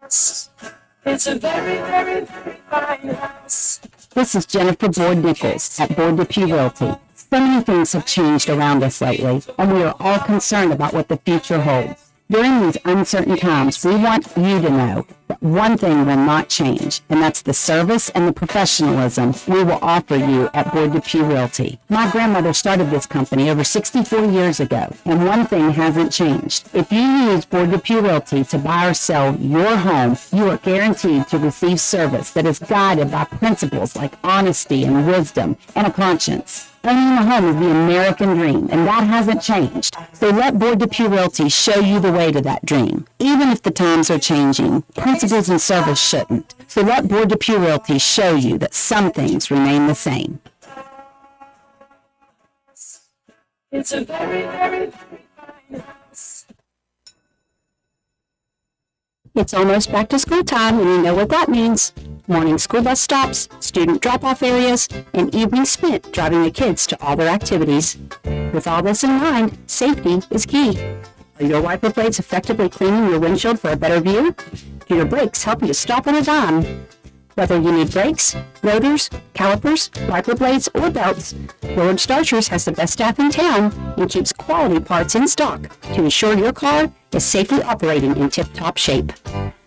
It's a very, very, very fine house. This is Jennifer Boyd-Nichols at Boyd-Depew Realty. So many things have changed around us lately, and we are all concerned about what the future holds. During these uncertain times, we want you to know that one thing will not change, and that's the service and the professionalism we will offer you at Boyd-Depew Realty. My grandmother started this company over 64 years ago, and one thing hasn't changed. If you use Boyd-Depew Realty to buy or sell your home, you are guaranteed to receive service that is guided by principles like honesty and wisdom and a conscience. Owning a home is the American dream, and that hasn't changed. So let Boyd-Depew Realty show you the way to that dream. Even if the times are changing, principles and service shouldn't. So let Boyd-Depew Realty show you that some things remain the same. It's a very, very, very fine house. It's almost back to school time, and you know what that means. Morning school bus stops, student drop-off areas, and evenings spent driving the kids to all their activities. With all this in mind, safety is key. Are your wiper blades effectively cleaning your windshield for a better view? Do your brakes help you to stop on a dime? Whether you need brakes, rotors, calipers, wiper blades, or belts, Willard Starchers has the best staff in town and keeps quality parts in stock to ensure your car is safely operating in tip-top shape.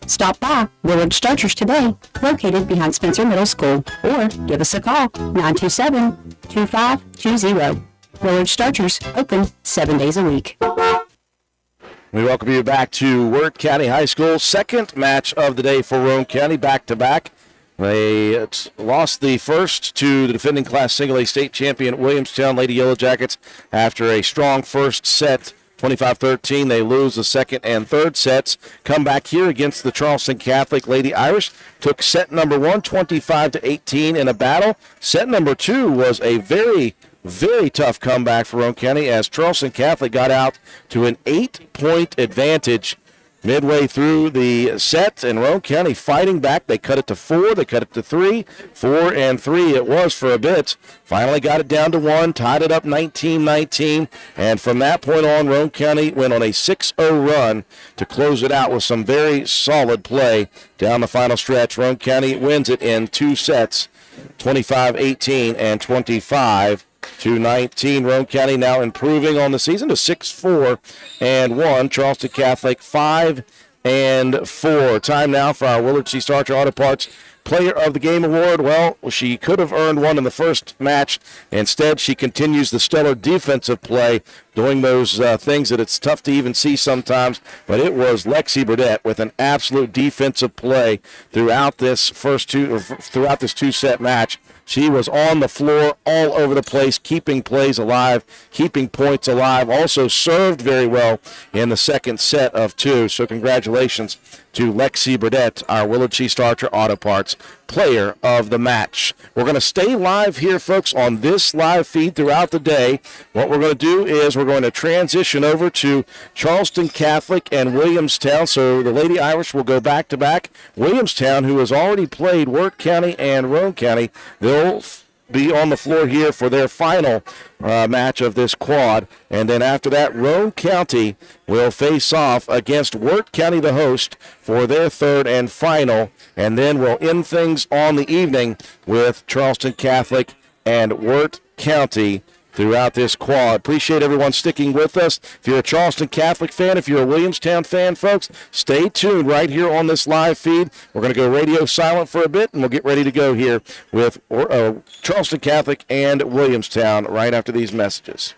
Stop by Willard Starchers today, located behind Spencer Middle School, or give us a call, 927-2520. Willard Starchers, open 7 days a week. We welcome you back to Wirt County High School. Second match of the day for Roane County, back-to-back. They lost the first to the defending Class Single A state champion Williamstown Lady Yellow Jackets after a strong first set, 25-13. They lose the second and third sets. Come back here against the Charleston Catholic Lady Irish. Took set number 1, 25-18 in a battle. Set number 2 was a very tough comeback for Roane County as Charleston Catholic got out to an 8-point advantage midway through the set, and Roane County fighting back. They cut it to 4, they cut it to 3, 4 and 3 it was for a bit. Finally got it down to 1, tied it up 19-19, and from that point on, Roane County went on a 6-0 run to close it out with some very solid play down the final stretch. Roane County wins it in 2 sets, 25-18 and 25-19. Roane County now improving on the season to 6-4-1. Charleston Catholic 5-4. Time now for our Willard C. Starcher Auto Parts Player of the Game Award. Well, she could have earned one in the first match. Instead, she continues the stellar defensive play, doing those things that it's tough to even see sometimes. But it was Lexi Burdett with an absolute defensive play throughout this two-set match. She was on the floor all over the place, keeping plays alive, keeping points alive. Also served very well in the second set of 2. So congratulations to Lexi Burdett, our Willard C. Starcher Auto Parts Player of the Match. We're going to stay live here, folks, on this live feed throughout the day. What we're going to do is we're going to transition over to Charleston Catholic and Williamstown. So the Lady Irish will go back-to-back. Williamstown, who has already played Wirt County and Roane County, they'll be on the floor here for their final match of this quad. And then after that, Roane County will face off against Wirt County, the host, for their third and final. And then we'll end things on the evening with Charleston Catholic and Wirt County throughout this quad. Appreciate everyone sticking with us. If you're a Charleston Catholic fan, if you're a Williamstown fan, folks, stay tuned right here on this live feed. We're going to go radio silent for a bit, and we'll get ready to go here with Charleston Catholic and Williamstown right after these messages.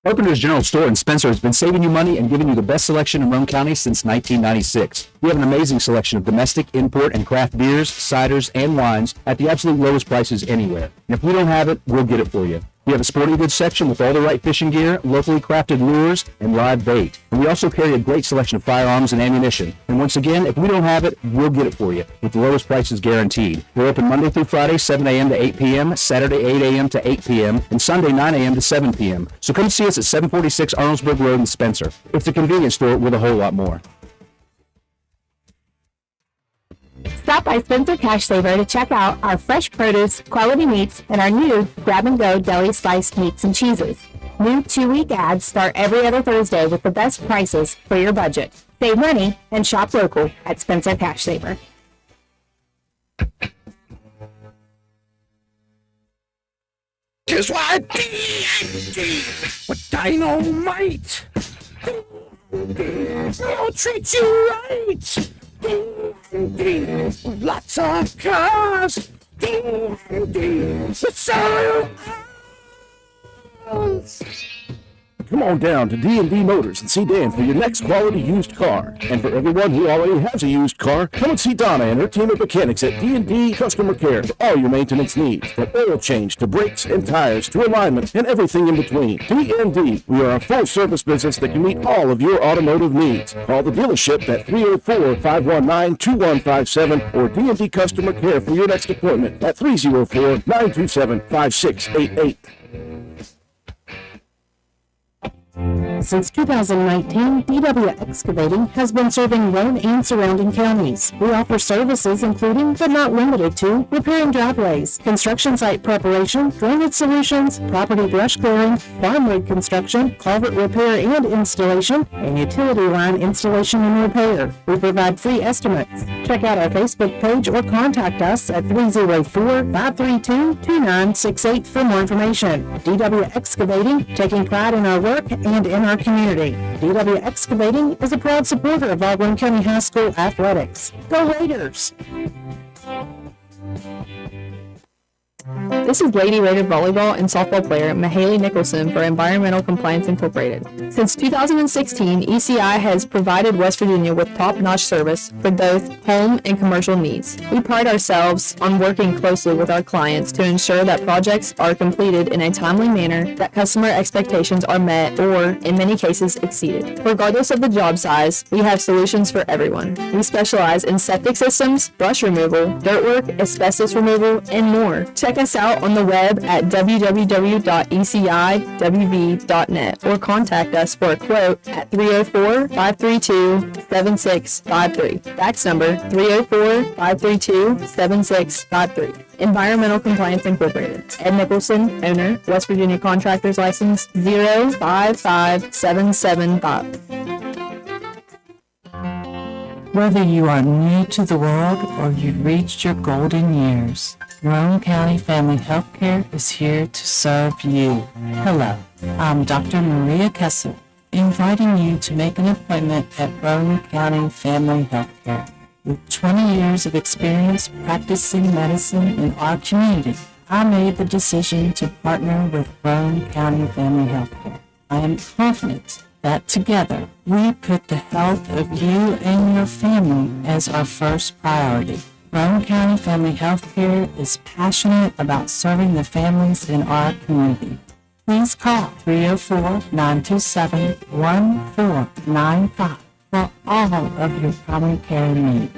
Carpenter's General Store in Spencer has been saving you money and giving you the best selection in Roane County since 1996. We have an amazing selection of domestic, import, and craft beers, ciders, and wines at the absolute lowest prices anywhere. And if we don't have it, we'll get it for you. We have a sporting goods section with all the right fishing gear, locally crafted lures, and live bait. And we also carry a great selection of firearms and ammunition. And once again, if we don't have it, we'll get it for you with the lowest prices guaranteed. We're open Monday through Friday, 7 a.m. to 8 p.m., Saturday, 8 a.m. to 8 p.m., and Sunday, 9 a.m. to 7 p.m. So come see us at 746 Arnold'sburg Road in Spencer. It's a convenience store with a whole lot more. Stop by Spencer Cash Saver to check out our fresh produce, quality meats, and our new grab-and-go deli sliced meats and cheeses. New 2-week ads start every other Thursday with the best prices for your budget. Save money and shop local at Spencer Cash Saver. Just like TNT with dynamite. I'll treat you right. With lots of cars. With sale. Come on down to D&D Motors and see Dan for your next quality used car. And for everyone who already has a used car, come and see Donna and her team of mechanics at D&D Customer Care for all your maintenance needs. From oil change to brakes and tires to alignment and everything in between. D&D, we are a full-service business that can meet all of your automotive needs. Call the dealership at 304-519-2157 or D&D Customer Care for your next appointment at 304-927-5688. Since 2019, DW Excavating has been serving Roane and surrounding counties. We offer services including, but not limited to, repairing driveways, construction site preparation, drainage solutions, property brush clearing, farmwood construction, culvert repair and installation, and utility line installation and repair. We provide free estimates. Check out our Facebook page or contact us at 304-532-2968 for more information. DW Excavating, taking pride in our work and in our community. DW Excavating is a proud supporter of Roane County High School athletics. Go Raiders! This is Lady Raider volleyball and softball player Mahaley Nicholson for Environmental Compliance Incorporated. Since 2016, ECI has provided West Virginia with top-notch service for both home and commercial needs. We pride ourselves on working closely with our clients to ensure that projects are completed in a timely manner, that customer expectations are met or, in many cases, exceeded. Regardless of the job size, we have solutions for everyone. We specialize in septic systems, brush removal, dirt work, asbestos removal, and more. Check us out on the web at www.eciwv.net or contact us for a quote at 304-532-7653. Fax number 304-532-7653. Environmental Compliance Incorporated. Ed Nicholson, owner, West Virginia Contractors License 055775. Whether you are new to the world or you've reached your golden years, Roane County Family Healthcare is here to serve you. Hello, I'm Dr. Maria Kessel, inviting you to make an appointment at Roane County Family Healthcare. With 20 years of experience practicing medicine in our community, I made the decision to partner with Roane County Family Healthcare. I am confident that together we put the health of you and your family as our first priority. Roane County Family Healthcare is passionate about serving the families in our community. Please call 304-927-1495 for all of your primary care needs.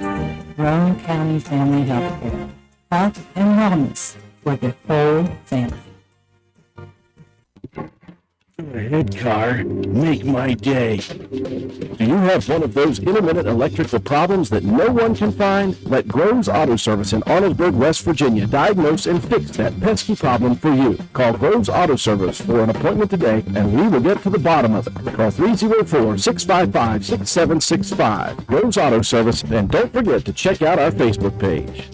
Roane County Family Healthcare. Health and wellness for the whole family. Head car, make my day. Do you have one of those intermittent electrical problems that no one can find? Let Groves Auto Service in Arnold'sburg, West Virginia diagnose and fix that pesky problem for you. Call Groves Auto Service for an appointment today and we will get to the bottom of it. Call 304-655-6765. Groves Auto Service, and don't forget to check out our Facebook page.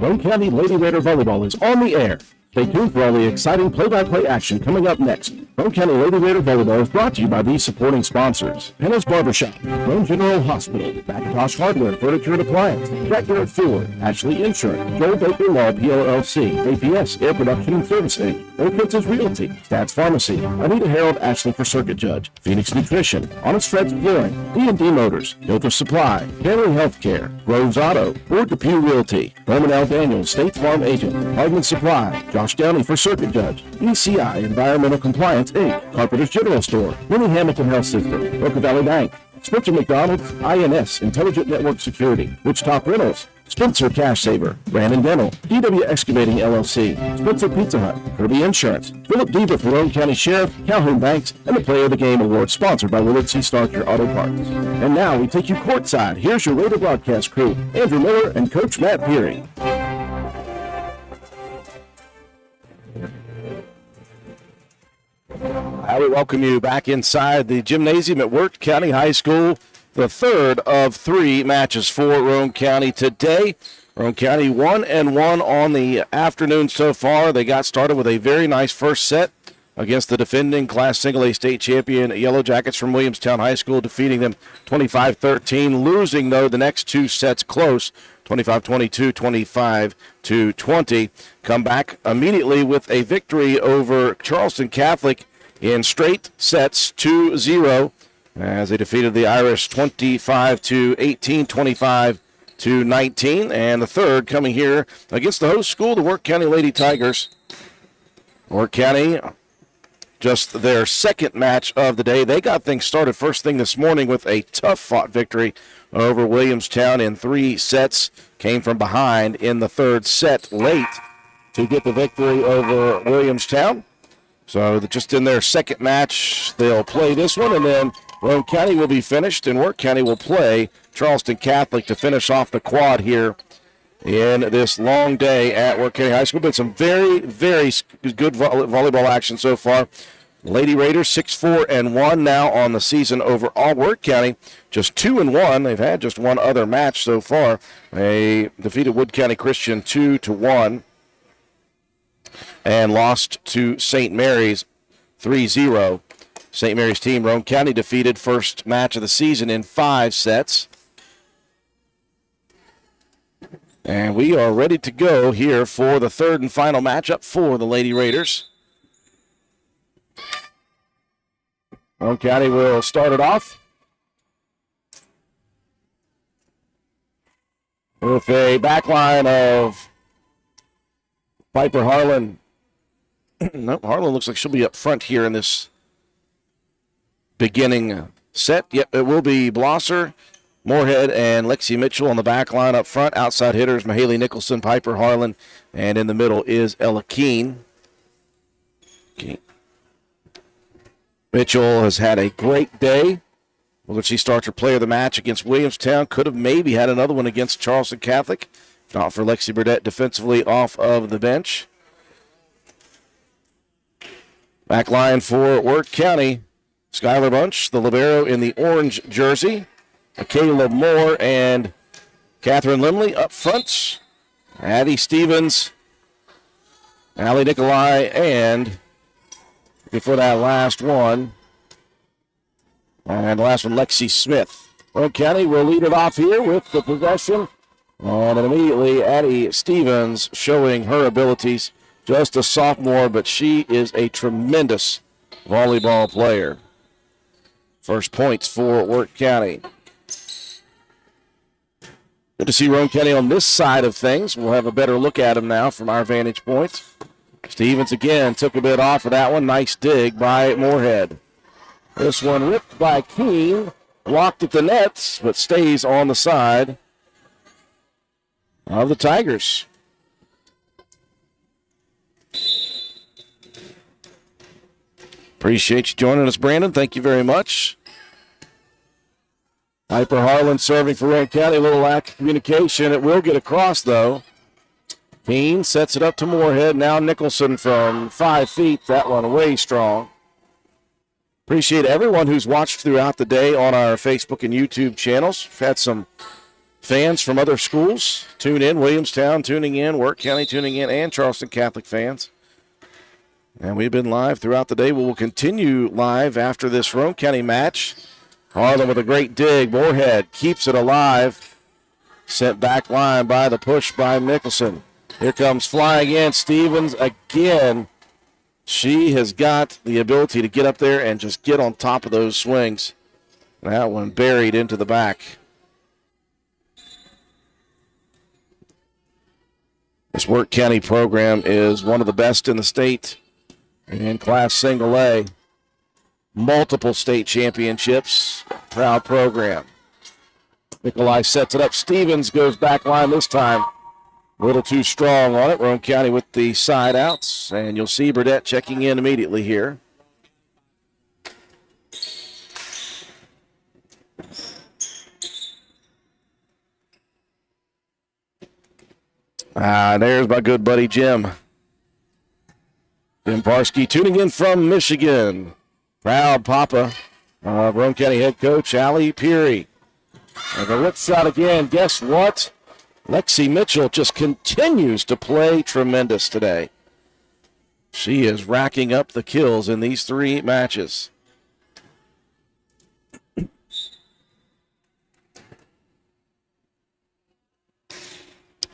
Roane County Lady Raider Volleyball is on the air. Stay tuned for all the exciting play-by-play action coming up next. Roane County Lady Raider Volleyball is brought to you by these supporting sponsors: Penna's Barbershop, Roane General Hospital, Macintosh Hardware, Furniture and Appliance, Jack Garrett Ford, Ashley Insurance, Joel Baker Law PLLC, APS Air Production and Servicing, Old Princess Realty, Stats Pharmacy, Anita Harold Ashley for Circuit Judge, Phoenix Nutrition, Honest Fred's Flooring, D&D Motors, Filter Supply, Family Healthcare, Groves Auto, Ford Depew Realty, Roman L. Daniels, State Farm Agent, Hardman Supply, Josh Downey for Circuit Judge, ECI Environmental Compliance Inc., Carpenter's General Store, Winnie Hamilton Health System, Boca Valley Bank, Spencer McDonald's, INS, Intelligent Network Security, Wichita Rentals, Spencer Cash Saver, Brandon Dental, DW Excavating LLC, Spencer Pizza Hut, Kirby Insurance, Philip Deaver for Roane County Sheriff, Calhoun Banks, and the Player of the Game Award sponsored by Willard C. Starcher Auto Parts. And now we take you courtside. Here's your Raider broadcast crew, Andrew Miller and Coach Matt Peary. I would welcome you back inside the gymnasium at Wirt County High School. The third of 3 matches for Roane County today. Roane County 1-1 on the afternoon so far. They got started with a very nice first set against the defending Class Single A state champion Yellow Jackets from Williamstown High School, defeating them 25-13, losing, though, the next 2 sets close, 25-22, 25-20. Come back immediately with a victory over Charleston Catholic in straight sets, 2-0, as they defeated the Irish 25-18, 25-19. And the third coming here against the host school, the Wirt County Lady Tigers. Wirt County, just their second match of the day. They got things started first thing this morning with a tough-fought victory over Williamstown in 3 sets. Came from behind in the third set late to get the victory over Williamstown. So just in their second match, they'll play this one, and then Roane County will be finished, and Wirt County will play Charleston Catholic to finish off the quad here in this long day at Wirt County High School. Been some very, very good volleyball action so far. Lady Raiders 6-4-1 now on the season overall. Wirt County just 2-1. They've had just one other match so far. They defeated Wood County Christian 2-1 and lost to St. Mary's 3-0. St. Mary's team, Roane County, defeated first match of the season in 5 sets. And we are ready to go here for the third and final matchup for the Lady Raiders. Roane County will start it off with a backline of Piper Harlan. No, Harlan looks like she'll be up front here in this beginning set. Yep, it will be Blosser, Moorhead, and Lexi Mitchell on the back line up front. Outside hitters, Mahaley Nicholson, Piper Harlan, and in the middle is Ella Keene. Mitchell has had a great day. Whether she starts her player of the match against Williamstown, could have maybe had another one against Charleston Catholic, if not for Lexi Burdett defensively off of the bench. Back line for Wirt County, Skylar Bunch, the libero in the orange jersey. Michaela Moore and Catherine Limley up front. Addie Stevens, Allie Nikolai, and before that last one, and the last one, Lexi Smith. Roane County will lead it off here with the possession. And immediately, Addie Stevens showing her abilities. Just a sophomore, but she is a tremendous volleyball player. First points for Wirt County. Good to see Roane County on this side of things. We'll have a better look at them now from our vantage point. Stevens again took a bit off of that one. Nice dig by Moorhead. This one ripped by Keene. Blocked at the nets, but stays on the side of the Tigers. Appreciate you joining us, Brandon. Thank you very much. Piper Harlan serving for Roane County. A little lack of communication. It will get across, though. Keene sets it up to Moorhead. Now Nicholson from 5 feet. That one way strong. Appreciate everyone who's watched throughout the day on our Facebook and YouTube channels. We've had some fans from other schools tune in. Williamstown tuning in, Wirt County tuning in, and Charleston Catholic fans. And we've been live throughout the day. We will continue live after this Roane County match. Harlan with a great dig. Moorhead keeps it alive. Sent back line by the push by Nicholson. Here comes flying in Stevens again. She has got the ability to get up there and just get on top of those swings. That one buried into the back. This Wirt County program is one of the best in the state in Class Single A. Multiple state championships. Proud program. Nikolai sets it up. Stevens goes back line this time. A little too strong on it. Roane County with the side outs. And you'll see Burdett checking in immediately here. There's my good buddy Jim. Jim Parsky tuning in from Michigan. Proud papa of Roane County head coach Allie Peary. And the lip shot again. Guess what? Lexi Mitchell just continues to play tremendous today. She is racking up the kills in these 3 matches.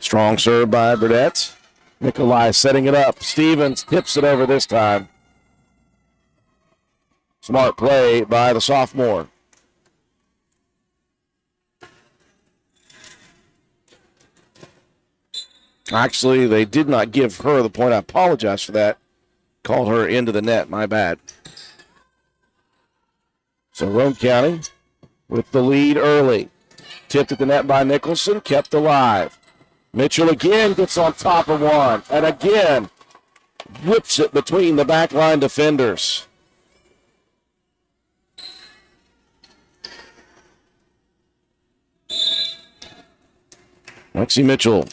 Strong serve by Burdett. Nikolai setting it up. Stevens tips it over this time. Smart play by the sophomore. Actually, they did not give her the point. I apologize for that. Called her into the net. My bad. So Roane County with the lead early. Tipped at the net by Nicholson. Kept alive. Mitchell again gets on top of one. And again whips it between the backline defenders. Lexi Mitchell,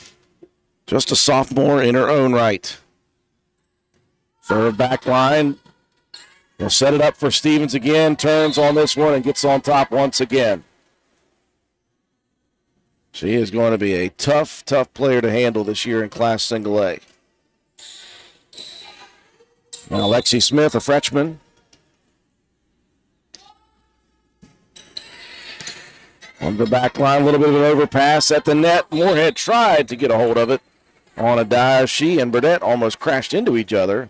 just a sophomore in her own right. Serve back line. He'll set it up for Stevens again. Turns on this one and gets on top once again. She is going to be a tough player to handle this year in Class Single A. Now Lexi Smith, a freshman. On the back line, a little bit of an overpass at the net. Moorhead tried to get a hold of it on a dive. She and Burdett almost crashed into each other.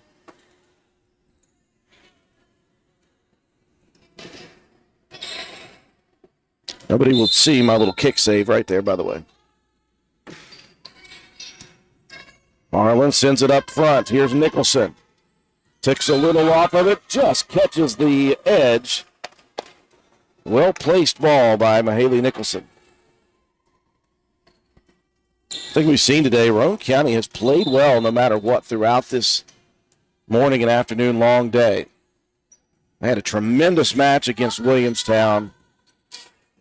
Nobody will see my little kick save right there, by the way. Marlin sends it up front. Here's Nicholson. Takes a little off of it. Just catches the edge. Well-placed ball by Mahaley Nicholson. I think we've seen today, Roane County has played well no matter what throughout this morning and afternoon long day. They had a tremendous match against Williamstown.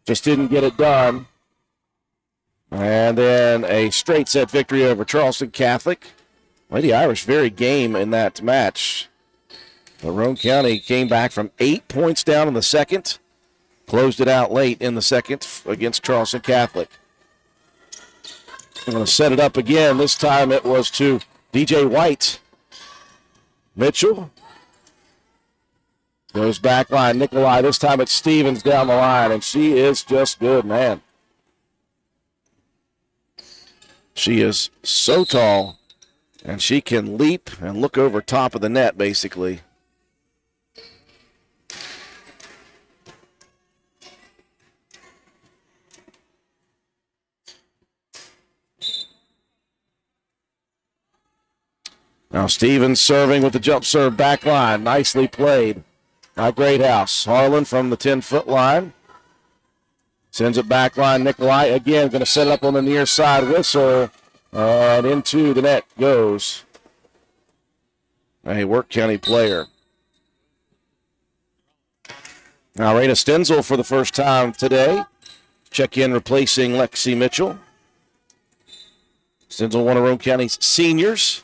Just didn't get it done. And then a straight set victory over Charleston Catholic. Lady Irish very game in that match. But Roane County came back from 8 points down in the second. Closed it out late in the second against Charleston Catholic. I'm going to set it up again. This time it was to DJ White. Mitchell goes back line. Nikolai, this time it's Stevens down the line, and she is just good, man. She is so tall, and she can leap and look over top of the net, basically. Now Stevens serving with the jump serve back line. Nicely played by Greathouse. Harlan from the 10-foot line. Sends it back line. Nikolai again going to set it up on the near side whistle. And into the net goes a Wirt County player. Now Raina Stenzel for the first time today. Check in replacing Lexi Mitchell. Stenzel, one of Roane County's seniors.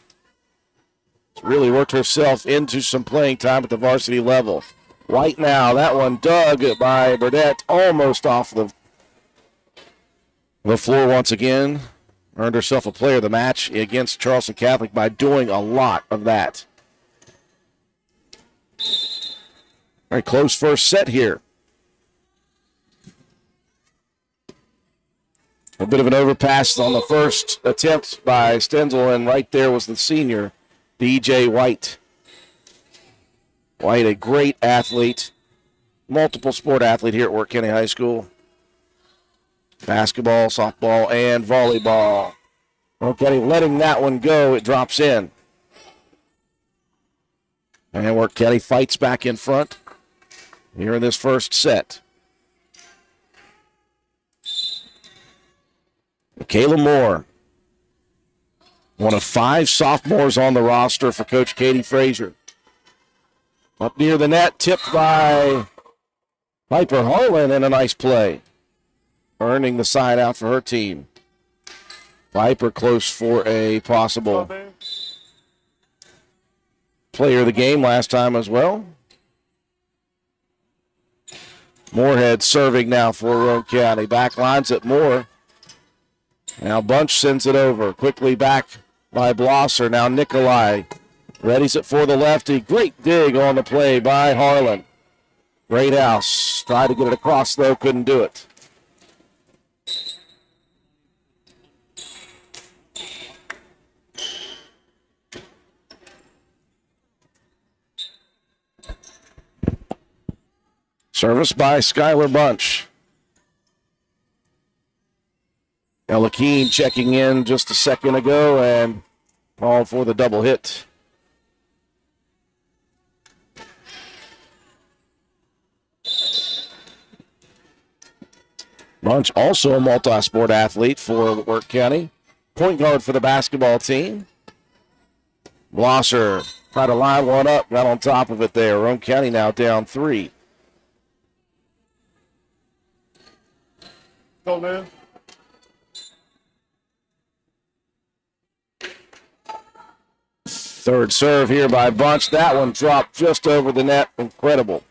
Really worked herself into some playing time at the varsity level. White now, that one dug by Burdett, almost off the floor once again. Earned herself a player of the match against Charleston Catholic by doing a lot of that. Very close first set here. A bit of an overpass on the first attempt by Stenzel, and right there was the senior, DJ White. White, a great athlete, multiple sport athlete here at Wirt County High School. Basketball, softball, and volleyball. Wirt County letting that one go. It drops in. And Wirt County fights back in front here in this first set. Kayla Moore, one of 5 sophomores on the roster for Coach Katie Frazier. Up near the net, tipped by Piper Harlan, and a nice play. Earning the side out for her team. Piper close for a possible player of the game last time as well. Moorhead serving now for Roane County. Back lines at Moore. Now Bunch sends it over. Quickly back by Blosser. Now Nikolai readies it for the lefty. Great dig on the play by Harlan. Great house. Tried to get it across though, couldn't do it. Service by Skylar Bunch. Ella Keene checking in just a second ago and called for the double hit. Bunch also a multi-sport athlete for Wirt County. Point guard for the basketball team. Blosser tried to line one up, got on top of it there. Roane County now down 3. Go, man. Third serve here by Bunch. That one dropped just over the net. Incredible.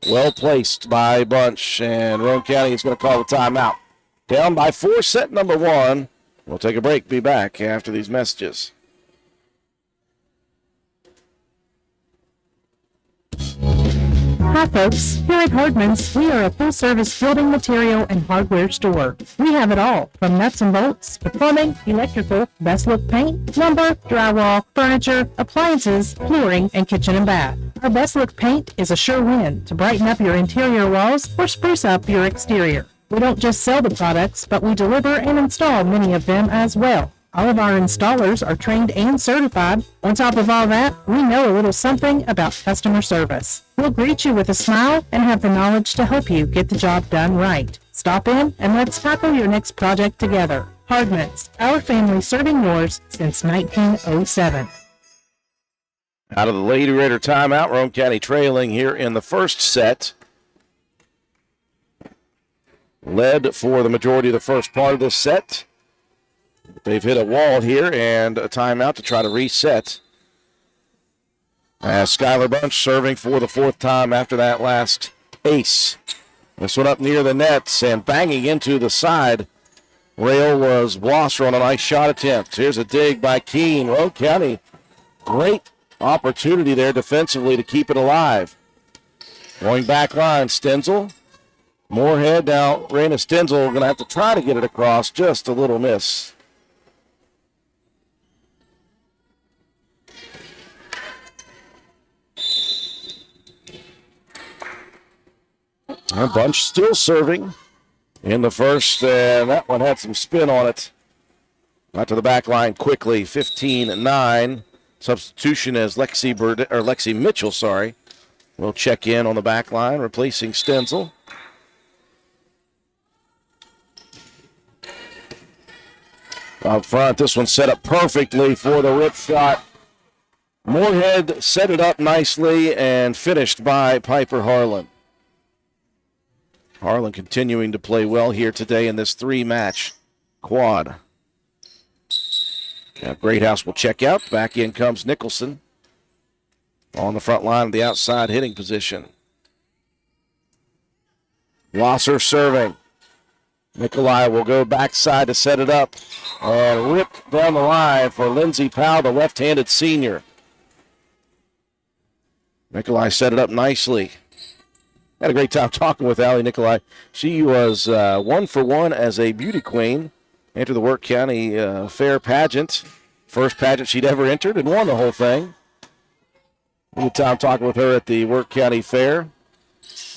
Well placed by Bunch, and Roane County is going to call a timeout. Down by 4, set number 1. We'll take a break. Be back after these messages. Hi folks, here at Hardman's, we are a full-service building material and hardware store. We have it all, from nuts and bolts to plumbing, electrical, best look paint, lumber, drywall, furniture, appliances, flooring, and kitchen and bath. Our best look paint is a sure win to brighten up your interior walls or spruce up your exterior. We don't just sell the products, but we deliver and install many of them as well. All of our installers are trained and certified. On top of all that, we know a little something about customer service. We'll greet you with a smile and have the knowledge to help you get the job done right. Stop in and let's tackle your next project together. Hardman's, our family serving yours since 1907. Out of the Lady Raider timeout, Roane County trailing here in the first set. Led for the majority of the first part of this set. They've hit a wall here and a timeout to try to reset. As Skylar Bunch serving for the 4th time after that last ace. This one up near the nets and banging into the side rail was Blosser on a nice shot attempt. Here's a dig by Keene. Roane County, great opportunity there defensively to keep it alive. Going back line, Stenzel. Moorhead now, Raina Stenzel going to have to try to get it across. Just a little miss. Our Bunch still serving in the first, and that one had some spin on it. Got to the back line quickly, 15-9. Substitution as Lexi Mitchell, will check in on the back line, replacing Stenzel. Up front, this one set up perfectly for the rip shot. Moorhead set it up nicely and finished by Piper Harlan. Harlan continuing to play well here today in this 3-match quad. Now Greathouse will check out. Back in comes Nicholson on the front line of the outside hitting position. Blosser serving. Nikolai will go backside to set it up and ripped down the line for Lindsey Powell, the left-handed senior. Nikolai set it up nicely. Had a great time talking with Allie Nikolai. She was 1 for 1 as a beauty queen. Entered the Wirt County Fair pageant. First pageant she'd ever entered and won the whole thing. Good time talking with her at the Wirt County Fair.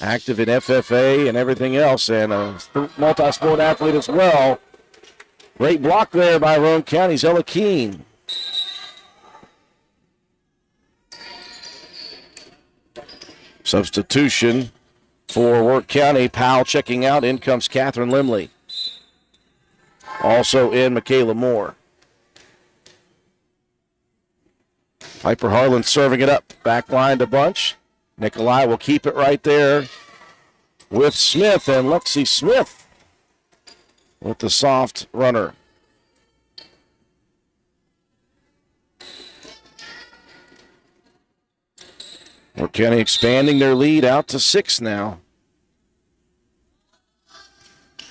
Active in FFA and everything else, and a multi-sport athlete as well. Great block there by Roane County's Ella Keene. Substitution for Wirt County. Powell checking out. In comes Catherine Limley. Also in Michaela Moore. Piper Harlan serving it up. Back line to Bunch. Nikolai will keep it right there with Smith, and Lexi Smith with the soft runner. Wirt County expanding their lead out to 6 now.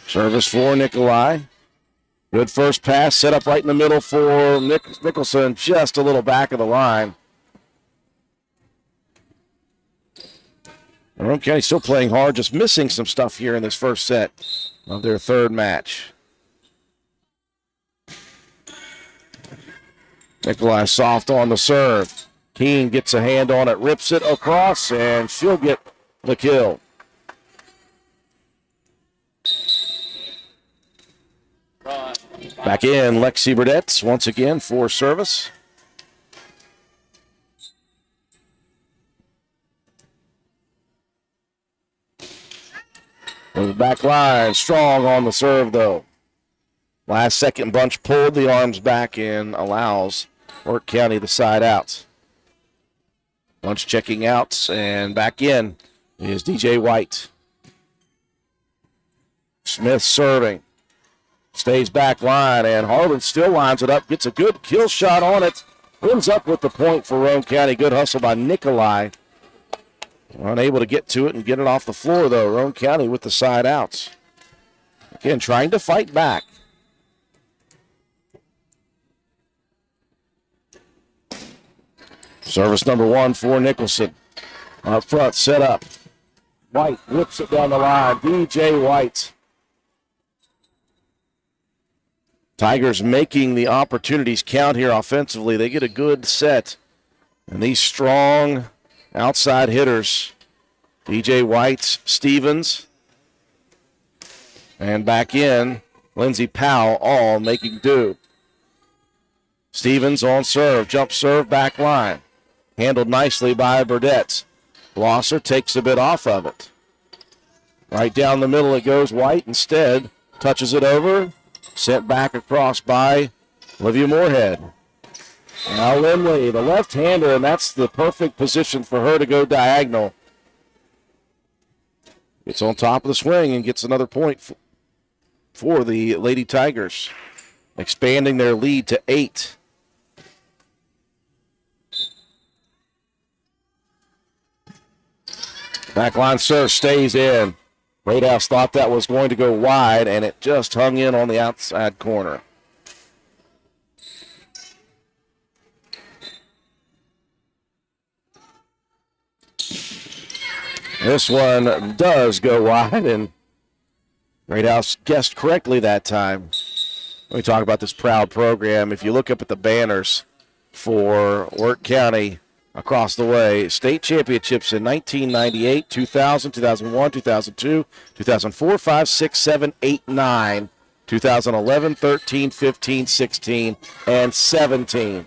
Service for Nikolai. Good first pass, set up right in the middle for Nicholson, just a little back of the line. Roane County still playing hard, just missing some stuff here in this first set of their third match. Nikolai soft on the serve. Keene gets a hand on it, rips it across, and she'll get the kill. Back in, Lexi Burdette once again for service. The back line, strong on the serve, though. Last second, Bunch pulled the arms back and allows Wirt County the side out. Bunch checking out, and back in is DJ White. Smith serving. Stays back line, and Harlan still lines it up. Gets a good kill shot on it. Ends up with the point for Roane County. Good hustle by Nikolai. Unable to get to it and get it off the floor, though. Roane County with the side outs. Again, trying to fight back. Service number 1 for Nicholson. Up front, set up. White whips it down the line. DJ White. Tigers making the opportunities count here offensively. They get a good set. And these strong outside hitters, DJ White, Stevens, and back in, Lindsey Powell, all making do. Stevens on serve, jump serve, back line. Handled nicely by Burdette. Blosser takes a bit off of it. Right down the middle it goes. White instead touches it over. Sent back across by Olivia Moorhead. Now Limley, the left-hander, and that's the perfect position for her to go diagonal. Gets on top of the swing and gets another point for the Lady Tigers, expanding their lead to 8. Backline serve stays in. Greathouse thought that was going to go wide, and it just hung in on the outside corner. This one does go wide, and Greathouse guessed correctly that time. When we talk about this proud program, if you look up at the banners for Wirt County across the way, state championships in 1998, 2000, 2001, 2002, 2004, 5, 6, 7, 8, 9, 2011, 13, 15, 16, and 17.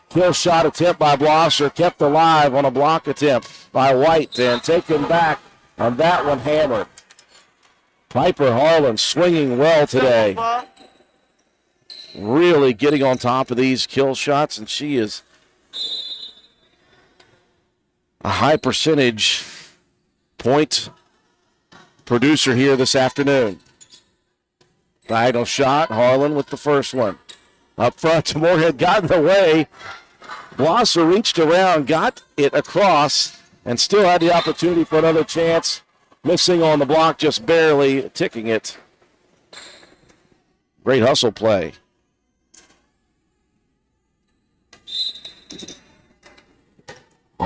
Kill shot attempt by Blosser, kept alive on a block attempt by White, and taken back on that one hammered. Piper Harlan swinging well today. Really getting on top of these kill shots, and she is a high percentage point producer here this afternoon. Diagonal shot, Harlan with the first one. Up front, Moorhead got in the way. Blosser reached around, got it across, and still had the opportunity for another chance. Missing on the block, just barely ticking it. Great hustle play.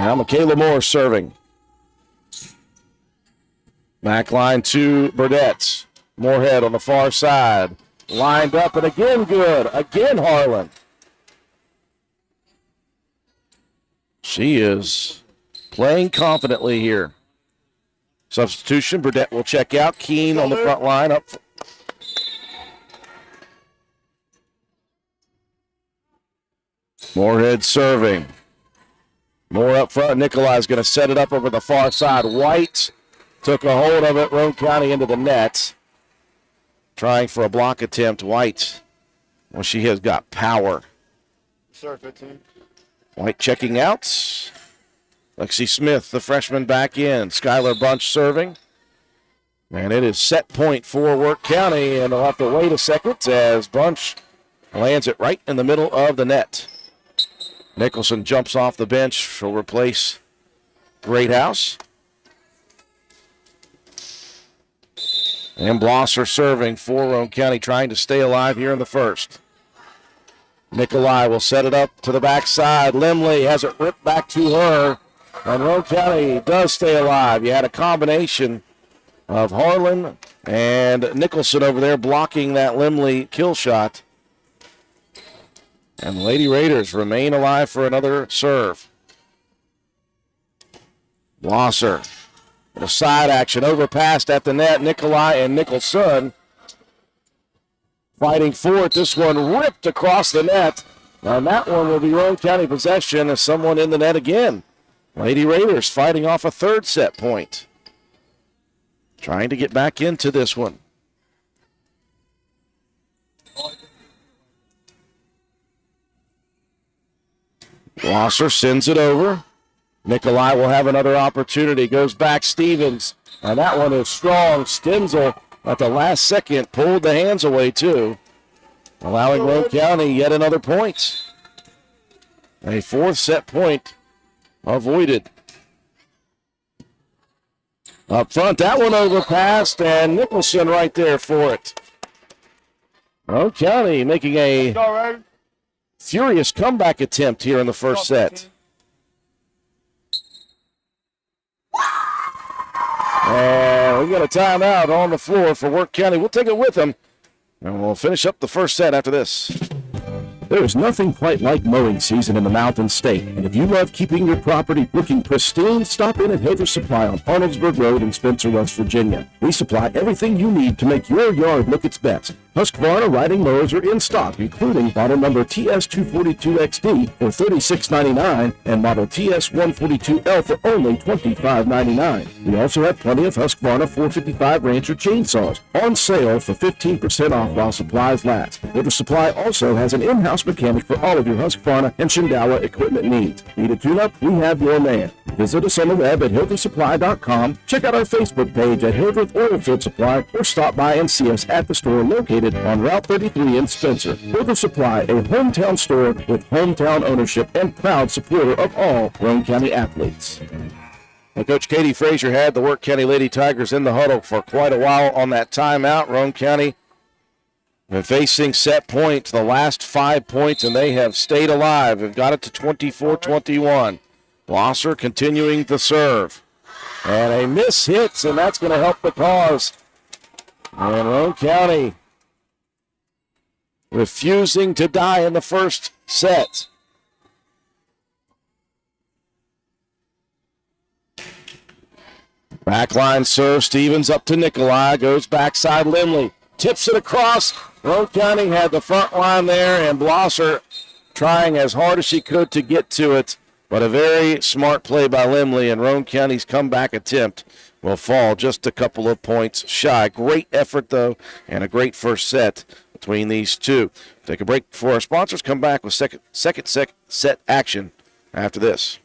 Now Michaela Moore serving. Back line to Burdette. Moorhead on the far side. Lined up and again good. Again Harlan. She is playing confidently here. Substitution. Burdette will check out. Keene on the front line. Up. Moorhead serving. Moore up front. Nikolai's going to set it up over the far side. White took a hold of it. Roane County into the net. Trying for a block attempt. White. Well, she has got power. Sir, 15. White checking out. Lexi Smith, the freshman, back in. Skylar Bunch serving. And it is set point for Wirt County, and they'll have to wait a second as Bunch lands it right in the middle of the net. Nicholson jumps off the bench. She'll replace Greathouse. And Blosser serving for Roane County, trying to stay alive here in the first. Nikolai will set it up to the backside. Limley has it ripped back to her. And Roane County does stay alive. You had a combination of Harlan and Nicholson over there blocking that Limley kill shot. And the Lady Raiders remain alive for another serve. Blosser. The side action overpassed at the net. Nikolai and Nicholson fighting for it. This one ripped across the net. And that one will be Roane County possession as someone in the net again. Lady Raiders fighting off a third set point. Trying to get back into this one. Blosser sends it over. Nikolai will have another opportunity. Goes back Stevens. And that one is strong. Stenzel at the last second pulled the hands away too. Allowing Roane County yet another point. A fourth set point avoided. Up front, that one overpassed, and Nicholson right there for it. Roane County making a furious comeback attempt here in the first set. And we got a timeout on the floor for Wirt County. We'll take it with them, and we'll finish up the first set after this. There is nothing quite like mowing season in the Mountain State, and if you love keeping your property looking pristine, stop in at Hilder Supply on Arnoldsburg Road in Spencer, West Virginia. We supply everything you need to make your yard look its best. Husqvarna riding mowers are in stock, including model number TS242XD for $36.99 and model TS142L for only $25.99. We also have plenty of Husqvarna 455 Rancher chainsaws on sale for 15% off while supplies last. Hilder Supply also has an in-house mechanic for all of your Husqvarna and Shindala equipment needs. Need a tune-up? We have your man. Visit us on the web at HilderSupply.com. Check out our Facebook page at Hildreth Oilfield Supply, or stop by and see us at the store located on Route 33 in Spencer. Hilder Supply, a hometown store with hometown ownership and proud supporter of all Roane County athletes. Well, Coach Katie Frazier had the Wirt County Lady Tigers in the huddle for quite a while on that timeout. Roane County been facing set point the last 5 points, and they have stayed alive. They've got it to 24-21. Blosser continuing the serve. And a miss hits, and that's going to help the cause. And Roane County refusing to die in the first set. Backline serve. Stevens up to Nikolai. Goes backside Limley. Tips it across. Roane County had the front line there, and Blosser trying as hard as she could to get to it. But a very smart play by Limley, and Roane County's comeback attempt will fall just a couple of points shy. Great effort, though, and a great first set between these two. Take a break before our sponsors come back with second set action after this.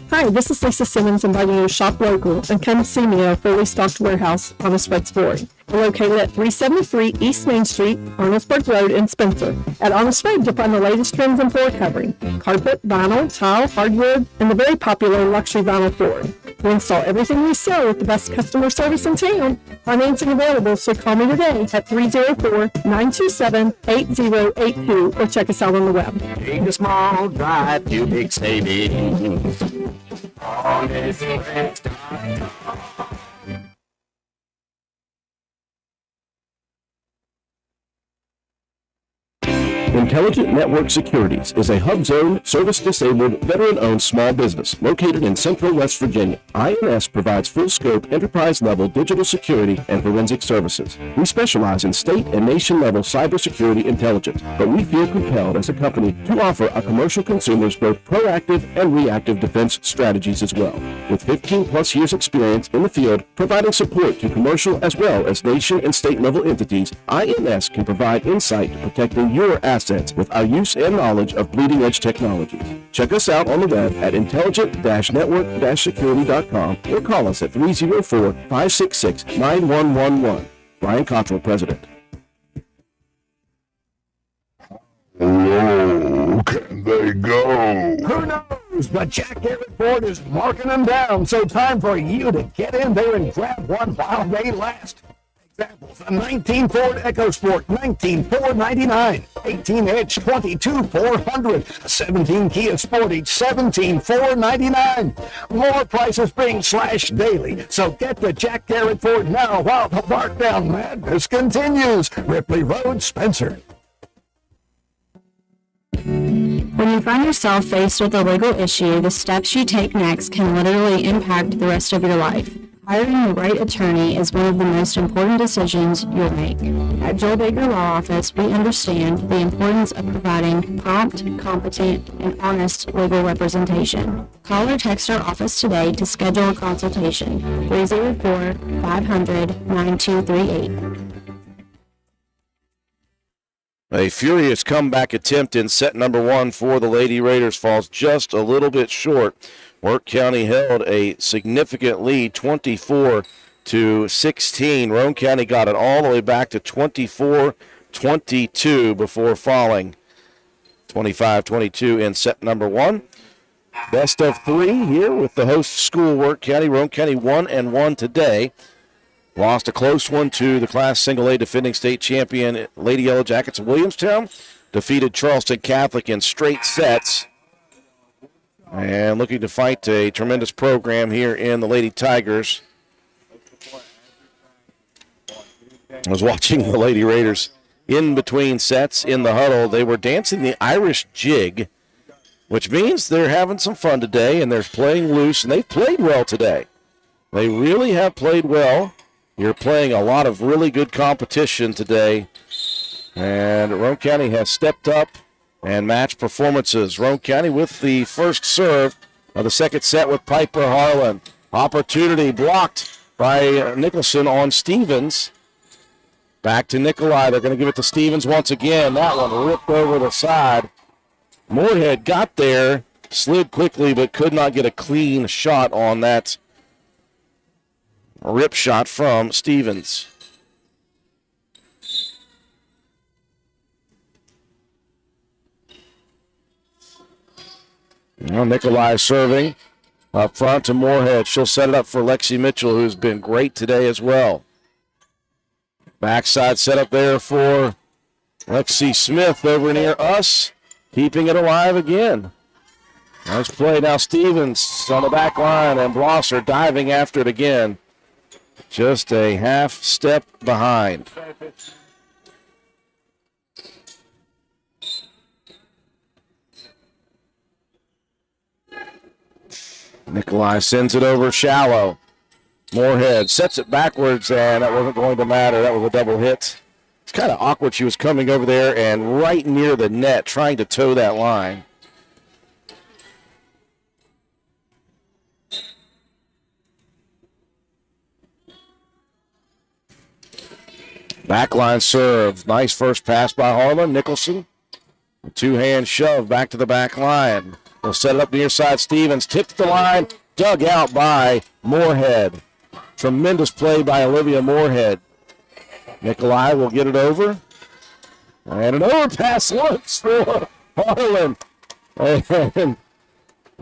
Hi, this is Lisa Simmons inviting you to shop local and come see me at our fully stocked warehouse, Honest Fred's Flooring. We're located at 373 East Main Street, Arnoldsburg Road in Spencer. At Honest Fred, you'll find the latest trends in floor covering: carpet, vinyl, tile, hardwood, and the very popular luxury vinyl flooring. We install everything we sell with the best customer service in town. Financing available, so call me today at 304-927-8082 or check us out on the web. Take a small drive to big savings. Intelligent Network Securities is a hub-zone, service-disabled, veteran-owned small business located in central West Virginia. INS provides full-scope, enterprise-level digital security and forensic services. We specialize in state and nation-level cybersecurity intelligence, but we feel compelled as a company to offer our commercial consumers both proactive and reactive defense strategies as well. With 15-plus years experience in the field, providing support to commercial as well as nation and state-level entities, INS can provide insight to protecting your assets with our use and knowledge of bleeding-edge technologies. Check us out on the web at intelligent-network-security.com or call us at 304-566-9111. Brian Cottrell, President. Oh, can they go? Who knows? But Jack Garrett Ford is marking them down, so time for you to get in there and grab one while they last. Examples: a 19 Ford EcoSport, $19,499. 18 Edge, $22,400. 17 Kia Sportage, $17,499. More prices being slashed daily, so get to Jack Garrett Ford now while the markdown madness continues. Ripley Road, Spencer. When you find yourself faced with a legal issue, the steps you take next can literally impact the rest of your life. Hiring the right attorney is one of the most important decisions you'll make. At Joel Baker Law Office, we understand the importance of providing prompt, competent, and honest legal representation. Call or text our office today to schedule a consultation. 304-500-9238. A furious comeback attempt in set number one for the Lady Raiders falls just a little bit short. Wirt County held a significant lead, 24-16. Roane County got it all the way back to 24-22 before falling 25-22 in set number one. Best of three here with the host school, Wirt County. Roane County 1-1 today. Lost a close one to the Class Single A defending state champion Lady Yellow Jackets of Williamstown. Defeated Charleston Catholic in straight sets. And looking to fight a tremendous program here in the Lady Tigers. I was watching the Lady Raiders in between sets in the huddle. They were dancing the Irish jig, which means they're having some fun today, and they're playing loose, and they've played well today. They really have played well. You're playing a lot of really good competition today, and Roane County has stepped up and matched performances. Roane County with the first serve of the second set with Piper Harlan. Opportunity blocked by Nicholson on Stevens. Back to Nikolai. They're going to give it to Stevens once again. That one ripped over the side. Moorhead got there, slid quickly, but could not get a clean shot on that rip shot from Stevens. Now Nikolai serving up front to Moorhead. She'll set it up for Lexi Mitchell, who's been great today as well. Backside set up there for Lexi Smith over near us, keeping it alive again. Nice play. Now Stevens on the back line, and Blosser diving after it again. Just a half step behind. Nikolai sends it over shallow. Moorhead sets it backwards, and that wasn't going to matter. That was a double hit. It's kind of awkward. She was coming over there and right near the net trying to toe that line. Backline serve. Nice first pass by Harlan. Nicholson. A two-hand shove back to the back line. We'll set it up near side. Stevens tipped the line. Dug out by Moorhead. Tremendous play by Olivia Moorhead. Nikolai will get it over. And an overpass looks for Harlan. And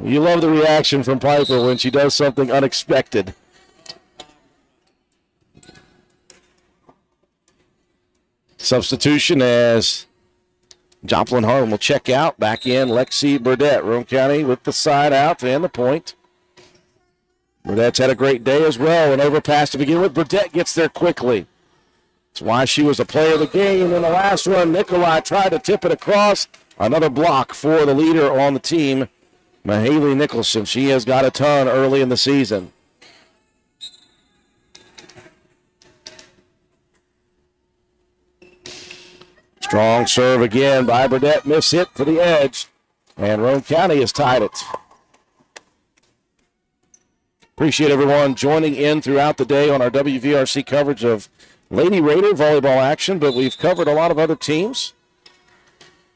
You love the reaction from Piper when she does something unexpected. Substitution as Joplin Harlan will check out. Back in Lexi Burdette. Roane County with the side out and the point. Burdette's had a great day as well. An overpass to begin with. Burdette gets there quickly. That's why she was a player of the game in the last one. Nikolai tried to tip it across. Another block for the leader on the team, Mahaley Nicholson. She has got a ton early in the season. Strong serve again by Burdette. Miss hit to the edge. And Roane County has tied it. Appreciate everyone joining in throughout the day on our WVRC coverage of Lady Raider volleyball action, but we've covered a lot of other teams.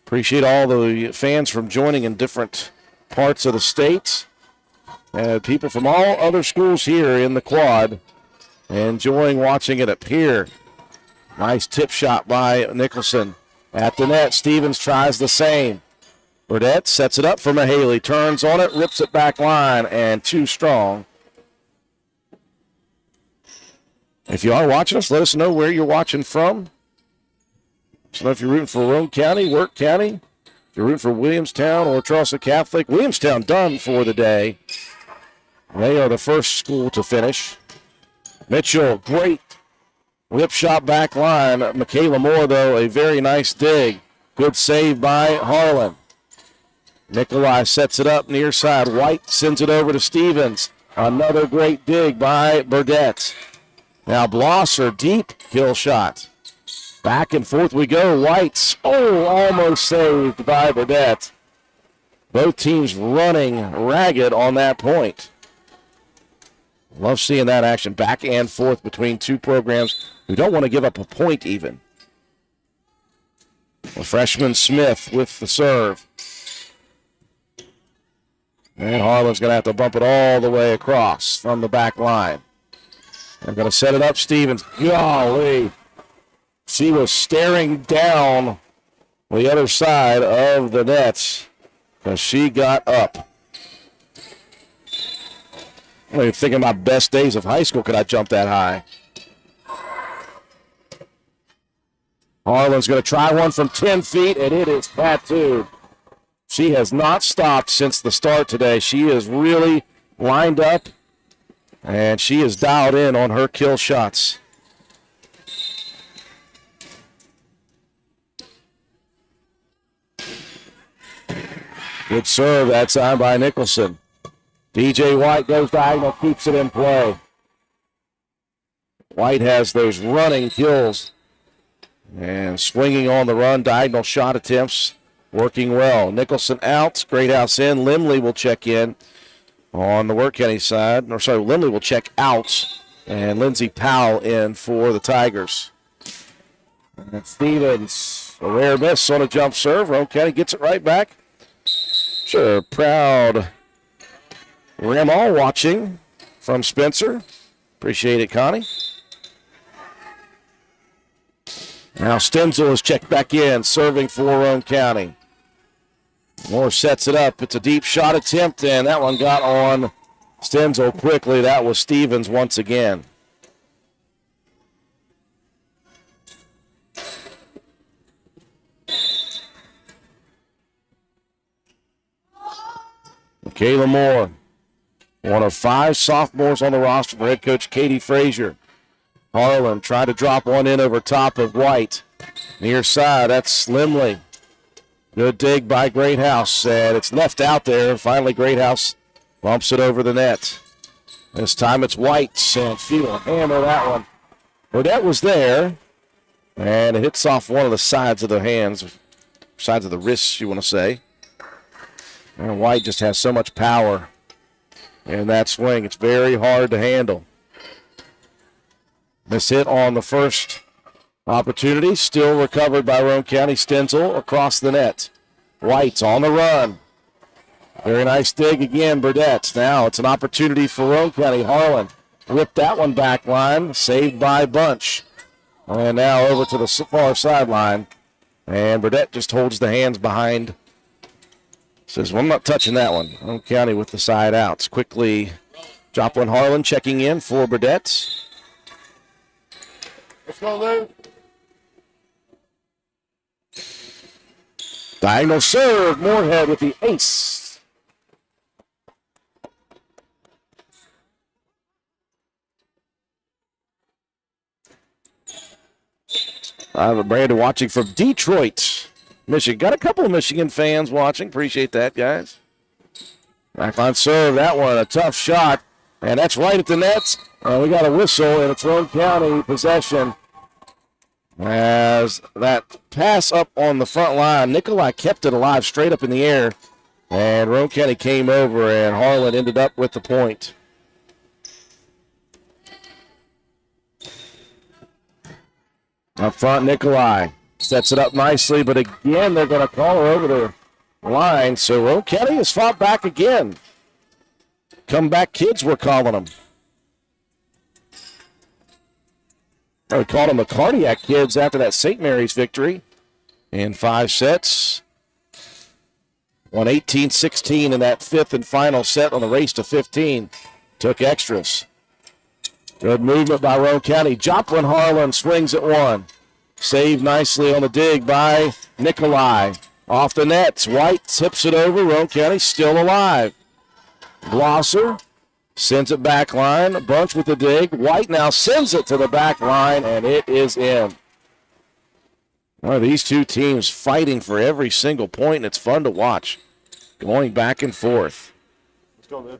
Appreciate all the fans from joining in different parts of the state. And people from all other schools here in the quad enjoying watching it up here. Nice tip shot by Nicholson. At the net, Stevens tries the same. Burdette sets it up for Mahaley. Turns on it, rips it back line, and too strong. If you are watching us, let us know where you're watching from. So if you're rooting for Roane County, Wirt County, if you're rooting for Williamstown or Charleston Catholic, Williamstown done for the day. They are the first school to finish. Mitchell, great whip shot back line. Michaela Moore, though, a very nice dig. Good save by Harlan. Nikolai sets it up near side. White sends it over to Stevens. Another great dig by Burdette. Now Blosser, deep kill shot. Back and forth we go. White's, almost saved by Burdette. Both teams running ragged on that point. Love seeing that action back and forth between two programs who don't want to give up a point even. Well, freshman Smith with the serve. And Harlan's going to have to bump it all the way across from the back line. They're going to set it up. Stevens, golly. She was staring down the other side of the nets because she got up. I'm thinking my best days of high school, could I jump that high? Harlan's going to try one from 10 feet, and it is tattooed. She has not stopped since the start today. She is really lined up, and she is dialed in on her kill shots. Good serve that time by Nicholson. DJ White goes diagonal, keeps it in play. White has those running kills. And swinging on the run, diagonal shot attempts, working well. Nicholson out, Great House in. Limley will check in on the Wirt County side. Limley will check out, and Lindsey Powell in for the Tigers. And Stevens, a rare miss on a jump serve. Roane County gets it right back. Sure, proud Ramall watching from Spencer. Appreciate it, Connie. Now Stenzel is checked back in, serving for Roane County. Moore sets it up. It's a deep shot attempt, and that one got on Stenzel quickly. That was Stevens once again. Kayla Moore, one of 5 sophomores on the roster for head coach Katie Frazier. Harlan tried to drop one in over top of White. Near side, that's Limley. Good dig by Great House, and it's left out there. Finally, Great House bumps it over the net. This time it's White, and she will hammer that one. Burdette was there, and it hits off one of the sides of the hands, sides of the wrists, you want to say. And White just has so much power in that swing. It's very hard to handle. Miss hit on the first opportunity, still recovered by Roane County. Stenzel across the net. White's on the run. Very nice dig again, Burdette. Now it's an opportunity for Roane County. Harlan whipped that one back line, saved by Bunch. And now over to the far sideline. And Burdette just holds the hands behind Says, well, I'm not touching that one. Roane County with the side outs. Quickly, Joplin Harlan checking in for Burdette. Let's go, Lou. Diagonal serve. Moorhead with the ace. I have a Brandon watching from Detroit, Michigan. Got a couple of Michigan fans watching. Appreciate that, guys. Backline serve. That one, a tough shot. And that's right at the nets. We got a whistle, and it's Roane County possession. As that pass up on the front line, Nikolai kept it alive straight up in the air. And Roane County came over, and Harlan ended up with the point. Up front, Nikolai sets it up nicely, but again, they're going to call her over the line. So Roane County has fought back again. Comeback kids, we're calling them. We called them the Cardiac Kids after that St. Mary's victory in 5 sets. Won 18-16 in that 5th and final set on the race to 15. Took extras. Good movement by Roane County. Joplin Harlan swings at one. Saved nicely on the dig by Nikolai. Off the nets. White tips it over. Roane County still alive. Blosser sends it back line. Bunch with the dig. White now sends it to the back line, and it is in. Well, these two teams fighting for every single point, and it's fun to watch. Going back and forth. Let's go, man.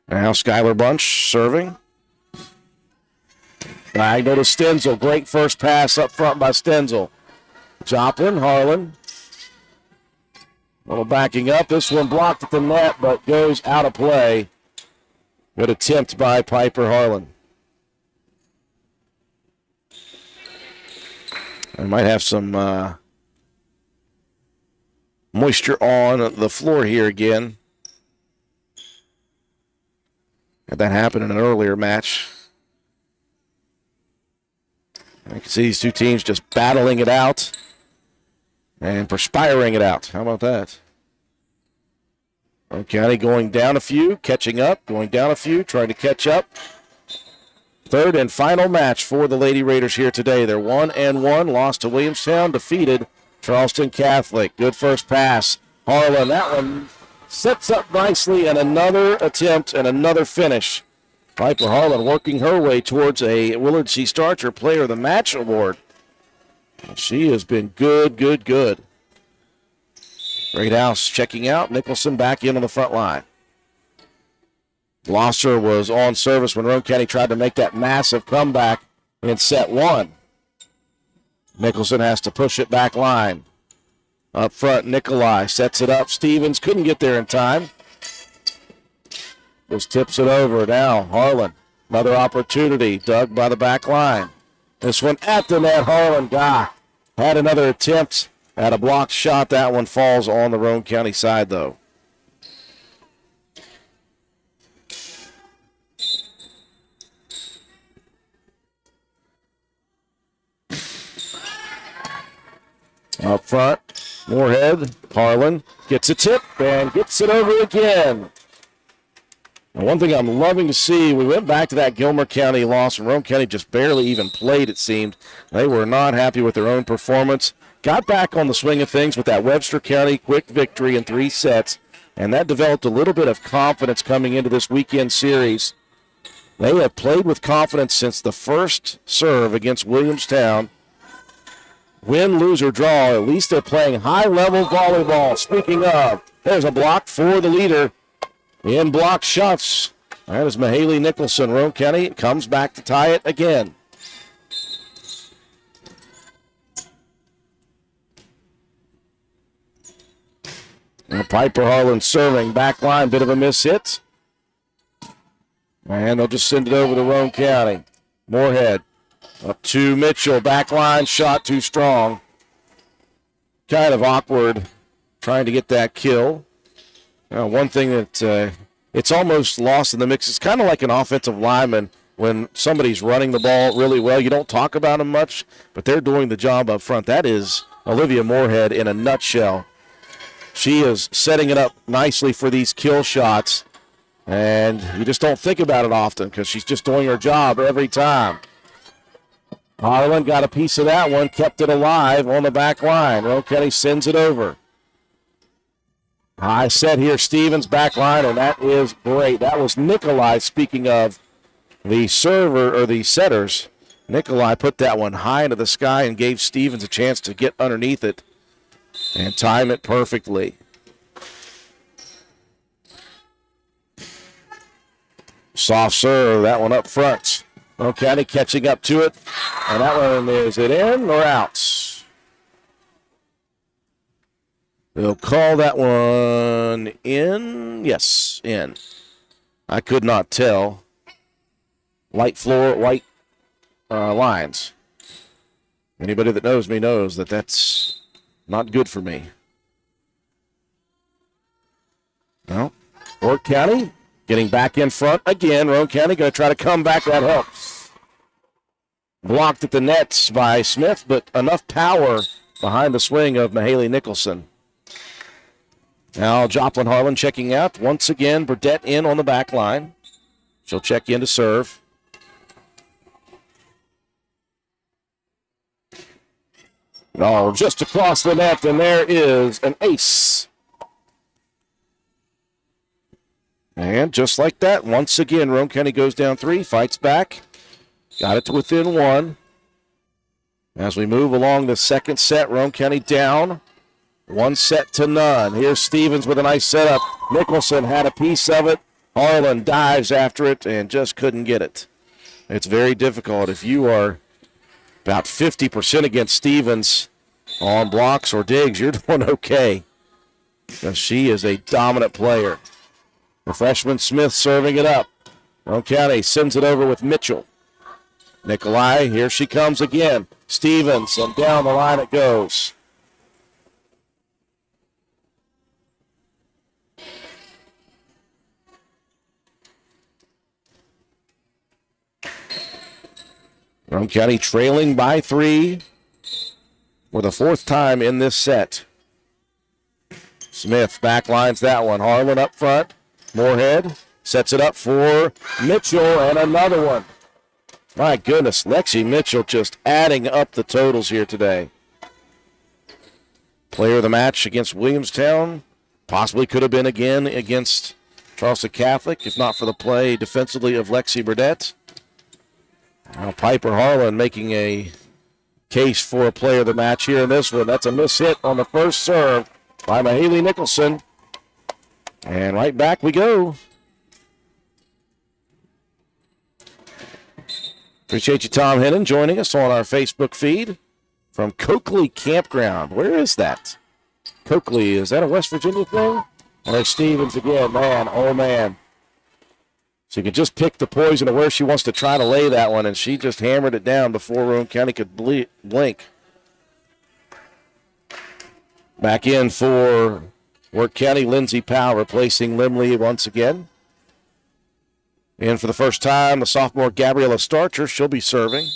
Now Skylar Bunch serving. Diagonal to Stenzel. Great first pass up front by Stenzel. Joplin, Harlan. A little backing up. This one blocked at the net, but goes out of play. Good attempt by Piper Harlan. I might have some moisture on the floor here again. Had that happen in an earlier match. I can see these two teams just battling it out and perspiring it out. How about that? Roane County going down a few, catching up, going down a few, trying to catch up. Third and final match for the Lady Raiders here today. They're 1-1, lost to Williamstown, defeated Charleston Catholic. Good first pass. Harlan, that one sets up nicely, and another attempt and another finish. Piper Harlan working her way towards a Willard C. Starcher Player of the Match award. She has been good. Great House checking out. Nicholson back in on the front line. Blosser was on service when Roane County tried to make that massive comeback in set one. Nicholson has to push it back line. Up front, Nikolai sets it up. Stevens couldn't get there in time. Just tips it over. Now Harlan, another opportunity. Dug by the back line. This one at the net. Harlan had another attempt at a blocked shot. That one falls on the Roane County side, though. Up front, Moorhead, Harlan gets a tip and gets it over again. Now, one thing I'm loving to see, we went back to that Gilmer County loss, and Roane County just barely even played, it seemed. They were not happy with their own performance. Got back on the swing of things with that Webster County quick victory in 3 sets, and that developed a little bit of confidence coming into this weekend series. They have played with confidence since the first serve against Williamstown. Win, lose, or draw, at least they're playing high-level volleyball. Speaking of, there's a block for the leader in block shots. That is Mahaley Nicholson. Roane County comes back to tie it again. Now Piper Harlan serving, back line, bit of a miss hit. And they'll just send it over to Roane County. Moorhead. Up to Mitchell, back line, shot too strong. Kind of awkward trying to get that kill. One thing that it's almost lost in the mix, it's kind of like an offensive lineman when somebody's running the ball really well. You don't talk about them much, but they're doing the job up front. That is Olivia Moorhead in a nutshell. She is setting it up nicely for these kill shots, and you just don't think about it often because she's just doing her job every time. Harlan got a piece of that one, kept it alive on the back line. Roane County sends it over. High set here, Stevens back line, and that is great. That was Nikolai, speaking of the server or the setters. Nikolai put that one high into the sky and gave Stevens a chance to get underneath it and time it perfectly. Soft serve, that one up front. Roane County catching up to it, and that one, is it in or out? They'll call that one in. Yes, in. I could not tell. Light floor, white lines. Anybody that knows me knows that that's not good for me. Well, Wirt County getting back in front again. Roane County going to try to come back. That helps. Blocked at the nets by Smith, but enough power behind the swing of Mahaley Nicholson. Now Joplin Harlan checking out. Once again, Burdett in on the back line. She'll check in to serve. Oh, just across the net, and there is an ace. And just like that, once again, Roane County goes down 3, fights back. Got it to within 1. As we move along the second set, Roane County down 1-0. Here's Stevens with a nice setup. Nicholson had a piece of it. Harlan dives after it and just couldn't get it. It's very difficult. If you are about 50% against Stevens on blocks or digs, you're doing okay, because she is a dominant player. The freshman Smith serving it up. Roane County sends it over with Mitchell. Nikolai, here she comes again. Stevens, and down the line it goes. Roane County trailing by 3 for the 4th time in this set. Smith backlines that one. Harlan up front. Moorhead sets it up for Mitchell, and another one. My goodness, Lexi Mitchell just adding up the totals here today. Player of the match against Williamstown. Possibly could have been again against Charleston Catholic, if not for the play defensively of Lexi Burdett. Now Piper Harlan making a case for a player of the match here in this one. That's a miss hit on the first serve by Mahaley Nicholson. And right back we go. Appreciate you, Tom Hennon, joining us on our Facebook feed from Coakley Campground. Where is that? Coakley, is that a West Virginia thing? And there's Stevens again. Man, oh man. So you can just pick the poison of where she wants to try to lay that one, and she just hammered it down before Roane County could blink. Back in for Wirt County, Lindsey Powell replacing Limley once again. And for the first time, the sophomore Gabriella Starcher, she'll be serving.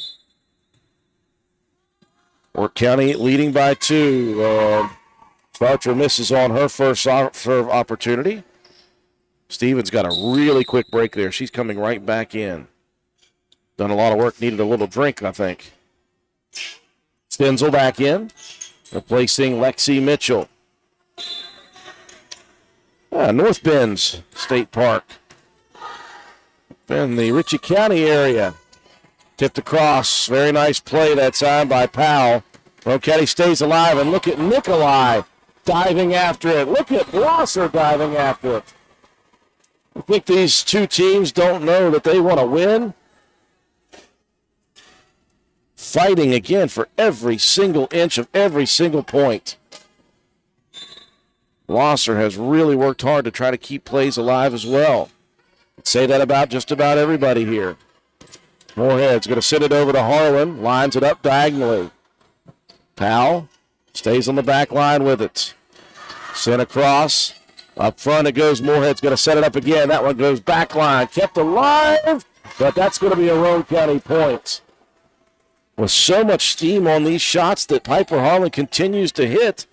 Wirt County leading by 2. Starcher misses on her first serve opportunity. Stevens got a really quick break there. She's coming right back in. Done a lot of work, needed a little drink, I think. Stenzel back in, replacing Lexi Mitchell. North Bends State Park. In the Ritchie County area. Tipped across. Very nice play that time by Powell. Roane County stays alive, and look at Nikolai diving after it. Look at Blosser diving after it. I think these two teams don't know that they want to win. Fighting again for every single inch of every single point. Blosser has really worked hard to try to keep plays alive as well. I'd say that about just about everybody here. Moorhead's going to send it over to Harlan. Lines it up diagonally. Powell stays on the back line with it. Sent across. Up front it goes. Moorhead's going to set it up again. That one goes back line. Kept alive, but that's going to be a Roane County point. with so much steam on these shots that Piper Harlan continues to hit.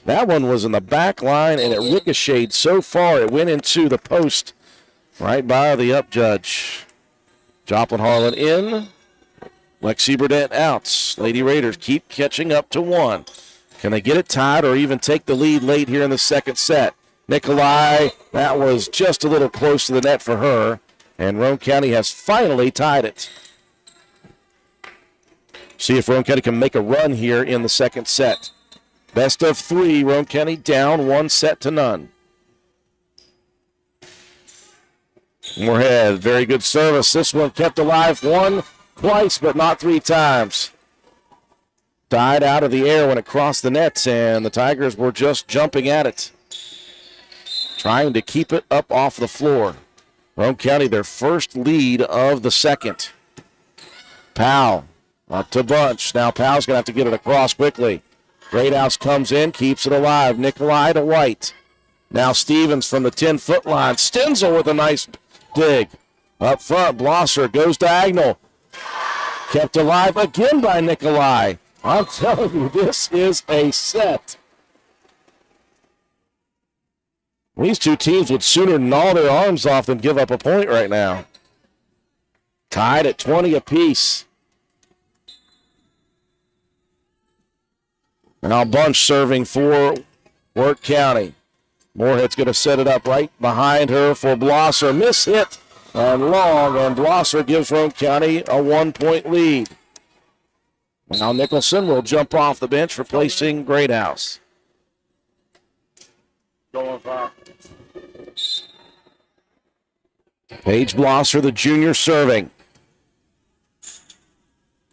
That one was in the back line, and it ricocheted so far it went into the post right by the up judge. Joplin Harlan in. Lexi Burdett out. Lady Raiders keep catching up to 1. Can they get it tied or even take the lead late here in the second set? Nikolai, that was just a little close to the net for her, and Roane County has finally tied it. See if Roane County can make a run here in the second set. Best of 3, Roane County down 1-0. Moorhead, very good service. This one kept alive twice, but not 3 times. Died out of the air when it crossed the nets, and the Tigers were just jumping at it, trying to keep it up off the floor. Roane County, their first lead of the second. Powell up to Bunch. Now Powell's going to have to get it across quickly. Greathouse comes in, keeps it alive. Nikolai to White. Now Stevens from the 10-foot line. Stenzel with a nice dig. Up front, Blosser goes diagonal. Kept alive again by Nikolai. I'm telling you, this is a set. These two teams would sooner gnaw their arms off than give up a point right now. Tied at 20 apiece. Now Bunch serving for Wirt County. Moorhead's going to set it up right behind her for Blosser. Miss hit and long, and Blosser gives Roane County a 1-point lead. Now Nicholson will jump off the bench, replacing Greathouse. Paige Blosser, the junior, serving.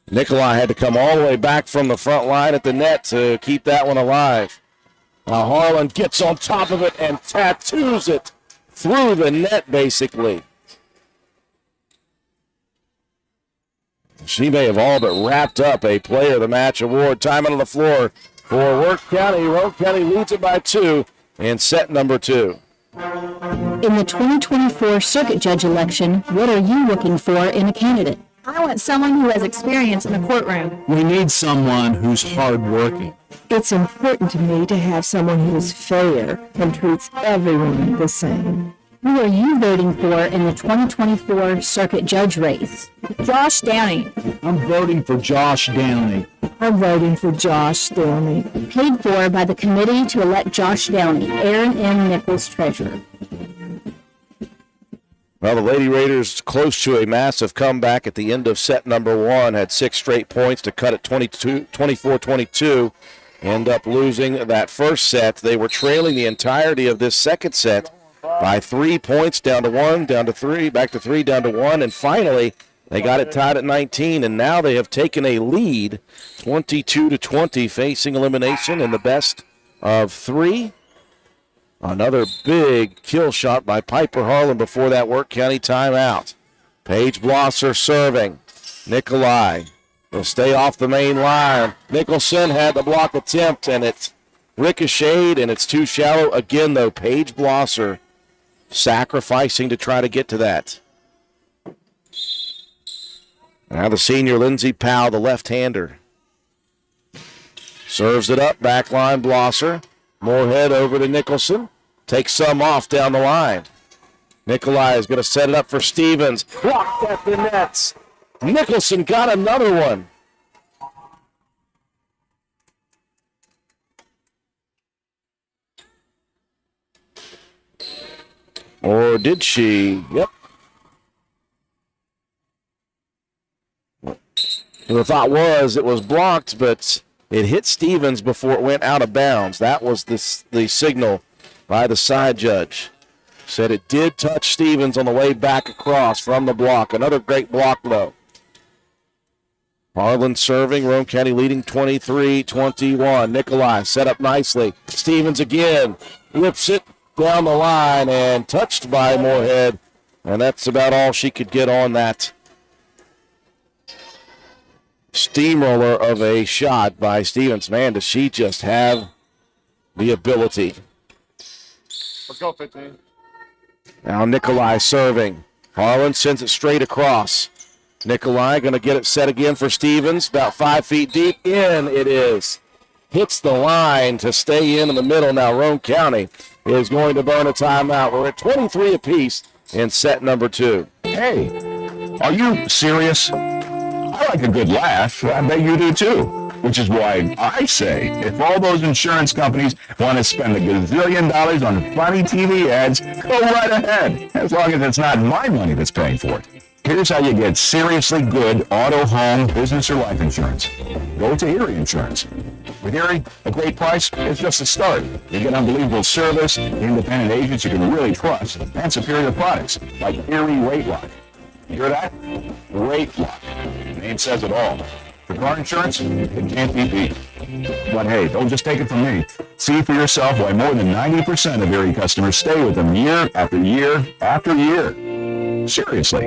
Nikolai had to come all the way back from the front line at the net to keep that one alive. Now Harlan gets on top of it and tattoos it through the net, basically. She may have all but wrapped up a Player of the Match award. Time on the floor for Wirt County. Roane County leads it by 2 in set number 2. In the 2024 Circuit Judge election, what are you looking for in a candidate? I want someone who has experience in the courtroom. We need someone who's hardworking. It's important to me to have someone who is fair and treats everyone the same. Who are you voting for in the 2024 Circuit Judge race? Josh Downey. I'm voting for Josh Downey. I'm voting for Josh Downey. Paid for by the committee to elect Josh Downey, Aaron M. Nichols, treasurer. Well, the Lady Raiders close to a massive comeback at the end of set number 1, had 6 straight points to cut it 24-22, end up losing that first set. They were trailing the entirety of this second set by 3 points, down to 1, down to 3, back to 3, down to 1, and finally they got it tied at 19, and now they have taken a lead 22-20, facing elimination in the best of 3. Another big kill shot by Piper Harlan before that Wirt County timeout. Paige Blosser serving. Nikolai will stay off the main line. Nicholson had the block attempt, and it ricocheted, and it's too shallow. Again, though, Paige Blosser sacrificing to try to get to that. Now the senior Lindsey Powell, the left-hander. Serves it up, backline Blosser. Moorhead over to Nicholson. Takes some off down the line. Nikolai is going to set it up for Stevens. Blocked at the nets. Nicholson got another one. Or did she? Yep. The thought was it was blocked, but it hit Stevens before it went out of bounds. That was the signal by the side judge. Said it did touch Stevens on the way back across from the block. Another great block, though. Harlan serving. Roane County leading 23-21. Nikolai set up nicely. Stevens again. Whips it down the line and touched by Moorhead. And that's about all she could get on that steamroller of a shot by Stevens. Man, does she just have the ability. Let's go, 15. Now Nikolai serving. Harlan sends it straight across. Nikolai going to get it set again for Stevens, about 5 feet deep. In it is. Hits the line to stay in the middle. Now Roane County is going to burn a timeout. We're at 23 apiece in set number 2. Hey, are you serious? I like a good laugh. I bet you do too. Which is why I say, if all those insurance companies want to spend a gazillion dollars on funny TV ads, go right ahead, as long as it's not my money that's paying for it. Here's how you get seriously good auto, home, business, or life insurance. Go to Erie Insurance. With Erie, a great price is just a start. You get unbelievable service, independent agents you can really trust, and superior products like Erie Rate Lock. You hear that? Rate Lock. The name says it all. For car insurance, it can't be beat. But hey, don't just take it from me. See for yourself why more than 90% of Erie customers stay with them year after year after year. Seriously.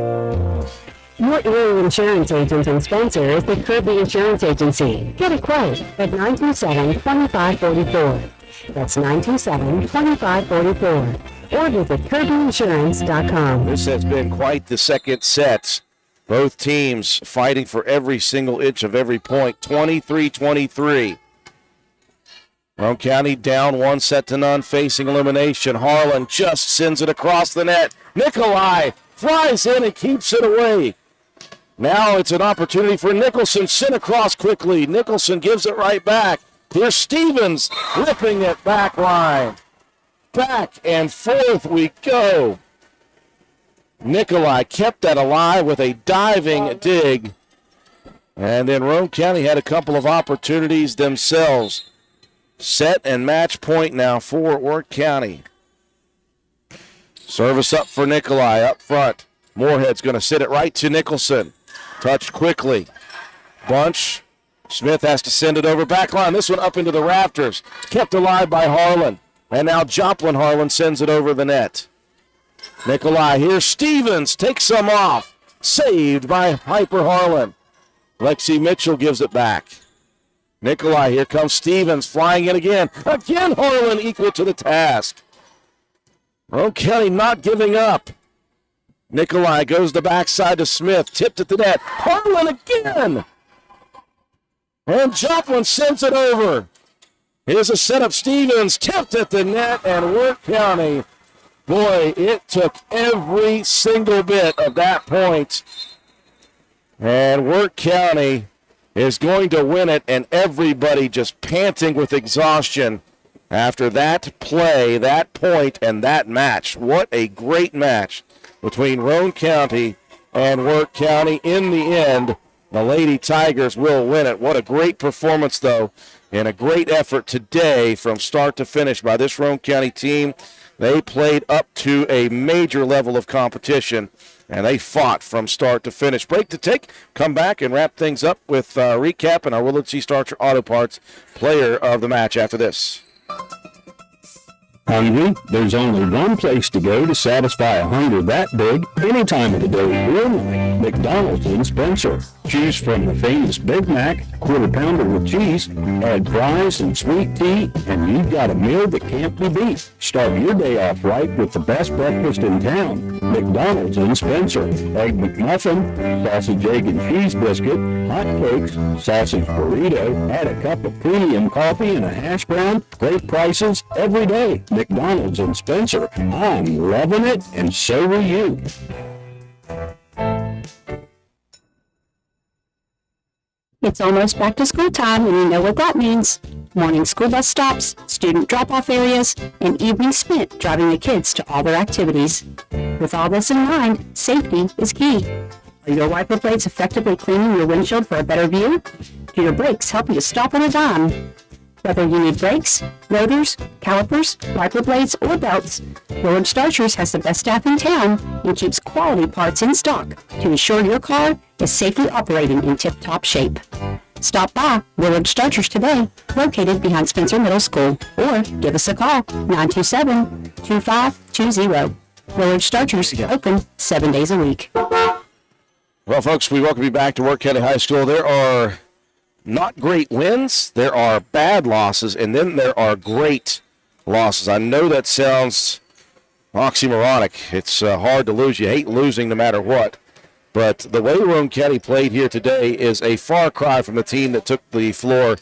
Your Erie Insurance agent and sponsor is the Kirby Insurance Agency. Get a quote at 927-2544. That's 927-2544. Or visit KirbyInsurance.com. This has been quite the second set. Both teams fighting for every single inch of every point. 23-23. Roane County down 1-0, facing elimination. Harlan just sends it across the net. Nikolai flies in and keeps it away. Now it's an opportunity for Nicholson. Sent across quickly. Nicholson gives it right back. Here's Stevens ripping it back line. Back and forth we go. Nikolai kept that alive with a diving dig. And then Roane County had a couple of opportunities themselves. Set and match point now for Wirt County. Service up for Nikolai up front. Moorhead's going to sit it right to Nicholson. Touched quickly. Bunch. Smith has to send it over back line. This one up into the rafters. Kept alive by Harlan. And now Joplin Harlan sends it over the net. Nikolai, here's Stevens, takes some off. Saved by Piper Harlan. Lexi Mitchell gives it back. Nikolai, here comes Stevens, flying in again. Again, Harlan equal to the task. Roane County not giving up. Nikolai goes the backside to Smith, tipped at the net. Harlan again! And Joplin sends it over. Here's a setup. Stevens tipped at the net, and Wirt County, boy, it took every single bit of that point. And Wirt County is going to win it, and everybody just panting with exhaustion after that play, that point, and that match. What a great match between Roane County and Wirt County. In the end, the Lady Tigers will win it. What a great performance, though, and a great effort today from start to finish by this Roane County team. They played up to a major level of competition, and they fought from start to finish. Break to take, come back and wrap things up with a recap and our Willard C. Starcher Auto Parts player of the match after this. Hungry? There's only one place to go to satisfy a hunger that big any time of the day or night. McDonald's in Spencer. Choose from the famous Big Mac, quarter pounder with cheese, add fries and sweet tea, and you've got a meal that can't be beat. Start your day off right with the best breakfast in town. McDonald's in Spencer. Egg McMuffin, sausage, egg, and cheese biscuit, hot cakes, sausage burrito, add a cup of premium coffee and a hash brown. Great prices every day. McDonald's in Spencer. I'm loving it, and so will you. It's almost back to school time, and you know what that means. Morning school bus stops, student drop-off areas, and evenings spent driving the kids to all their activities. With all this in mind, safety is key. Are your wiper blades effectively cleaning your windshield for a better view? Do your brakes help you to stop on a dime? Whether you need brakes, rotors, calipers, wiper blades, or belts, Willard Starchers has the best staff in town and keeps quality parts in stock to ensure your car is safely operating in tip-top shape. Stop by Willard Starchers today, located behind Spencer Middle School, or give us a call, 927-2520. Willard Starchers, open 7 days a week. Well, folks, we welcome you back to Wirt County High School. There are not great wins, there are bad losses, and then there are great losses. I know that sounds oxymoronic. It's hard to lose. You hate losing no matter what. But the way Roane County played here today is a far cry from the team that took the floor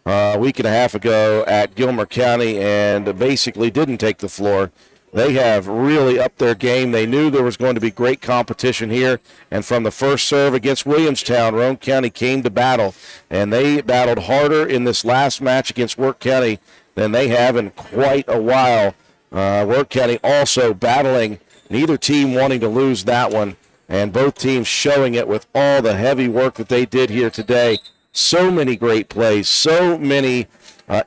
a week and a half ago at Gilmer County and basically didn't take the floor. They have really upped their game. They knew there was going to be great competition here, and from the first serve against Williamstown, Roane County came to battle, and they battled harder in this last match against Wirt County than they have in quite a while. Wirt County also battling, neither team wanting to lose that one, and both teams showing it with all the heavy work that they did here today. So many great plays, so many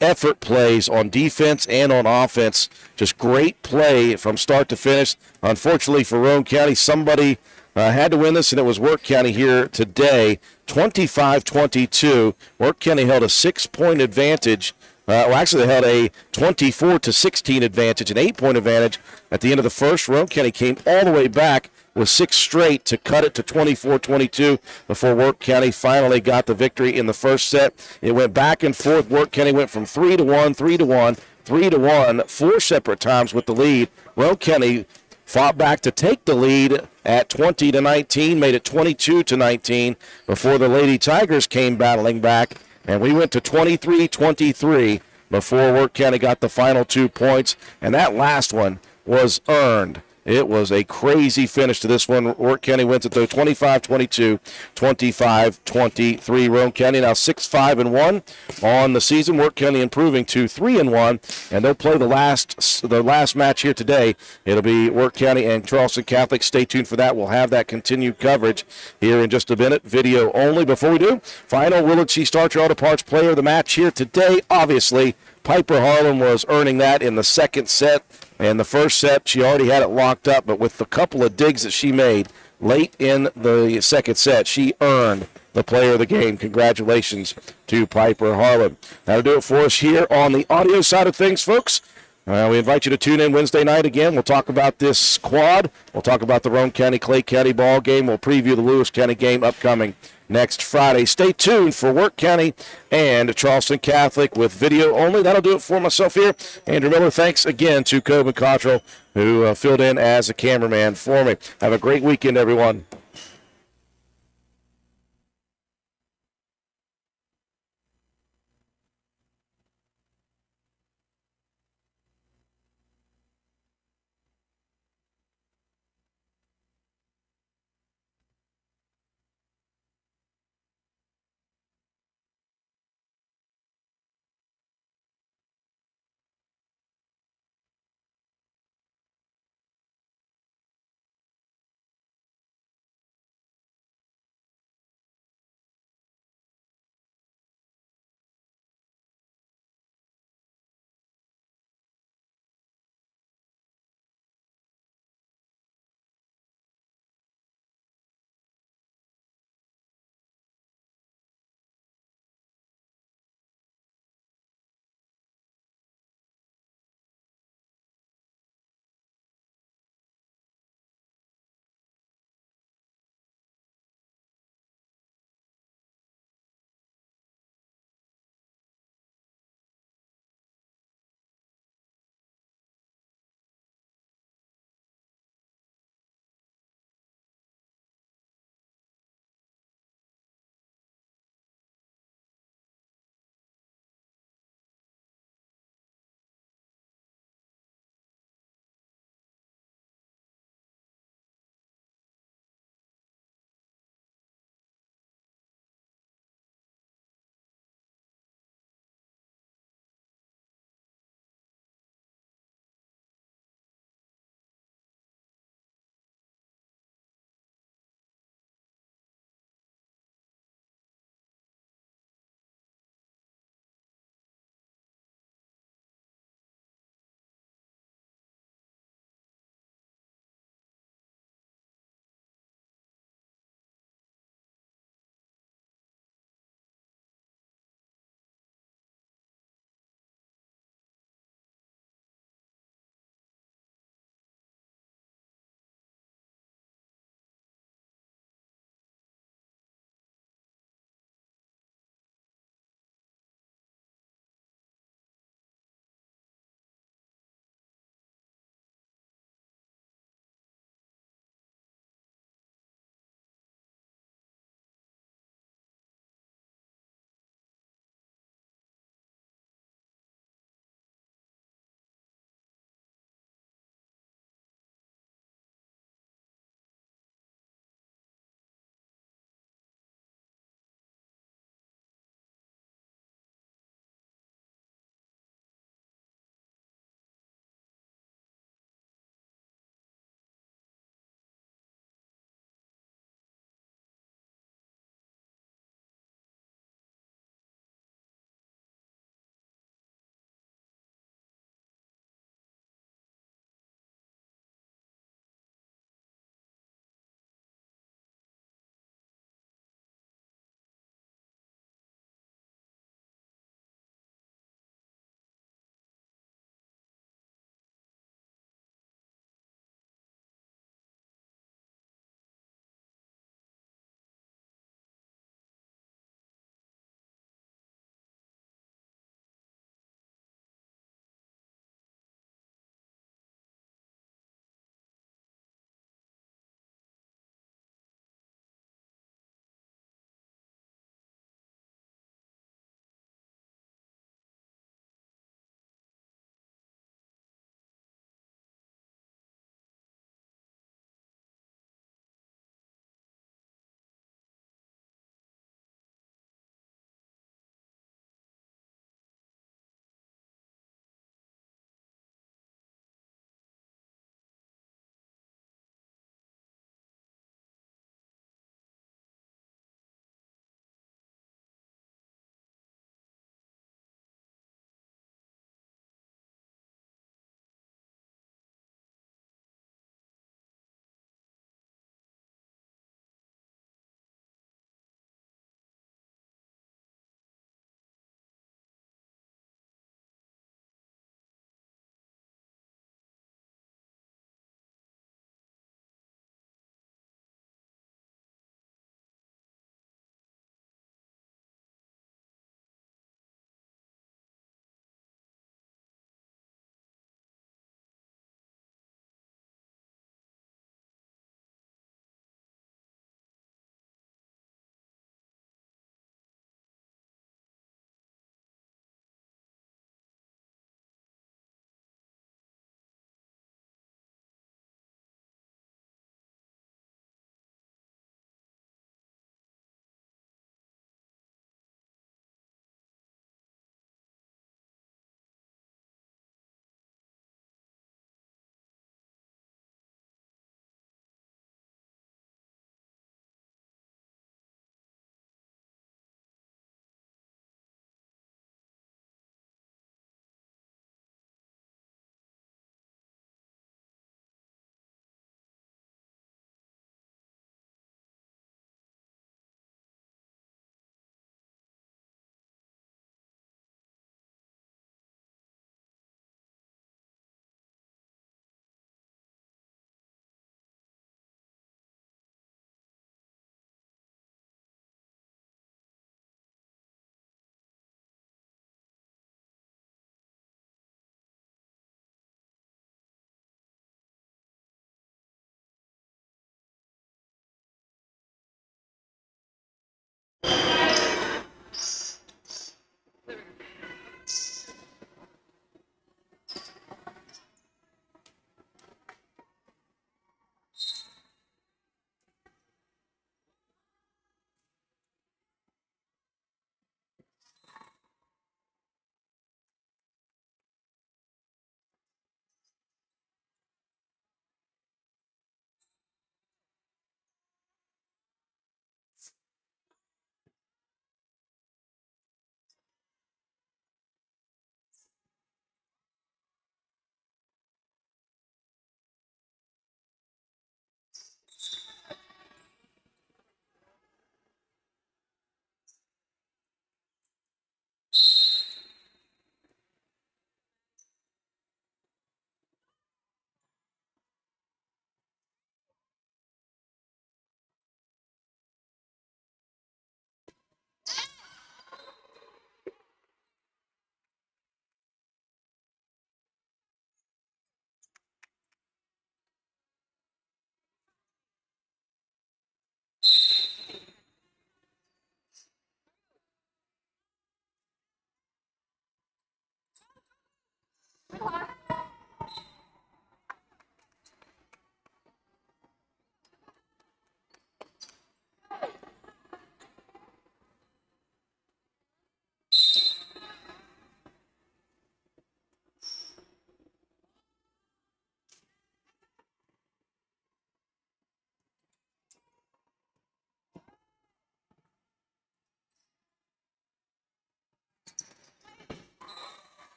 effort plays on defense and on offense. Just great play from start to finish. Unfortunately for Roane County, somebody had to win this, and it was Wirt County here today. 25-22. Wirt County held a 6-point advantage. Actually, they held a 24-16 advantage, an 8-point advantage at the end of the first. Roane County came all the way back with 6 straight to cut it to 24-22 before Wirt County finally got the victory in the first set. It went back and forth. Wirt County went from 3-1, 3-1, 3-1, 4 separate times with the lead. Roane County fought back to take the lead at 20-19, made it 22-19 before the Lady Tigers came battling back, and we went to 23-23 before Wirt County got the final 2 points, and that last one was earned. It was a crazy finish to this one. Wirt County wins it, though, 25-22, 25-23. Roane County now 6-5-1 on the season. Wirt County improving to 3-1, and they'll play the last match here today. It'll be Wirt County and Charleston Catholic. Stay tuned for that. We'll have that continued coverage here in just a minute. Video only. Before we do, final Willard C. Starcher Auto Parts player of the match here today. Obviously, Piper Harlan was earning that in the second set. And the first set, she already had it locked up, but with the couple of digs that she made late in the second set, she earned the player of the game. Congratulations to Piper Harlan. That'll do it for us here on the audio side of things, folks. We invite you to tune in Wednesday night again. We'll talk about this quad. We'll talk about the Roane County Clay County ball game. We'll preview the Lewis County game upcoming next Friday. Stay tuned for Wirt County and Charleston Catholic with video only. That'll do it for myself here. Andrew Miller, thanks again to Coben Cottrell, who filled in as a cameraman for me. Have a great weekend, everyone.